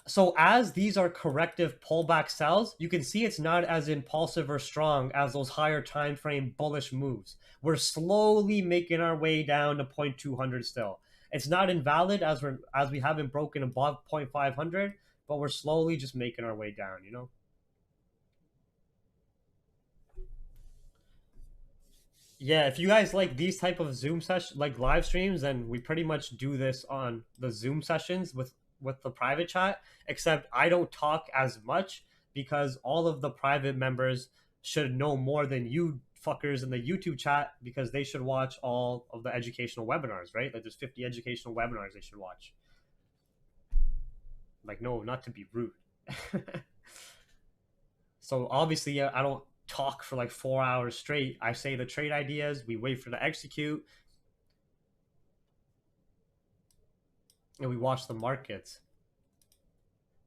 So as these are corrective pullback sells, you can see it's not as impulsive or strong as those higher time frame bullish moves. We're slowly making our way down to 0.200 still. It's not invalid as we haven't broken above 0.500, but we're slowly just making our way down, Yeah, if you guys like these type of Zoom session like live streams, then we pretty much do this on the Zoom sessions with with the private chat, except I don't talk as much because all of the private members should know more than you fuckers in the YouTube chat, because they should watch all of the educational webinars, right? Like there's 50 educational webinars they should watch. Like, no, not to be rude. So obviously I don't talk for like 4 hours straight. I say the trade ideas, we wait for the execute, and we watch the markets.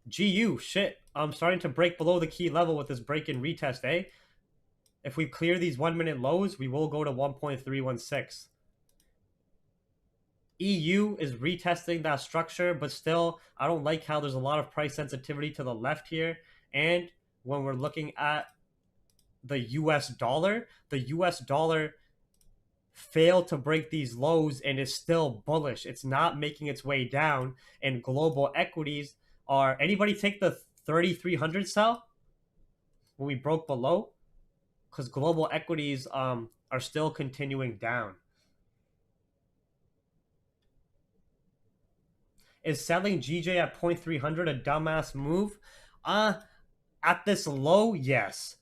GU, shit, I'm starting to break below the key level with this break and retest, eh? If we clear these 1 minute lows, we will go to 1.316. EU is retesting that structure, but still, I don't like how there's a lot of price sensitivity to the left here. And when we're looking at the US dollar failed to break these lows and is still bullish. It's not making its way down. And global equities are, anybody take the 3,300 sell when we broke below? Because global equities are still continuing down. Is selling GJ at 0.300 a dumbass move? At this low, yes.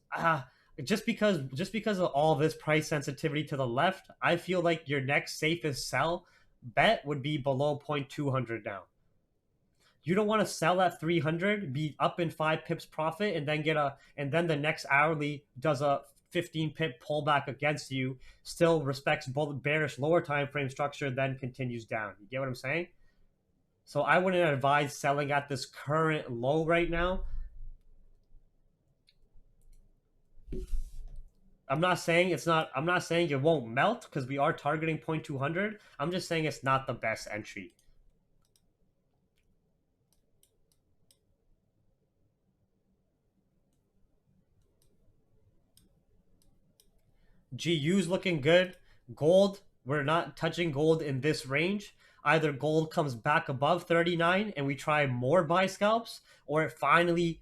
Just because of all this price sensitivity to the left, I feel like your next safest sell bet would be below 0.200 now. You don't want to sell at 300, be up in 5 pips profit, and then the next hourly does a 15 pip pullback against you, still respects bearish lower time frame structure, then continues down. You get what I'm saying? So I wouldn't advise selling at this current low right now. I'm not saying it won't melt, because we are targeting 0.200. I'm just saying it's not the best entry. GU's looking good. Gold, we're not touching gold in this range. Either gold comes back above 39 and we try more buy scalps, or it finally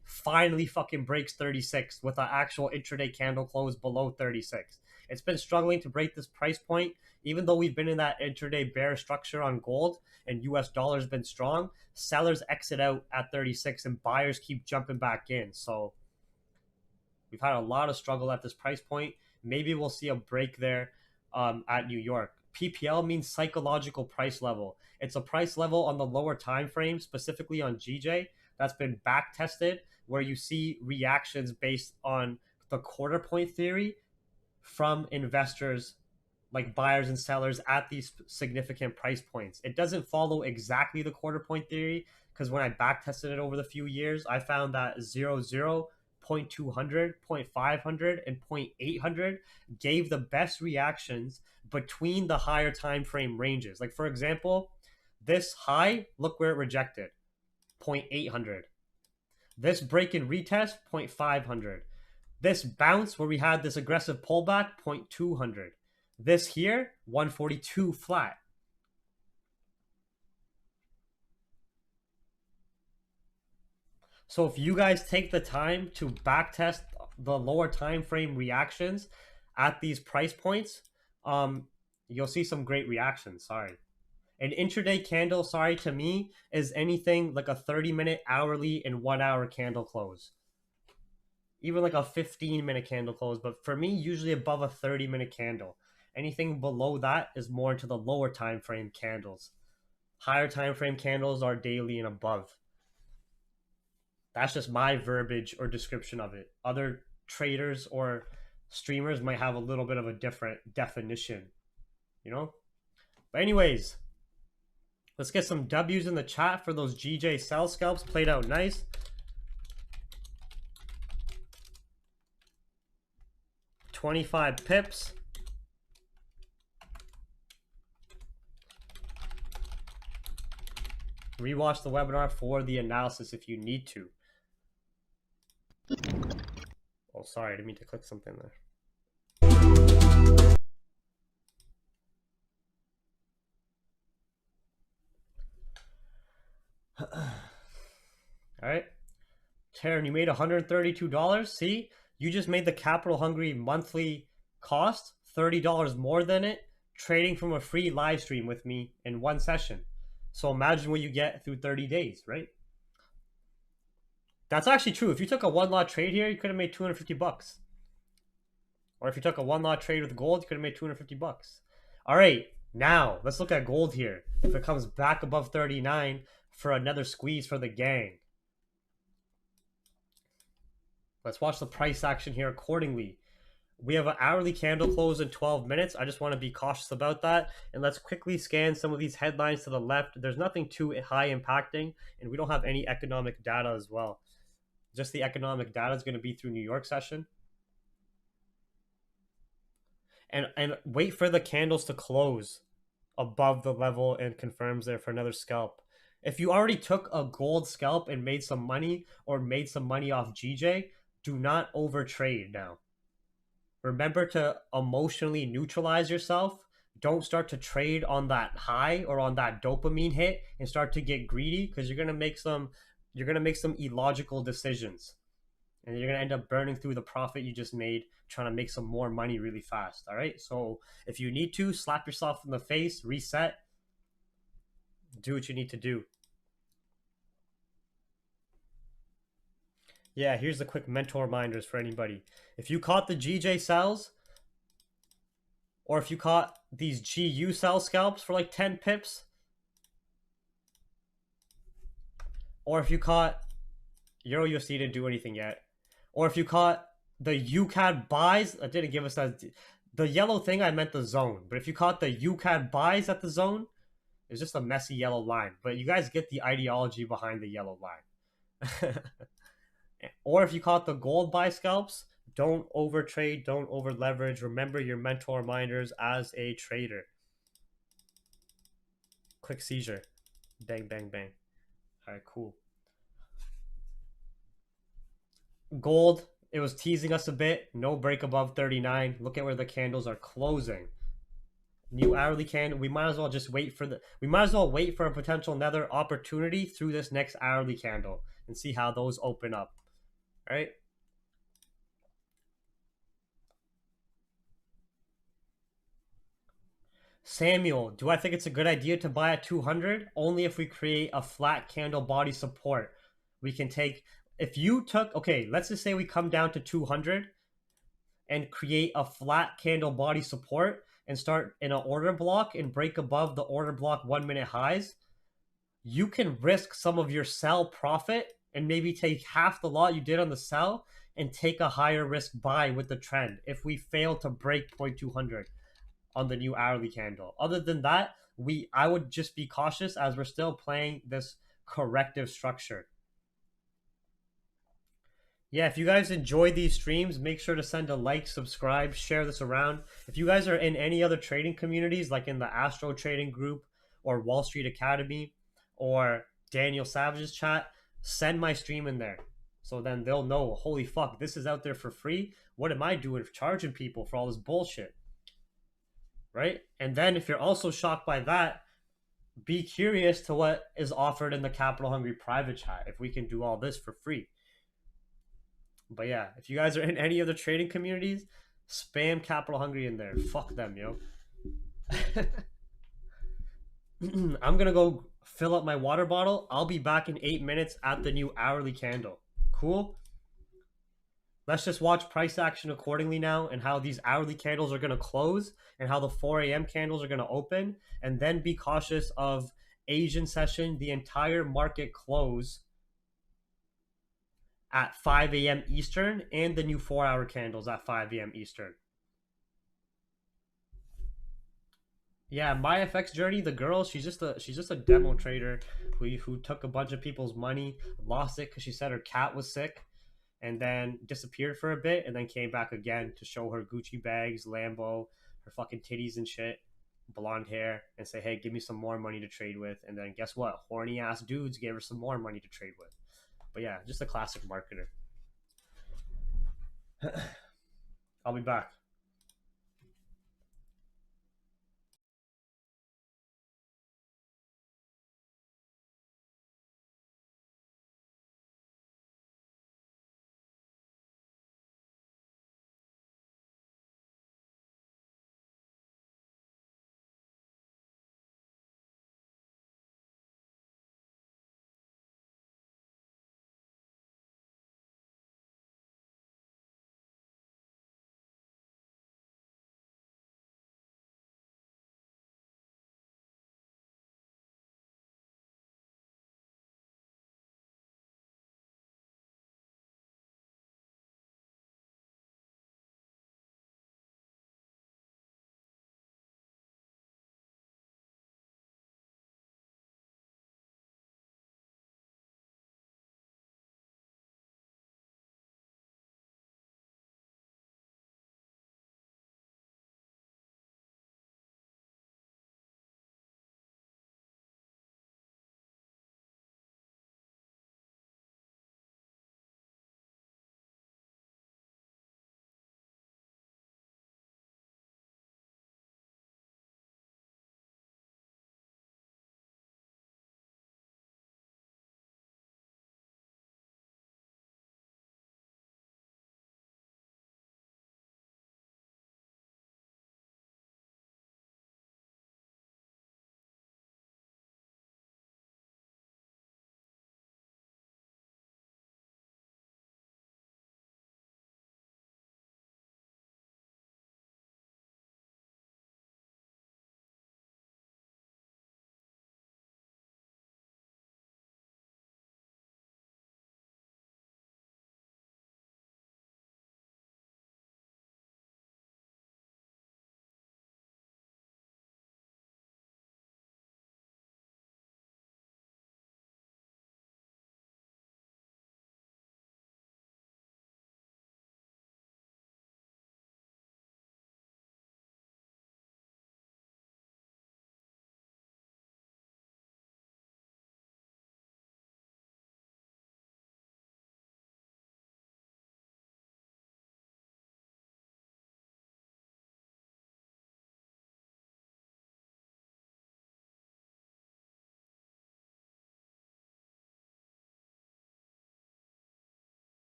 fucking breaks 36 with an actual intraday candle close below 36. It's been struggling to break this price point, even though we've been in that intraday bear structure on gold and US dollar's been strong. Sellers exit out at 36 and buyers keep jumping back in. So we've had a lot of struggle at this price point. Maybe we'll see a break there at New York. PPL means psychological price level. It's a price level on the lower time frame, specifically on GJ, that's been back tested, where you see reactions based on the quarter point theory from investors, like buyers and sellers at these significant price points. It doesn't follow exactly the quarter point theory, because when I back tested it over the few years, I found that 0, 0.200, 0.500, and 0.800 gave the best reactions between the higher time frame ranges. Like, for example, this high, look where it rejected, 0.800. This break and retest, 0.500. This bounce where we had this aggressive pullback, 0.200. This here, 142 flat. So if you guys take the time to backtest the lower time frame reactions at these price points, you'll see some great reactions. Sorry. An intraday candle, sorry, to me, is anything like a 30-minute, hourly, and 1 hour candle close. Even like a 15-minute candle close. But for me, usually above a 30-minute candle. Anything below that is more into the lower time frame candles. Higher time frame candles are daily and above. That's just my verbiage or description of it. Other traders or streamers might have a little bit of a different definition, you know? But anyways, let's get some W's in the chat for those GJ sell scalps. Played out nice. $25 pips. Rewatch the webinar for the analysis if you need to. Oh, sorry, I didn't mean to click something there. All right, Taryn, you made $132. See, you just made the capital hungry monthly cost $30 more than it, trading from a free live stream with me in one session. So imagine what you get through 30 days, right? That's actually true. If you took a one lot trade here, you could have made 250 bucks. Or if you took a one lot trade with gold, you could have made 250 bucks. All right, now let's look at gold here. If it comes back above 39 for another squeeze for the gang. Let's watch the price action here accordingly. We have an hourly candle close in 12 minutes. I just want to be cautious about that. And let's quickly scan some of these headlines to the left. There's nothing too high impacting, and we don't have any economic data as well. Just the economic data is going to be through New York session. And wait for the candles to close above the level and confirms there for another scalp. If you already took a gold scalp and made some money or made some money off GJ, do not overtrade now. Remember to emotionally neutralize yourself. Don't start to trade on that high or on that dopamine hit and start to get greedy, because you're gonna make some illogical decisions. And you're gonna end up burning through the profit you just made trying to make some more money really fast. All right. So if you need to, slap yourself in the face, reset, do what you need to do. Yeah, here's the quick mental reminders for anybody. If you caught the GJ sells, or if you caught these GU sell scalps for like 10 pips, or if you caught EURUSD, didn't do anything yet, or if you caught the UCAD buys, it didn't give us that. The yellow thing, I meant the zone. But if you caught the UCAD buys at the zone, it's just a messy yellow line. But you guys get the ideology behind the yellow line. Or if you caught the gold buy scalps, don't overtrade, don't over leverage. Remember your mental reminders as a trader. Quick seizure. Bang, bang, bang. All right, cool. Gold, it was teasing us a bit. No break above 39. Look at where the candles are closing. New hourly candle. We might as well just wait for a potential another opportunity through this next hourly candle and see how those open up. All right. Samuel, do I think it's a good idea to buy at 200? Only if we create a flat candle body support. We can take, if you took, okay, let's just say we come down to 200 and create a flat candle body support and start in an order block and break above the order block 1 minute highs. You can risk some of your sell profit and maybe take half the lot you did on the sell and take a higher risk buy with the trend if we fail to break 0.200 on the new hourly candle. Other than that, I would just be cautious as we're still playing this corrective structure. Yeah, if you guys enjoy these streams, make sure to send a like, subscribe, share this around. If you guys are in any other trading communities, like in the Astro Trading Group or Wall Street Academy or Daniel Savage's chat, send my stream in there. So then they'll know, holy fuck, this is out there for free. What am I doing charging people for all this bullshit? Right? And then if you're also shocked by that, be curious to what is offered in the Capital Hungry private chat if we can do all this for free. But yeah, if you guys are in any other trading communities, spam Capital Hungry in there. Fuck them, yo. I'm gonna go fill up my water bottle. I'll be back in 8 minutes at the new hourly candle. Cool? Let's just watch price action accordingly now and how these hourly candles are going to close and how the 4 a.m. candles are going to open, and then be cautious of Asian session, the entire market close at 5 a.m. Eastern, and the new 4-hour candles at 5 a.m. Eastern. Yeah, my FX journey, the girl, she's just a demo trader who took a bunch of people's money, lost it because she said her cat was sick, and then disappeared for a bit, and then came back again to show her Gucci bags, Lambo, her fucking titties and shit, blonde hair, and say, hey, give me some more money to trade with. And then guess what? Horny ass dudes gave her some more money to trade with. But yeah, just a classic marketer. I'll be back.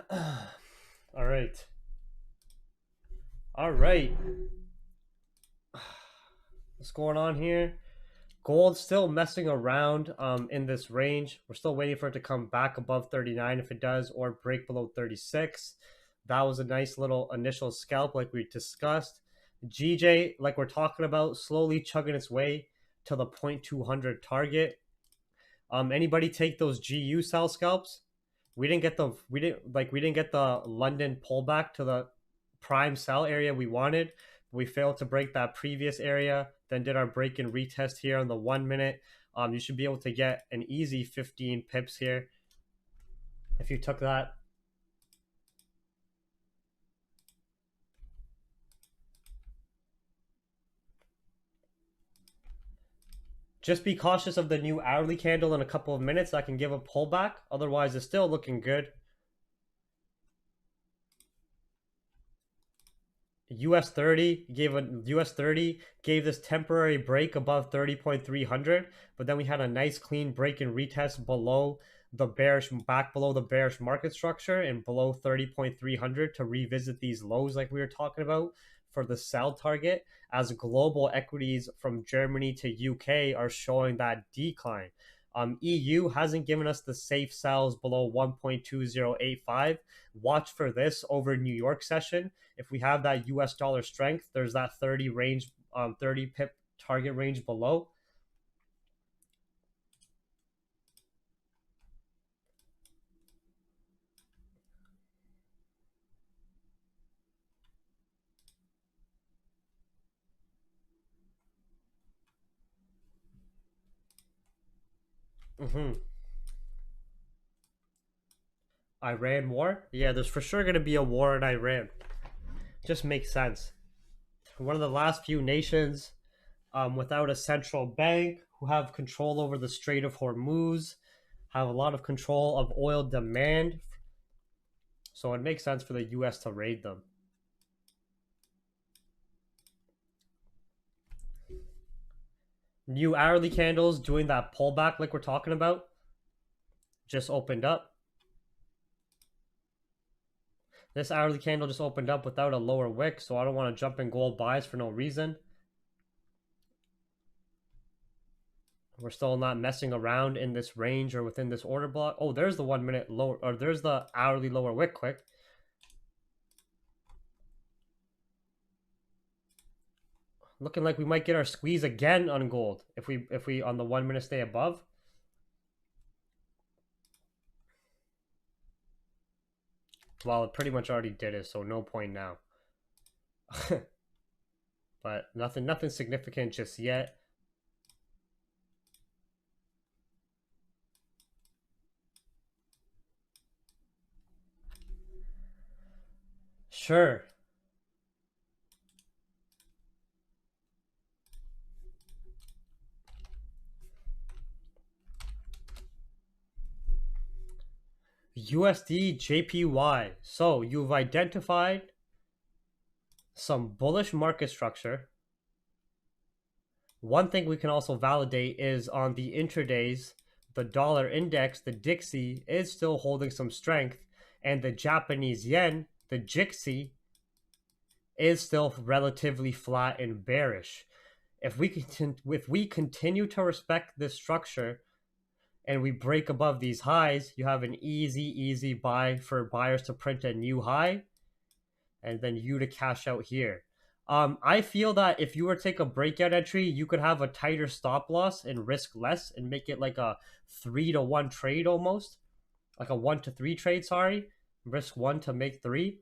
All right. All right. What's going on here? Gold still messing around in this range. We're still waiting for it to come back above 39 if it does, or break below 36. That was a nice little initial scalp like we discussed. GJ, like we're talking about, slowly chugging its way to the 0.200 target. Anybody take those GU style scalps? We didn't get the London pullback to the prime sell area we wanted. We failed to break that previous area, then did our break and retest here on the 1 minute. You should be able to get an easy 15 pips here if you took that. Just be cautious of the new hourly candle in a couple of minutes. That can give a pullback. Otherwise, it's still looking good. US30 gave this temporary break above 30.300, but then we had a nice clean break and retest below the bearish, back below the bearish market structure and below 30.300 to revisit these lows like we were talking about for the sell target, as global equities from Germany to UK are showing that decline. EU hasn't given us the safe sells below 1.2085. Watch for this over New York session. If we have that US dollar strength, there's that 30 range, 30 pip target range below. Iran war? Yeah, there's for sure going to be a war in Iran. Just makes sense. One of the last few nations without a central bank who have control over the Strait of Hormuz, have a lot of control of oil demand. So it makes sense for the US to raid them. New hourly candles doing that pullback like we're talking about just opened up. This hourly candle just opened up without a lower wick, so I don't want to jump in gold buys for no reason. We're still not messing around in this range or within this order block. Oh, there's the 1 minute lower, or there's the hourly lower wick quick. Looking like we might get our squeeze again on gold if we on the 1 minute stay above. Well, it pretty much already did it, so no point now. But nothing significant just yet. Sure. USD JPY. So you've identified some bullish market structure. One thing we can also validate is on the intradays, the dollar index, the Dixie, is still holding some strength, and the Japanese yen, the Jixi, is still relatively flat and bearish. If we continue to respect this structure and we break above these highs, you have an easy buy for buyers to print a new high and then you to cash out here. I feel that if you were to take a breakout entry, you could have a tighter stop loss and risk less and make it like a 3-to-1 trade almost. Like a 1-to-3 trade, sorry. Risk 1 to make 3.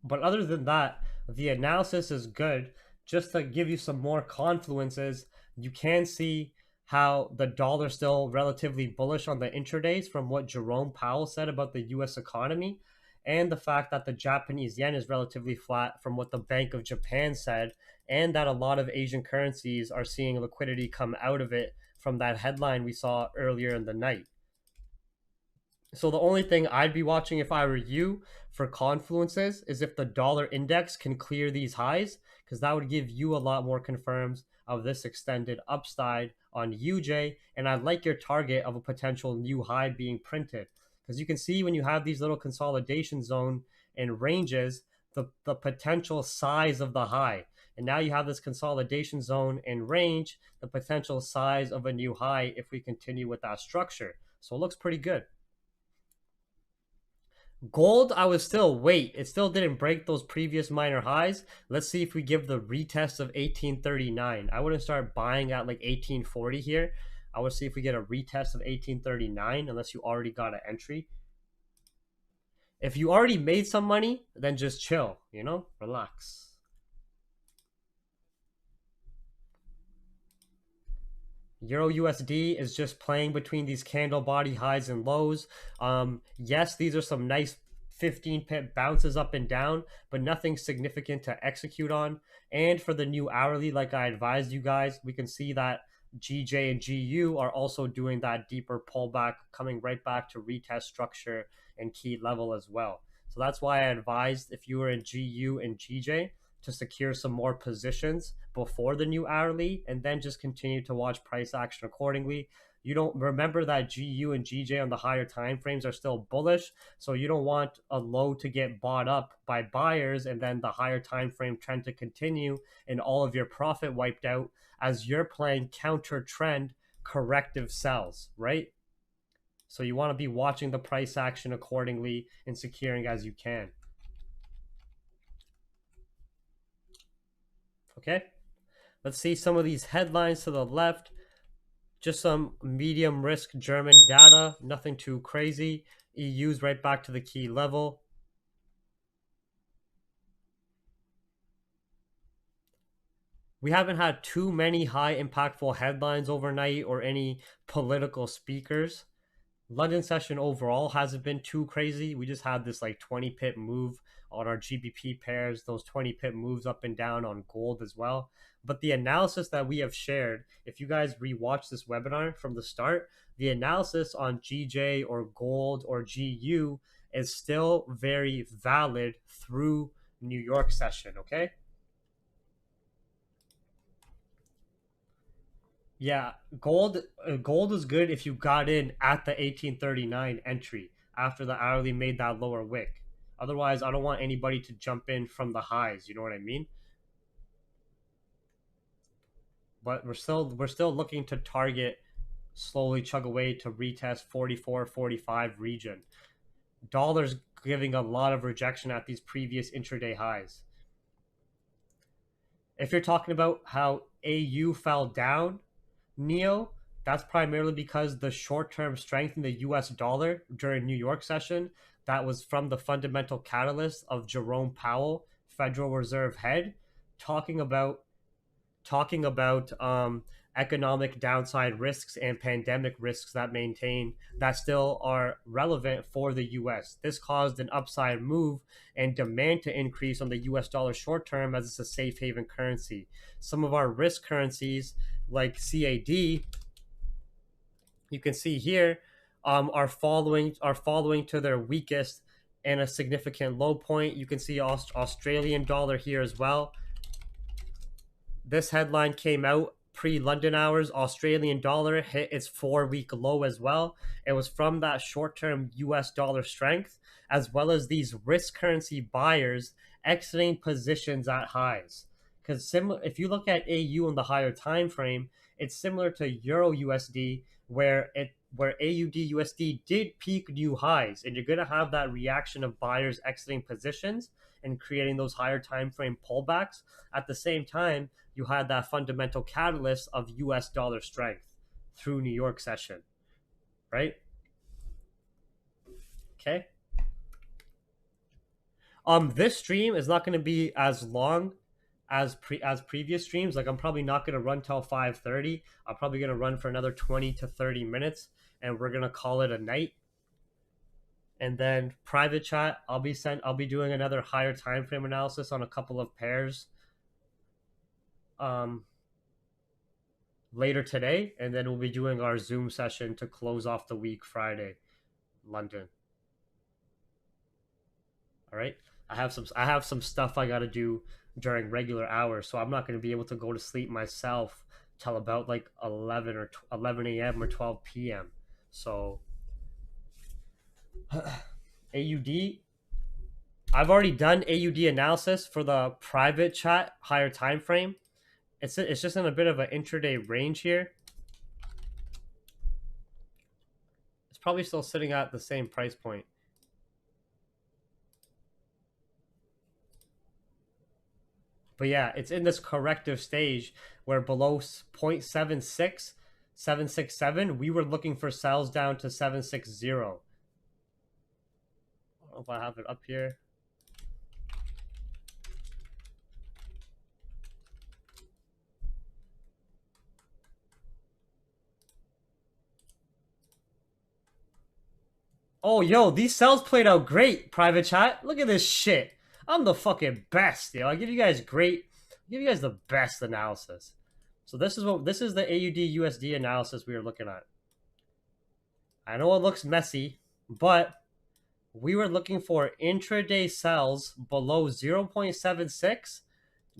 But other than that, the analysis is good. Just to give you some more confluences, you can see how the dollar still relatively bullish on the intradays from what Jerome Powell said about the US economy, and the fact that the Japanese yen is relatively flat from what the Bank of Japan said, and that a lot of Asian currencies are seeing liquidity come out of it from that headline we saw earlier in the night. So the only thing I'd be watching if I were you for confluences is if the dollar index can clear these highs, because that would give you a lot more confirms of this extended upside on UJ, and I like your target of a potential new high being printed. Because you can see when you have these little consolidation zone and ranges, the potential size of the high. And now you have this consolidation zone and range, the potential size of a new high if we continue with that structure. So it looks pretty good. Gold, I would still wait. It still didn't break those previous minor highs. Let's see if we give the retest of 1839. I wouldn't start buying at like 1840 here. I would see if we get a retest of 1839 unless you already got an entry. If you already made some money, then just chill, relax. EURUSD is just playing between these candle body highs and lows. Yes, these are some nice 15 pip bounces up and down, but nothing significant to execute on. And for the new hourly, like I advised you guys, we can see that GJ and GU are also doing that deeper pullback, coming right back to retest structure and key level as well. So that's why I advised if you were in GU and GJ to secure some more positions before the new hourly and then just continue to watch price action accordingly. You don't remember that GU and GJ on the higher time frames are still bullish, so you don't want a low to get bought up by buyers and then the higher time frame trend to continue and all of your profit wiped out as you're playing counter trend corrective sells, right? So you want to be watching the price action accordingly and securing as you can. Okay, let's see some of these headlines to the left. Just some medium risk German data, nothing too crazy. EU's right back to the key level. We haven't had too many high impactful headlines overnight or any political speakers. London session overall hasn't been too crazy. We just had this like 20 pip move on our GBP pairs, those 20 pip moves up and down on gold as well. But the analysis that we have shared, if you guys rewatch this webinar from the start, the analysis on GJ or gold or GU is still very valid through New York session, okay? Yeah, gold is good if you got in at the 1839 entry after the hourly made that lower wick. Otherwise, I don't want anybody to jump in from the highs, you know what I mean? But we're still looking to target slowly chug away to retest 44 45 region. Dollars giving a lot of rejection at these previous intraday highs. If you're talking about how AU fell down, Neo, that's primarily because the short-term strength in the US dollar during New York session, that was from the fundamental catalyst of Jerome Powell, Federal Reserve head, talking about economic downside risks and pandemic risks that still are relevant for the US. This caused an upside move and demand to increase on the US dollar short term as it's a safe haven currency. Some of our risk currencies like CAD, you can see here, are following to their weakest and a significant low point. You can see Australian dollar here as well. This headline came out pre-London hours. Australian dollar hit its 4-week low as well. It was from that short-term US dollar strength, as well as these risk currency buyers exiting positions at highs. Because if you look at AU on the higher time frame, it's similar to Euro USD, where AUD USD did peak new highs, and you're gonna have that reaction of buyers exiting positions and creating those higher time frame pullbacks. At the same time, you had that fundamental catalyst of US dollar strength through New York session, right? Okay. This stream is not going to be as long as previous streams. Like I'm probably not going to run till 5:30. I'm probably going to run for another 20 to 30 minutes, and we're going to call it a night. And then private chat, I'll be doing another higher time frame analysis on a couple of pairs later today, and then we'll be doing our Zoom session to close off the week Friday, London. All right. I have some stuff I got to do during regular hours, so I'm not going to be able to go to sleep myself till about like 11 or 11 a.m. or 12 p.m. So AUD, I've already done AUD analysis for the private chat higher time frame. It's just in a bit of an intraday range here. It's probably still sitting at the same price point. But yeah, it's in this corrective stage where below 0.76, 767, we were looking for sells down to 760. I don't know if I have it up here. Oh, yo, these sells played out great, private chat. Look at this shit. I'm the fucking best, yo. I give you guys the best analysis. So this is the AUD USD analysis we were looking at. I know it looks messy, but we were looking for intraday sells below 0.76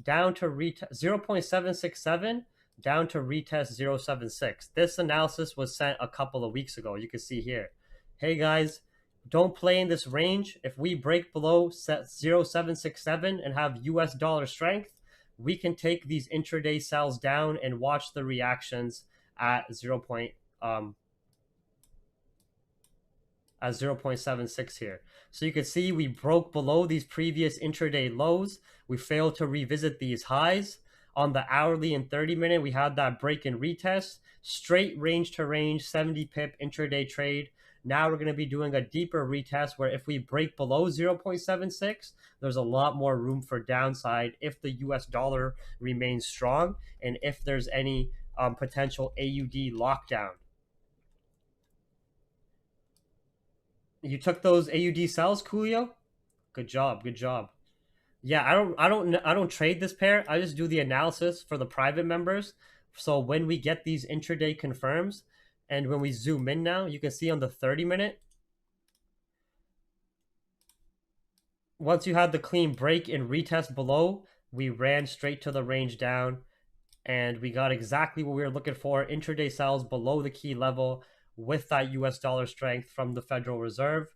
down to 0.767 down to retest 0.76. This analysis was sent a couple of weeks ago. You can see here. Hey guys, don't play in this range. If we break below 0.767 and have US dollar strength, we can take these intraday sells down and watch the reactions at 0.76 here. So you can see we broke below these previous intraday lows. We failed to revisit these highs. On the hourly and 30-minute, we had that break and retest. Straight range to range, 70 pip intraday trade. Now we're going to be doing a deeper retest where if we break below 0.76, there's a lot more room for downside if the US dollar remains strong and if there's any potential AUD lockdown. You took those AUD sells, Coolio? Good job, good job. Yeah, I don't trade this pair. I just do the analysis for the private members. So when we get these intraday confirms, and when we zoom in now, you can see on the 30-minute, once you had the clean break and retest below, we ran straight to the range down, and we got exactly what we were looking for. Intraday sells below the key level with that US dollar strength from the Federal Reserve.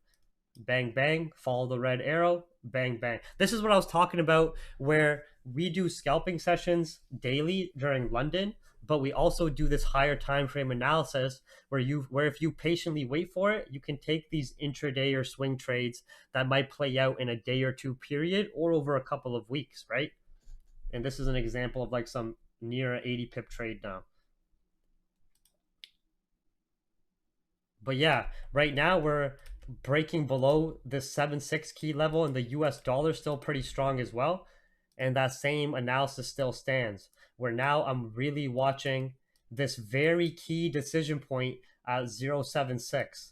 Bang, bang, follow the red arrow, bang, bang. This is what I was talking about where we do scalping sessions daily during London, but we also do this higher time frame analysis where if you patiently wait for it, you can take these intraday or swing trades that might play out in a day or two period or over a couple of weeks, right? And this is an example of like some near 80 pip trade now. But yeah, right now we're breaking below this 7.6 key level, and the US dollar still pretty strong as well. And that same analysis still stands. Where now I'm really watching this very key decision point at 0.76.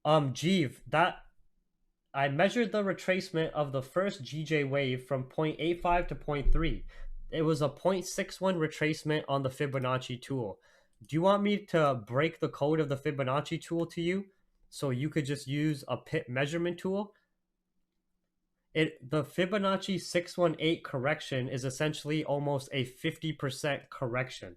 Jeev, that I measured the retracement of the first GJ wave from 0.85 to 0.3. It was a 0.61 retracement on the Fibonacci tool. Do you want me to break the code of the Fibonacci tool to you so you could just use a pip measurement tool? The Fibonacci 618 correction is essentially almost a 50% correction,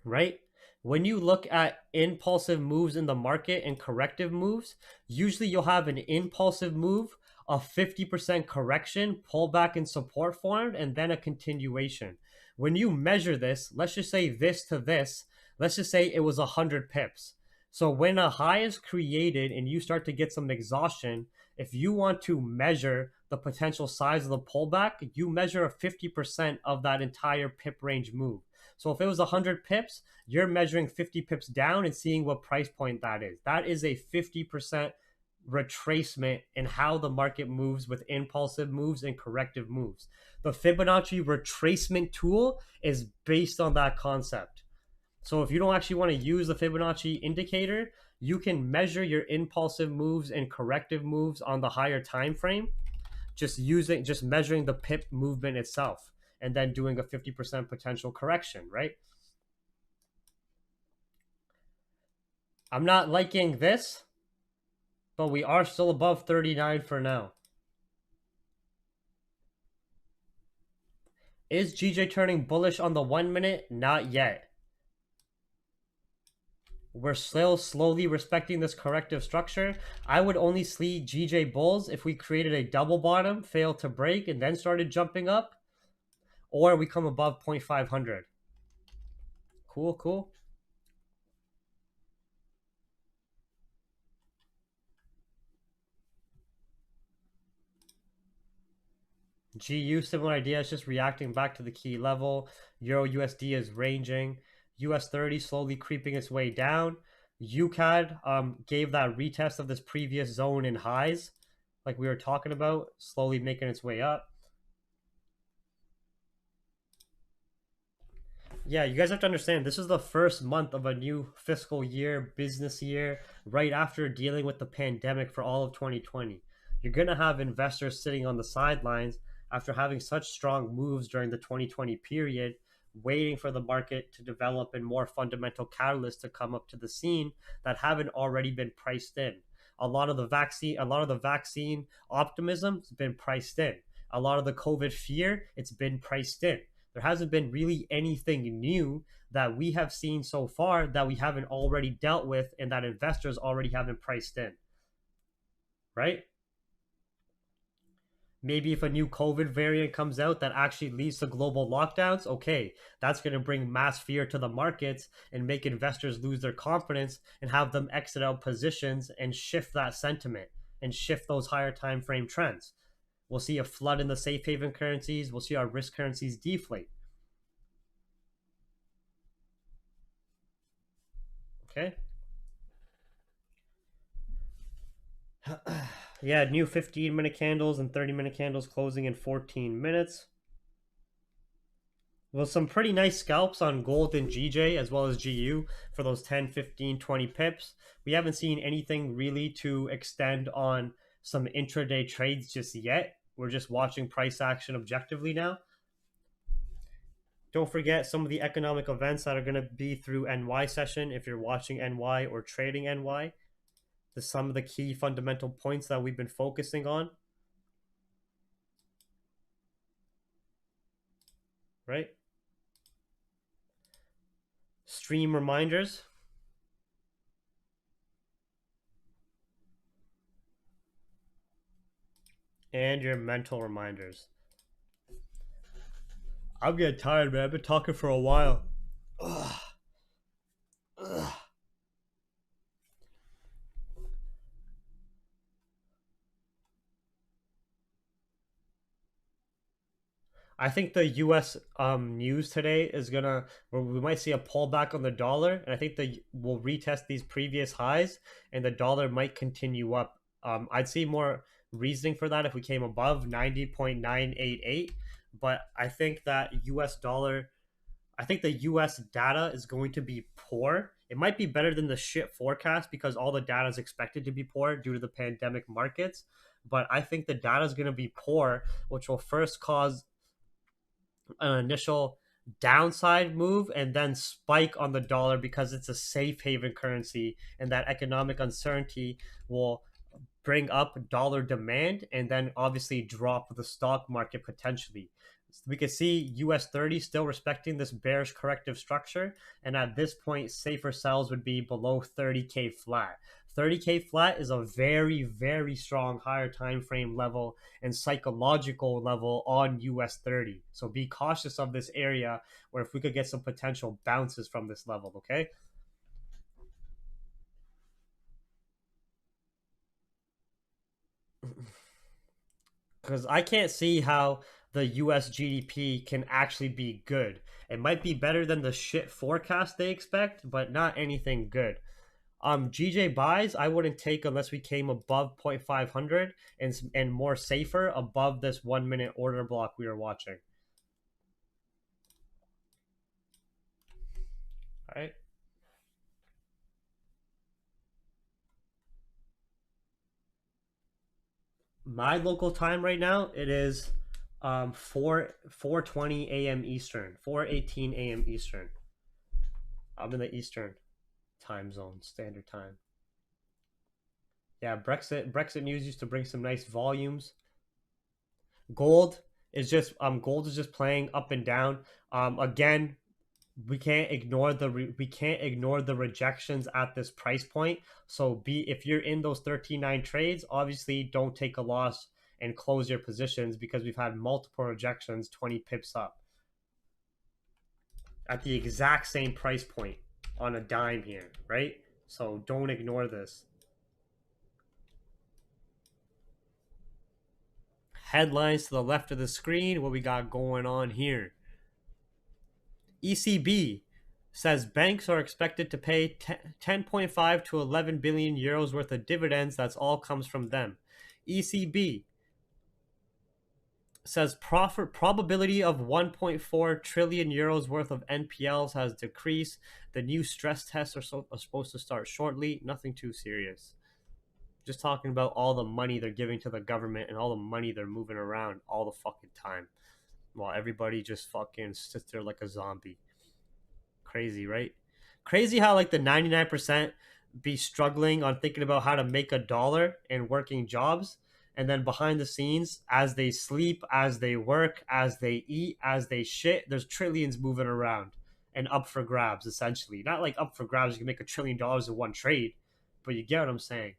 right? When you look at impulsive moves in the market and corrective moves, usually you'll have an impulsive move, a 50% correction, pullback and support formed, and then a continuation. When you measure this, let's just say this to this, let's just say it was 100 pips. So when a high is created and you start to get some exhaustion, if you want to measure the potential size of the pullback, you measure a 50% of that entire pip range move. So if it was 100 pips, you're measuring 50 pips down and seeing what price point that is. That is a 50% retracement in how the market moves with impulsive moves and corrective moves. The Fibonacci retracement tool is based on that concept. So if you don't actually want to use the Fibonacci indicator, you can measure your impulsive moves and corrective moves on the higher time frame, just measuring the pip movement itself and then doing a 50% potential correction, right? I'm not liking this, but we are still above 39 for now. Is GJ turning bullish on the 1 minute? Not yet. We're still slowly respecting this corrective structure. I would only see GJ bulls if we created a double bottom, failed to break, and then started jumping up, or we come above 0.500. Cool, cool. GU, similar idea. It's just reacting back to the key level. Euro USD is ranging. US30 slowly creeping its way down. UCAD gave that retest of this previous zone in highs, like we were talking about, slowly making its way up. Yeah, you guys have to understand, this is the first month of a new fiscal year, business year, right after dealing with the pandemic for all of 2020. You're going to have investors sitting on the sidelines after having such strong moves during the 2020 period, waiting for the market to develop and more fundamental catalysts to come up to the scene that haven't already been priced in. A lot of the vaccine optimism has been priced in. A lot of the COVID fear, it's been priced in. There hasn't been really anything new that we have seen so far that we haven't already dealt with and that investors already haven't priced in, right? Maybe if a new COVID variant comes out that actually leads to global lockdowns, okay, that's going to bring mass fear to the markets and make investors lose their confidence and have them exit out positions and shift that sentiment and shift those higher time frame trends. We'll see a flood in the safe haven currencies. We'll see our risk currencies deflate. Okay. Yeah, new 15-minute candles and 30-minute candles closing in 14 minutes. Well, some pretty nice scalps on gold and GJ as well as GU for those 10, 15, 20 pips. We haven't seen anything really to extend on some intraday trades just yet. We're just watching price action objectively now. Don't forget some of the economic events that are going to be through NY session if you're watching NY or trading NY. Some of the key fundamental points that we've been focusing on. Right? Stream reminders. And your mental reminders. I'm getting tired, man. I've been talking for a while. Ugh. Ugh. I think the U.S. News today is gonna, where we might see a pullback on the dollar, and I think we'll retest these previous highs, and the dollar might continue up. I'd see more reasoning for that if we came above 90.988, but I think that U.S. dollar, I think the U.S. data is going to be poor. It might be better than the shit forecast because all the data is expected to be poor due to the pandemic markets. But I think the data is going to be poor, which will first cause an initial downside move and then spike on the dollar because it's a safe haven currency, and that economic uncertainty will bring up dollar demand and then obviously drop the stock market potentially. We can see US30 still respecting this bearish corrective structure, and at this point safer sells would be below 30k flat. 30k flat is a very, very strong higher time frame level and psychological level on US30. So be cautious of this area where if we could get some potential bounces from this level, okay? Because I can't see how the US GDP can actually be good. It might be better than the shit forecast they expect, but not anything good. GJ buys I wouldn't take unless we came above 0.500 and more safer above this 1 minute order block we were watching. All right. My local time right now, it is 4:20 a.m. Eastern, 4:18 a.m. Eastern. I'm in the Eastern time zone, standard time. Yeah, Brexit news used to bring some nice volumes. Gold gold is just playing up and down. Again, we can't ignore the rejections at this price point. So be if you're in those 13.9 trades, obviously don't take a loss and close your positions because we've had multiple rejections 20 pips up at the exact same price point on a dime here, right? So don't ignore this. Headlines to the left of the screen, what we got going on here. ECB says banks are expected to pay 10.5 to 11 billion euros worth of dividends. That's all comes from them. ECB says probability of 1.4 trillion euros worth of NPLs has decreased. The new stress tests are supposed to start shortly. Nothing too serious. Just talking about all the money they're giving to the government and all the money they're moving around all the fucking time while everybody just fucking sits there like a zombie. Crazy, right? Crazy how like the 99% be struggling on thinking about how to make a dollar and working jobs, and then behind the scenes, as they sleep, as they work, as they eat, as they shit, there's trillions moving around and up for grabs, essentially. Not like up for grabs, you can make $1 trillion in one trade, but you get what I'm saying.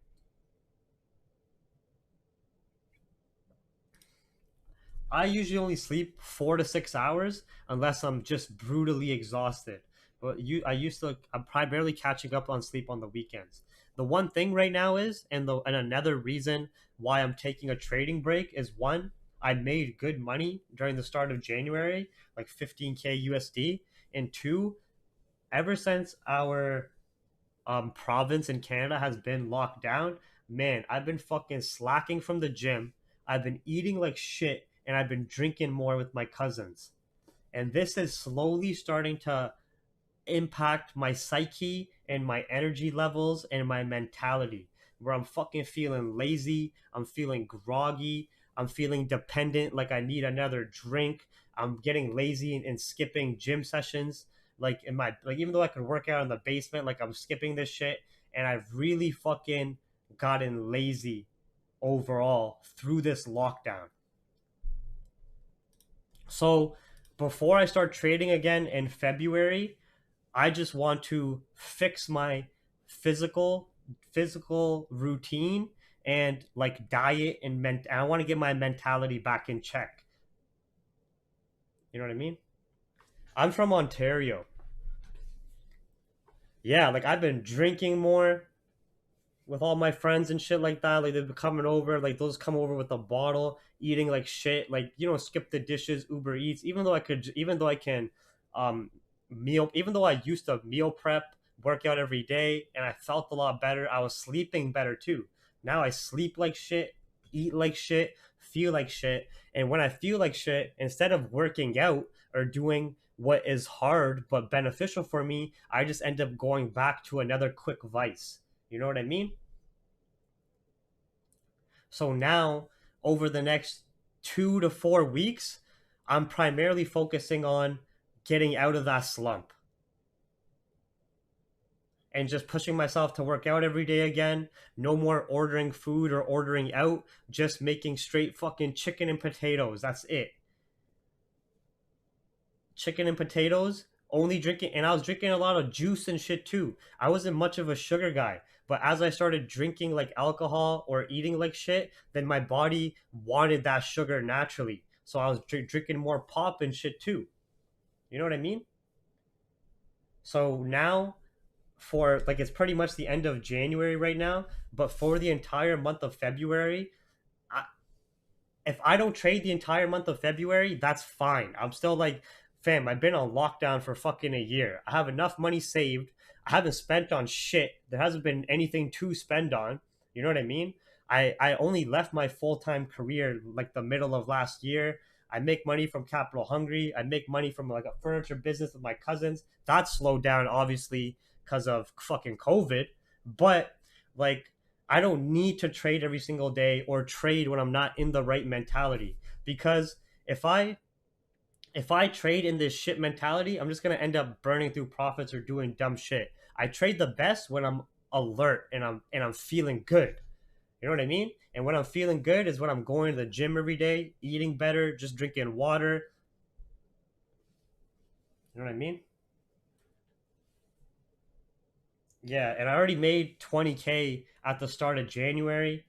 I usually only sleep 4 to 6 hours unless I'm just brutally exhausted. But I'm primarily catching up on sleep on the weekends. The one thing right now is, and another reason why I'm taking a trading break is one, I made good money during the start of January, like 15K USD, and two, ever since our province in Canada has been locked down, man, I've been fucking slacking from the gym. I've been eating like shit and I've been drinking more with my cousins. And this is slowly starting to impact my psyche and my energy levels and my mentality. Where I'm fucking feeling lazy, I'm feeling groggy, I'm feeling dependent, like I need another drink. I'm getting lazy and skipping gym sessions. Like in my like, even though I could work out in the basement, like I'm skipping this shit, and I've really fucking gotten lazy overall through this lockdown. So before I start trading again in February, I just want to fix my physical physical routine and like diet and I want to get my mentality back in check. You know what I mean? I'm from Ontario. Yeah, like I've been drinking more with all my friends and shit like that. Like they've been coming over, like those come over with a bottle, eating like shit, like skip the dishes, Uber Eats. Even though I can, um, even though I used to meal prep, work out every day, and I felt a lot better. I was sleeping better too. Now I sleep like shit, eat like shit, feel like shit, and when I feel like shit, instead of working out or doing what is hard but beneficial for me, I just end up going back to another quick vice. You know what I mean? So now, over the next 2 to 4 weeks, I'm primarily focusing on getting out of that slump and just pushing myself to work out every day again. No more ordering food or ordering out, just making straight fucking chicken and potatoes. That's it. Chicken and potatoes, only drinking, and I was drinking a lot of juice and shit too. I wasn't much of a sugar guy, but as I started drinking like alcohol or eating like shit, then my body wanted that sugar naturally. So I was drinking more pop and shit too. You know what I mean? So now, for like, it's pretty much the end of January right now, but for the entire month of February, I, if I don't trade the entire month of February, that's fine. I'm still like, fam, I've been on lockdown for fucking a year. I have enough money saved. I haven't spent on shit. There hasn't been anything to spend on. You know what I mean? I only left my full time career like the middle of last year. I make money from Capital Hungry. I make money from like a furniture business with my cousins. That slowed down obviously because of fucking COVID. But like, I don't need to trade every single day or trade when I'm not in the right mentality, because if I trade in this shit mentality, I'm just gonna end up burning through profits or doing dumb shit. I trade the best when I'm alert and I'm feeling good. You know what I mean? And when I'm feeling good is when I'm going to the gym every day, eating better, just drinking water. You know what I mean? Yeah, and I already made 20K at the start of January.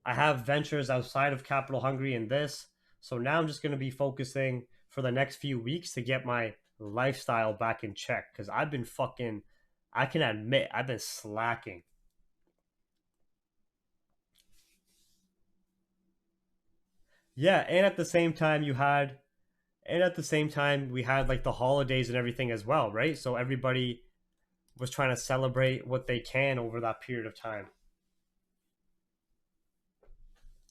I have ventures outside of Capital Hungry in this. So now I'm just going to be focusing for the next few weeks to get my lifestyle back in check because I've been fucking, I can admit, I've been slacking. Yeah, and at the same time, we had like the holidays and everything as well, right? So everybody was trying to celebrate what they can over that period of time.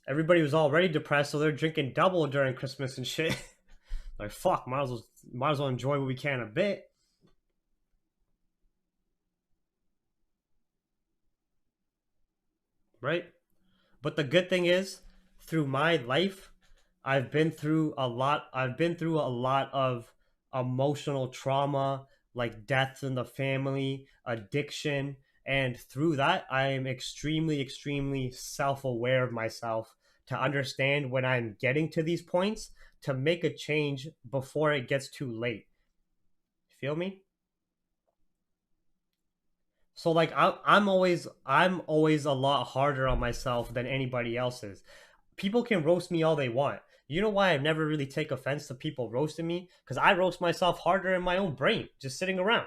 Everybody was already depressed, so they're drinking double during Christmas and shit. Like fuck, might as well enjoy what we can a bit, right? But the good thing is, through my life, I've been through a lot of emotional trauma, like deaths in the family, addiction, and through that, I am extremely, extremely self-aware of myself to understand when I'm getting to these points to make a change before it gets too late. Feel me? So like I'm always a lot harder on myself than anybody else is. People can roast me all they want. You know why I never really take offense to people roasting me? Because I roast myself harder in my own brain, just sitting around.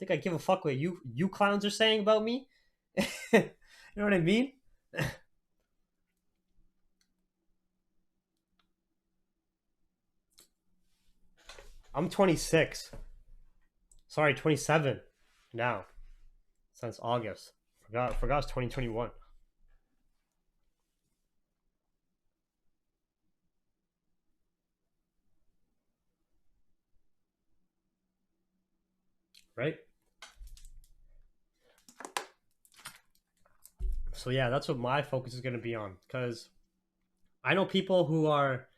Think I give a fuck what you clowns are saying about me? You know what I mean? I'm 26. Sorry, 27 now since August. Forgot it's 2021. Right? So yeah, that's what my focus is going to be on because I know people who are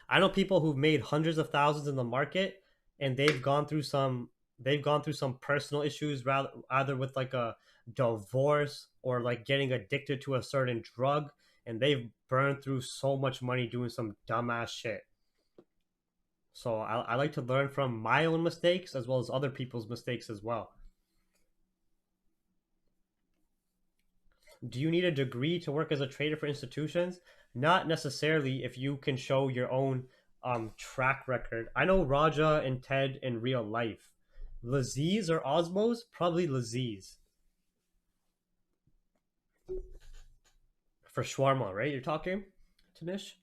I know people who've made hundreds of thousands in the market and they've gone through some personal issues rather either with like a divorce or like getting addicted to a certain drug and they've burned through so much money doing some dumbass shit. So I like to learn from my own mistakes as well as other people's mistakes as well. Do you need a degree to work as a trader for institutions? Not necessarily if you can show your own track record. I know Raja and Ted in real life. Laziz or Osmos? Probably Laziz. For shawarma, right? You're talking, Tanish?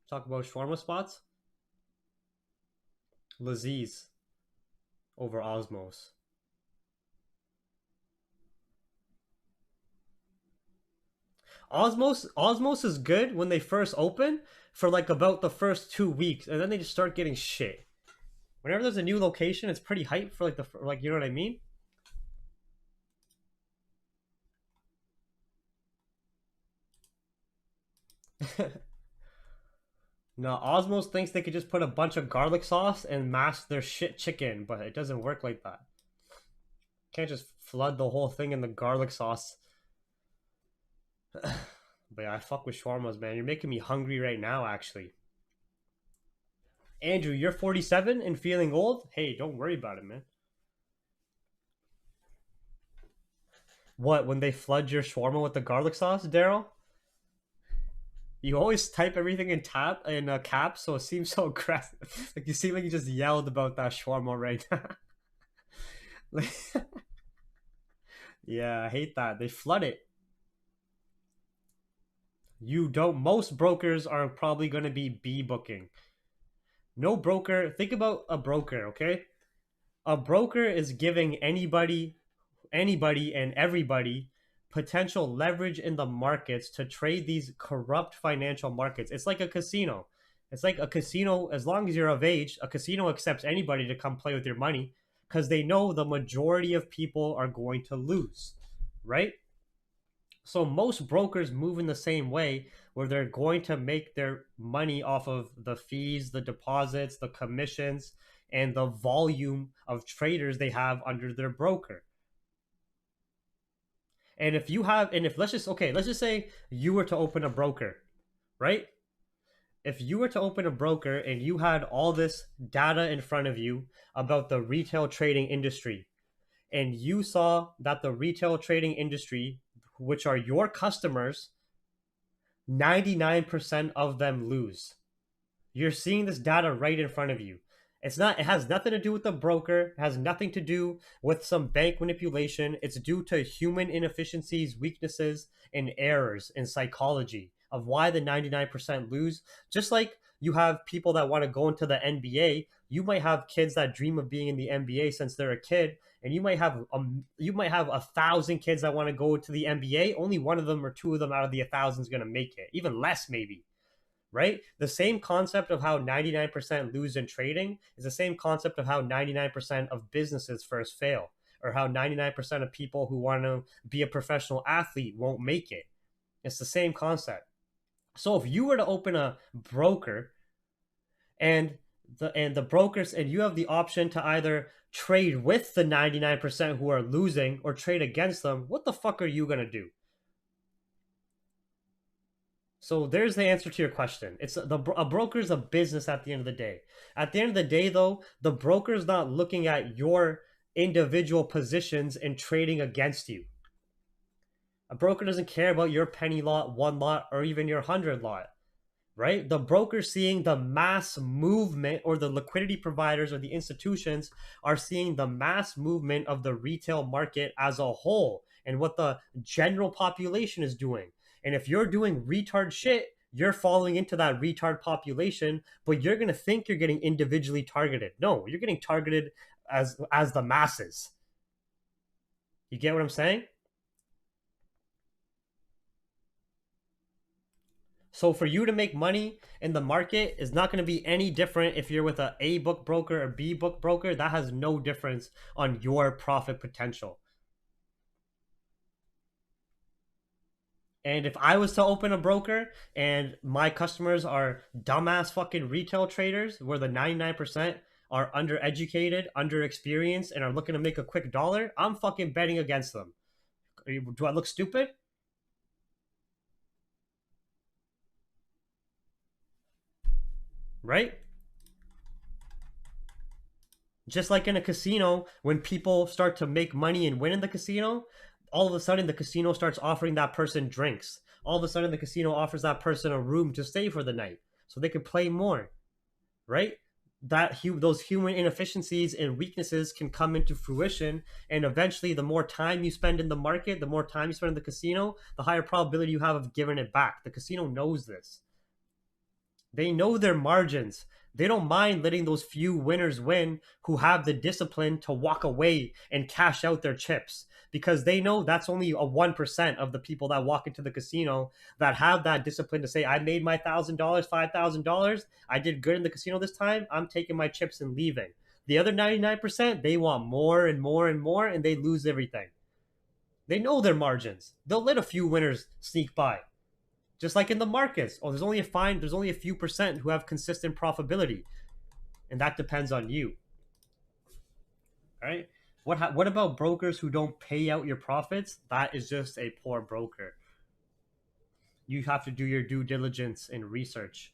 Talk about shawarma spots? Laziz over Osmos. Osmos is good when they first open for like about the first 2 weeks, and then they just start getting shit. Whenever there's a new location, it's pretty hype for like you know what I mean? No, Osmos thinks they could just put a bunch of garlic sauce and mask their shit chicken, but it doesn't work like that. Can't just flood the whole thing in the garlic sauce. But yeah, I fuck with shawarmas, man. You're making me hungry right now, actually. Andrew, you're 47 and feeling old? Hey, don't worry about it, man. What, when they flood your shawarma with the garlic sauce, Daryl? You always type everything in caps, so it seems so aggressive. Like you seem like you just yelled about that shawarma right now. Like, yeah, I hate that. They flood it. You don't. Most brokers are probably going to be B booking. No broker. Think about a broker, okay? A broker is giving anybody and everybody potential leverage in the markets to trade these corrupt financial markets. It's like a casino. It's like a casino. As long as you're of age, a casino accepts anybody to come play with your money because they know the majority of people are going to lose, right? So most brokers move in the same way where they're going to make their money off of the fees, the deposits, the commissions, and the volume of traders they have under their broker. And if you have, and if let's just say you were to open a broker, right? If you were to open a broker and you had all this data in front of you about the retail trading industry, and you saw that the retail trading industry, which are your customers, 99% of them lose. You're seeing this data right in front of you. It has nothing to do with the broker, it has nothing to do with some bank manipulation. It's due to human inefficiencies, weaknesses, and errors in psychology of why the 99% lose. Just like you have people that want to go into the NBA, you might have kids that dream of being in the NBA since they're a kid, and you might have 1,000 kids that want to go to the NBA. Only one of them or two of them out of the 1,000 is going to make it, even less maybe, right? The same concept of how 99% lose in trading is the same concept of how 99% of businesses first fail, or how 99% of people who want to be a professional athlete won't make it. It's the same concept. So if you were to open a broker and the brokers, and you have the option to either trade with the 99% who are losing or trade against them, what the fuck are you going to do? So there's the answer to your question. A broker is a business at the end of the day. At the end of the day, though, the broker is not looking at your individual positions and trading against you. A broker doesn't care about your penny lot, one lot, or even your 100 lot, right? The broker seeing the mass movement, or the liquidity providers or the institutions are seeing the mass movement of the retail market as a whole and what the general population is doing. And if you're doing retard shit, you're falling into that retard population, but you're going to think you're getting individually targeted. No, you're getting targeted as the masses. You get what I'm saying? So for you to make money in the market is not going to be any different if you're with a A book broker or B book broker. That has no difference on your profit potential. And if I was to open a broker and my customers are dumbass fucking retail traders where the 99% are undereducated, underexperienced, and are looking to make a quick dollar, I'm fucking betting against them. Do I look stupid? Right? Just like in a casino, when people start to make money and win in the casino, all of a sudden the casino starts offering that person drinks. All of a sudden the casino offers that person a room to stay for the night so they could play more, right? Those human inefficiencies and weaknesses can come into fruition, and eventually the more time you spend in the market, the more time you spend in the casino, the higher probability you have of giving it back. The casino knows this. They know their margins. They don't mind letting those few winners win who have the discipline to walk away and cash out their chips, because they know that's only a 1% of the people that walk into the casino that have that discipline to say, I made my $1,000, $5,000. I did good in the casino this time. I'm taking my chips and leaving. The other 99%, they want more and more and more, and they lose everything. They know their margins. They'll let a few winners sneak by. Just like in the markets, there's only a few percent who have consistent profitability, and that depends on you. All right. What about brokers who don't pay out your profits? That is just a poor broker. You have to do your due diligence and research.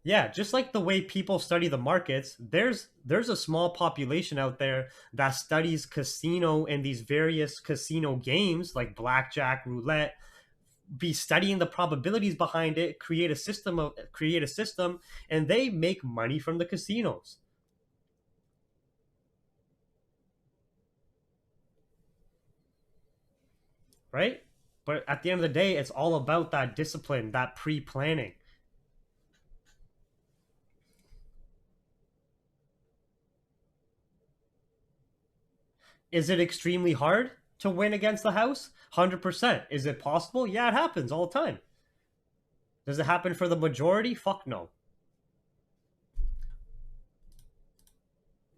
Yeah, just like the way people study the markets, there's a small population out there that studies casino and these various casino games like blackjack, roulette, be studying the probabilities behind it, create a system, and they make money from the casinos. Right? But at the end of the day, it's all about that discipline, that pre-planning. Is it extremely hard to win against the house? 100%. Is it possible? Yeah, it happens all the time. Does it happen for the majority? Fuck no.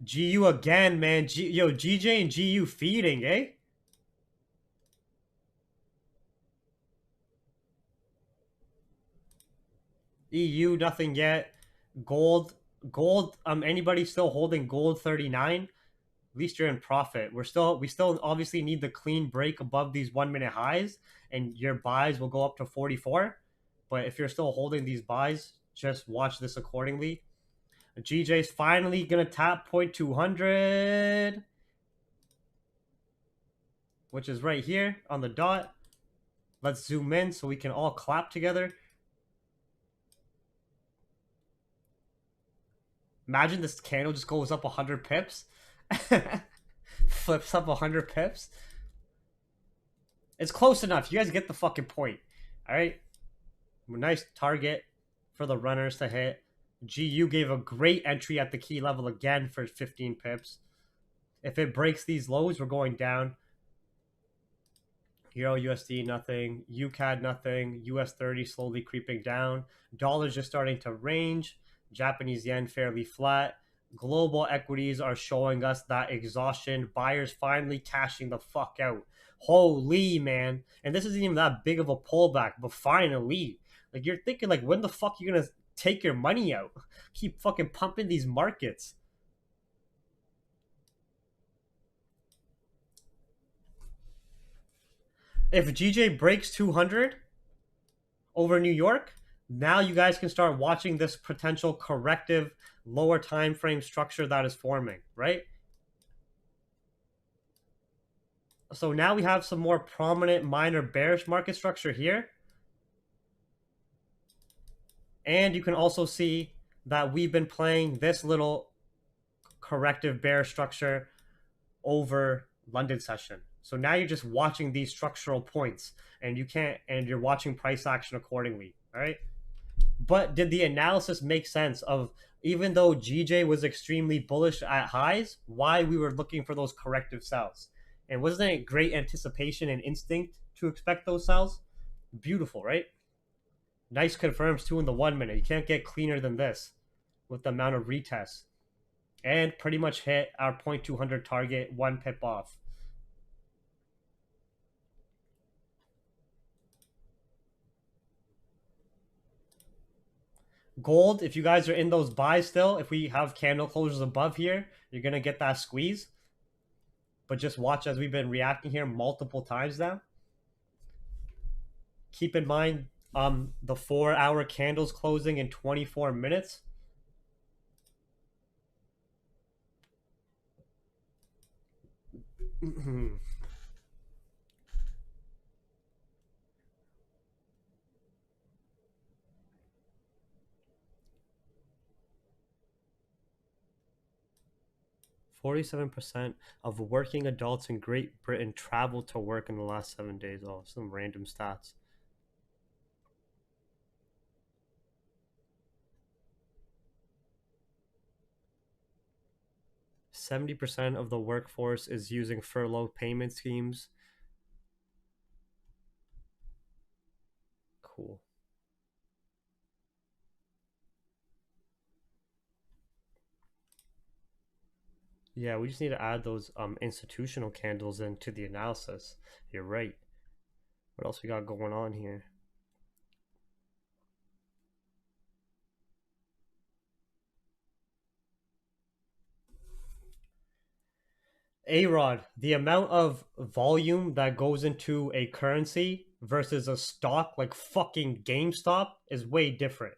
GU again, man. Yo, GJ and GU feeding, eh? EU, nothing yet. Gold, anybody still holding gold 39? At least you're in profit. We still obviously need the clean break above these 1 minute highs, and your buys will go up to 44. But if you're still holding these buys, just watch this accordingly. GJ's finally gonna tap 0.200, which is right here on the dot. Let's zoom in so we can all clap together. Imagine this candle just goes up 100 pips. Flips up 100 pips. It's close enough. You guys get the fucking point. All right. Nice target for the runners to hit. GU gave a great entry at the key level again for 15 pips. If it breaks these lows, we're going down. Euro USD, nothing. UCAD, nothing. US30 slowly creeping down. Dollar's just starting to range. Japanese yen fairly flat. Global equities are showing us that exhaustion. Buyers finally cashing the fuck out. Holy, man. And this isn't even that big of a pullback, but finally. Like, you're thinking, like, when the fuck are you gonna take your money out? Keep fucking pumping these markets. If GJ breaks 200 over New York, now you guys can start watching this potential corrective lower time frame structure that is forming, right? So now we have some more prominent minor bearish market structure here. And you can also see that we've been playing this little corrective bear structure over London session. So now you're just watching these structural points, and you're watching price action accordingly. All right. But did the analysis make sense of, even though GJ was extremely bullish at highs, why we were looking for those corrective sells? And wasn't it great anticipation and instinct to expect those sells? Beautiful, right? Nice confirms too in the 1 minute. You can't get cleaner than this with the amount of retests. And pretty much hit our 0.200 target, 1 pip off. Gold, if you guys are in those buys still, if we have candle closures above here, you're going to get that squeeze. But just watch as we've been reacting here multiple times now. Keep in mind the 4-hour candles closing in 24 minutes. Mm-hmm. 47% of working adults in Great Britain traveled to work in the last 7 days. Oh, some random stats. %70 of the workforce is using furlough payment schemes. Cool. Yeah, we just need to add those institutional candles into the analysis. You're right. What else we got going on here? A-Rod, the amount of volume that goes into a currency versus a stock like fucking GameStop is way different.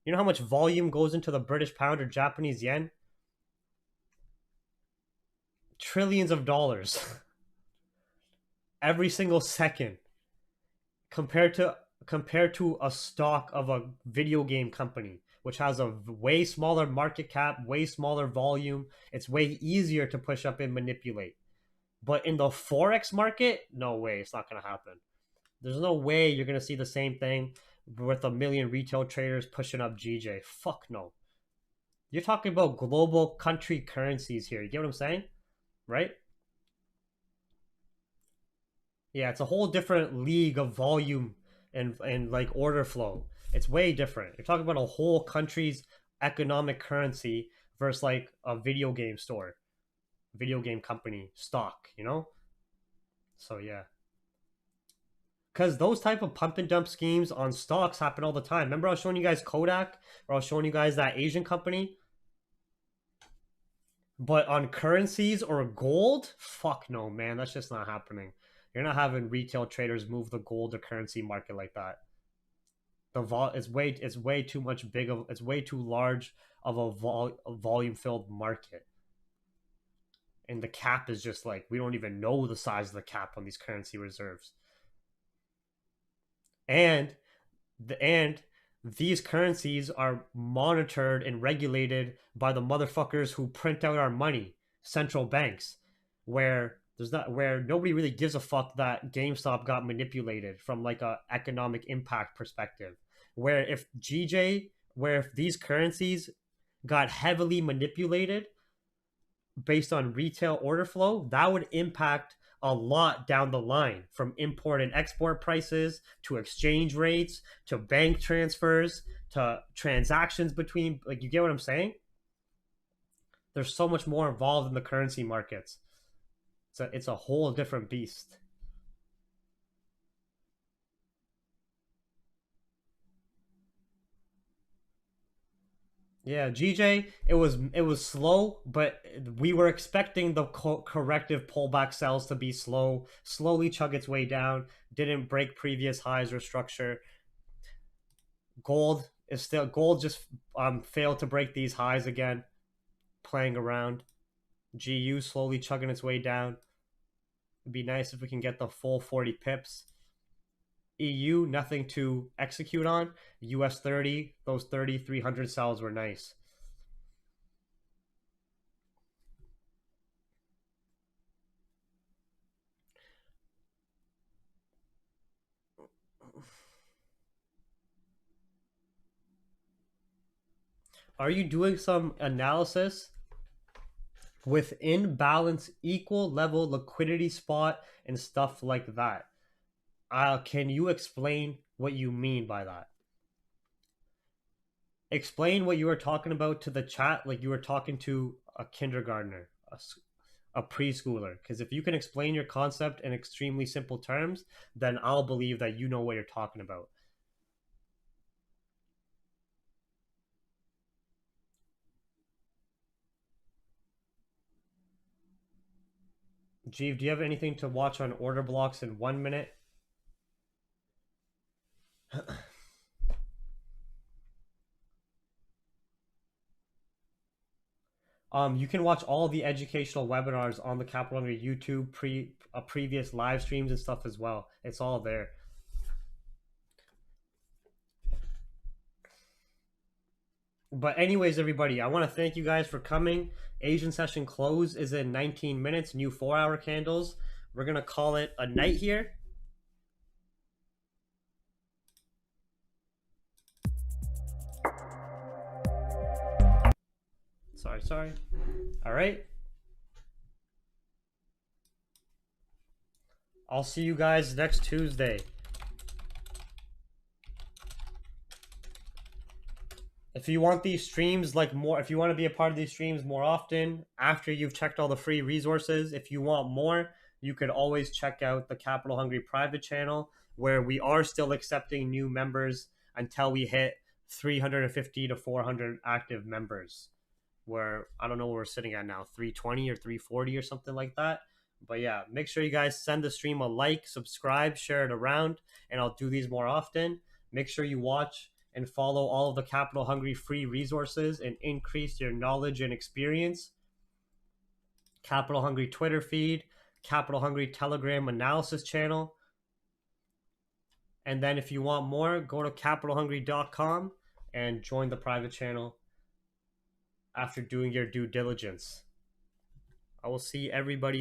You know how much volume goes into the British pound or Japanese yen? Trillions of dollars every single second, compared to a stock of a video game company, which has a way smaller market cap, way smaller volume. It's way easier to push up and manipulate. But in the Forex market, no way, it's not going to happen. There's no way you're going to see the same thing with a million retail traders pushing up GJ. Fuck no. You're talking about global country currencies here. You get what I'm saying? Right? Yeah, it's a whole different league of volume and like order flow. It's way different. You're talking about a whole country's economic currency versus like a video game store, video game company stock, you know? So yeah. Because those type of pump and dump schemes on stocks happen all the time. Remember I was showing you guys Kodak, or I was showing you guys that Asian company? But on currencies or gold, fuck no, man. That's just not happening. You're not having retail traders move the gold or currency market like that. It's way too much big of it's way too large of a volume filled market. And the cap is just like we don't even know the size of the cap on these currency reserves. And and these currencies are monitored and regulated by the motherfuckers who print out our money, central banks, where nobody really gives a fuck that GameStop got manipulated from like a economic impact perspective. Where if these currencies got heavily manipulated based on retail order flow, that would impact a lot down the line, from import and export prices to exchange rates to bank transfers to transactions between, like, you get what I'm saying? There's so much more involved in the currency markets. It's a whole different beast. Yeah, GJ, it was slow, but we were expecting the corrective pullback sells to be slow, slowly chug its way down, didn't break previous highs or structure. Gold just failed to break these highs again, playing around. GU slowly chugging its way down. It'd be nice if we can get the full 40 pips. EU, nothing to execute on. US30, those 3,300 sells were nice. Are you doing some analysis with imbalance equal level liquidity spot and stuff like that? Can you explain what you mean by that? Explain what you were talking about to the chat like you were talking to a kindergartner, a preschooler. Because if you can explain your concept in extremely simple terms, then I'll believe that you know what you're talking about. Jeeve, do you have anything to watch on order blocks in 1 minute? You can watch all the educational webinars on the Capital Hungry YouTube, previous live streams and stuff as well. It's all there. But anyways, everybody, I want to thank you guys for coming. Asian session close is in 19 minutes. New 4-hour candles. We're gonna call it a night here. Sorry. All right. I'll see you guys next Tuesday. If you want these streams if you want to be a part of these streams more often, after you've checked all the free resources, if you want more, you could always check out the Capital Hungry private channel, where we are still accepting new members until we hit 350 to 400 active members. Where I don't know where we're sitting at now, 320 or 340 or something like that. But yeah, make sure you guys send the stream a like, subscribe, share it around, and I'll do these more often. Make sure you watch and follow all of the Capital Hungry free resources and increase your knowledge and experience. Capital Hungry Twitter feed, Capital Hungry Telegram analysis channel. And then if you want more, go to capitalhungry.com and join the private channel after doing your due diligence. I will see everybody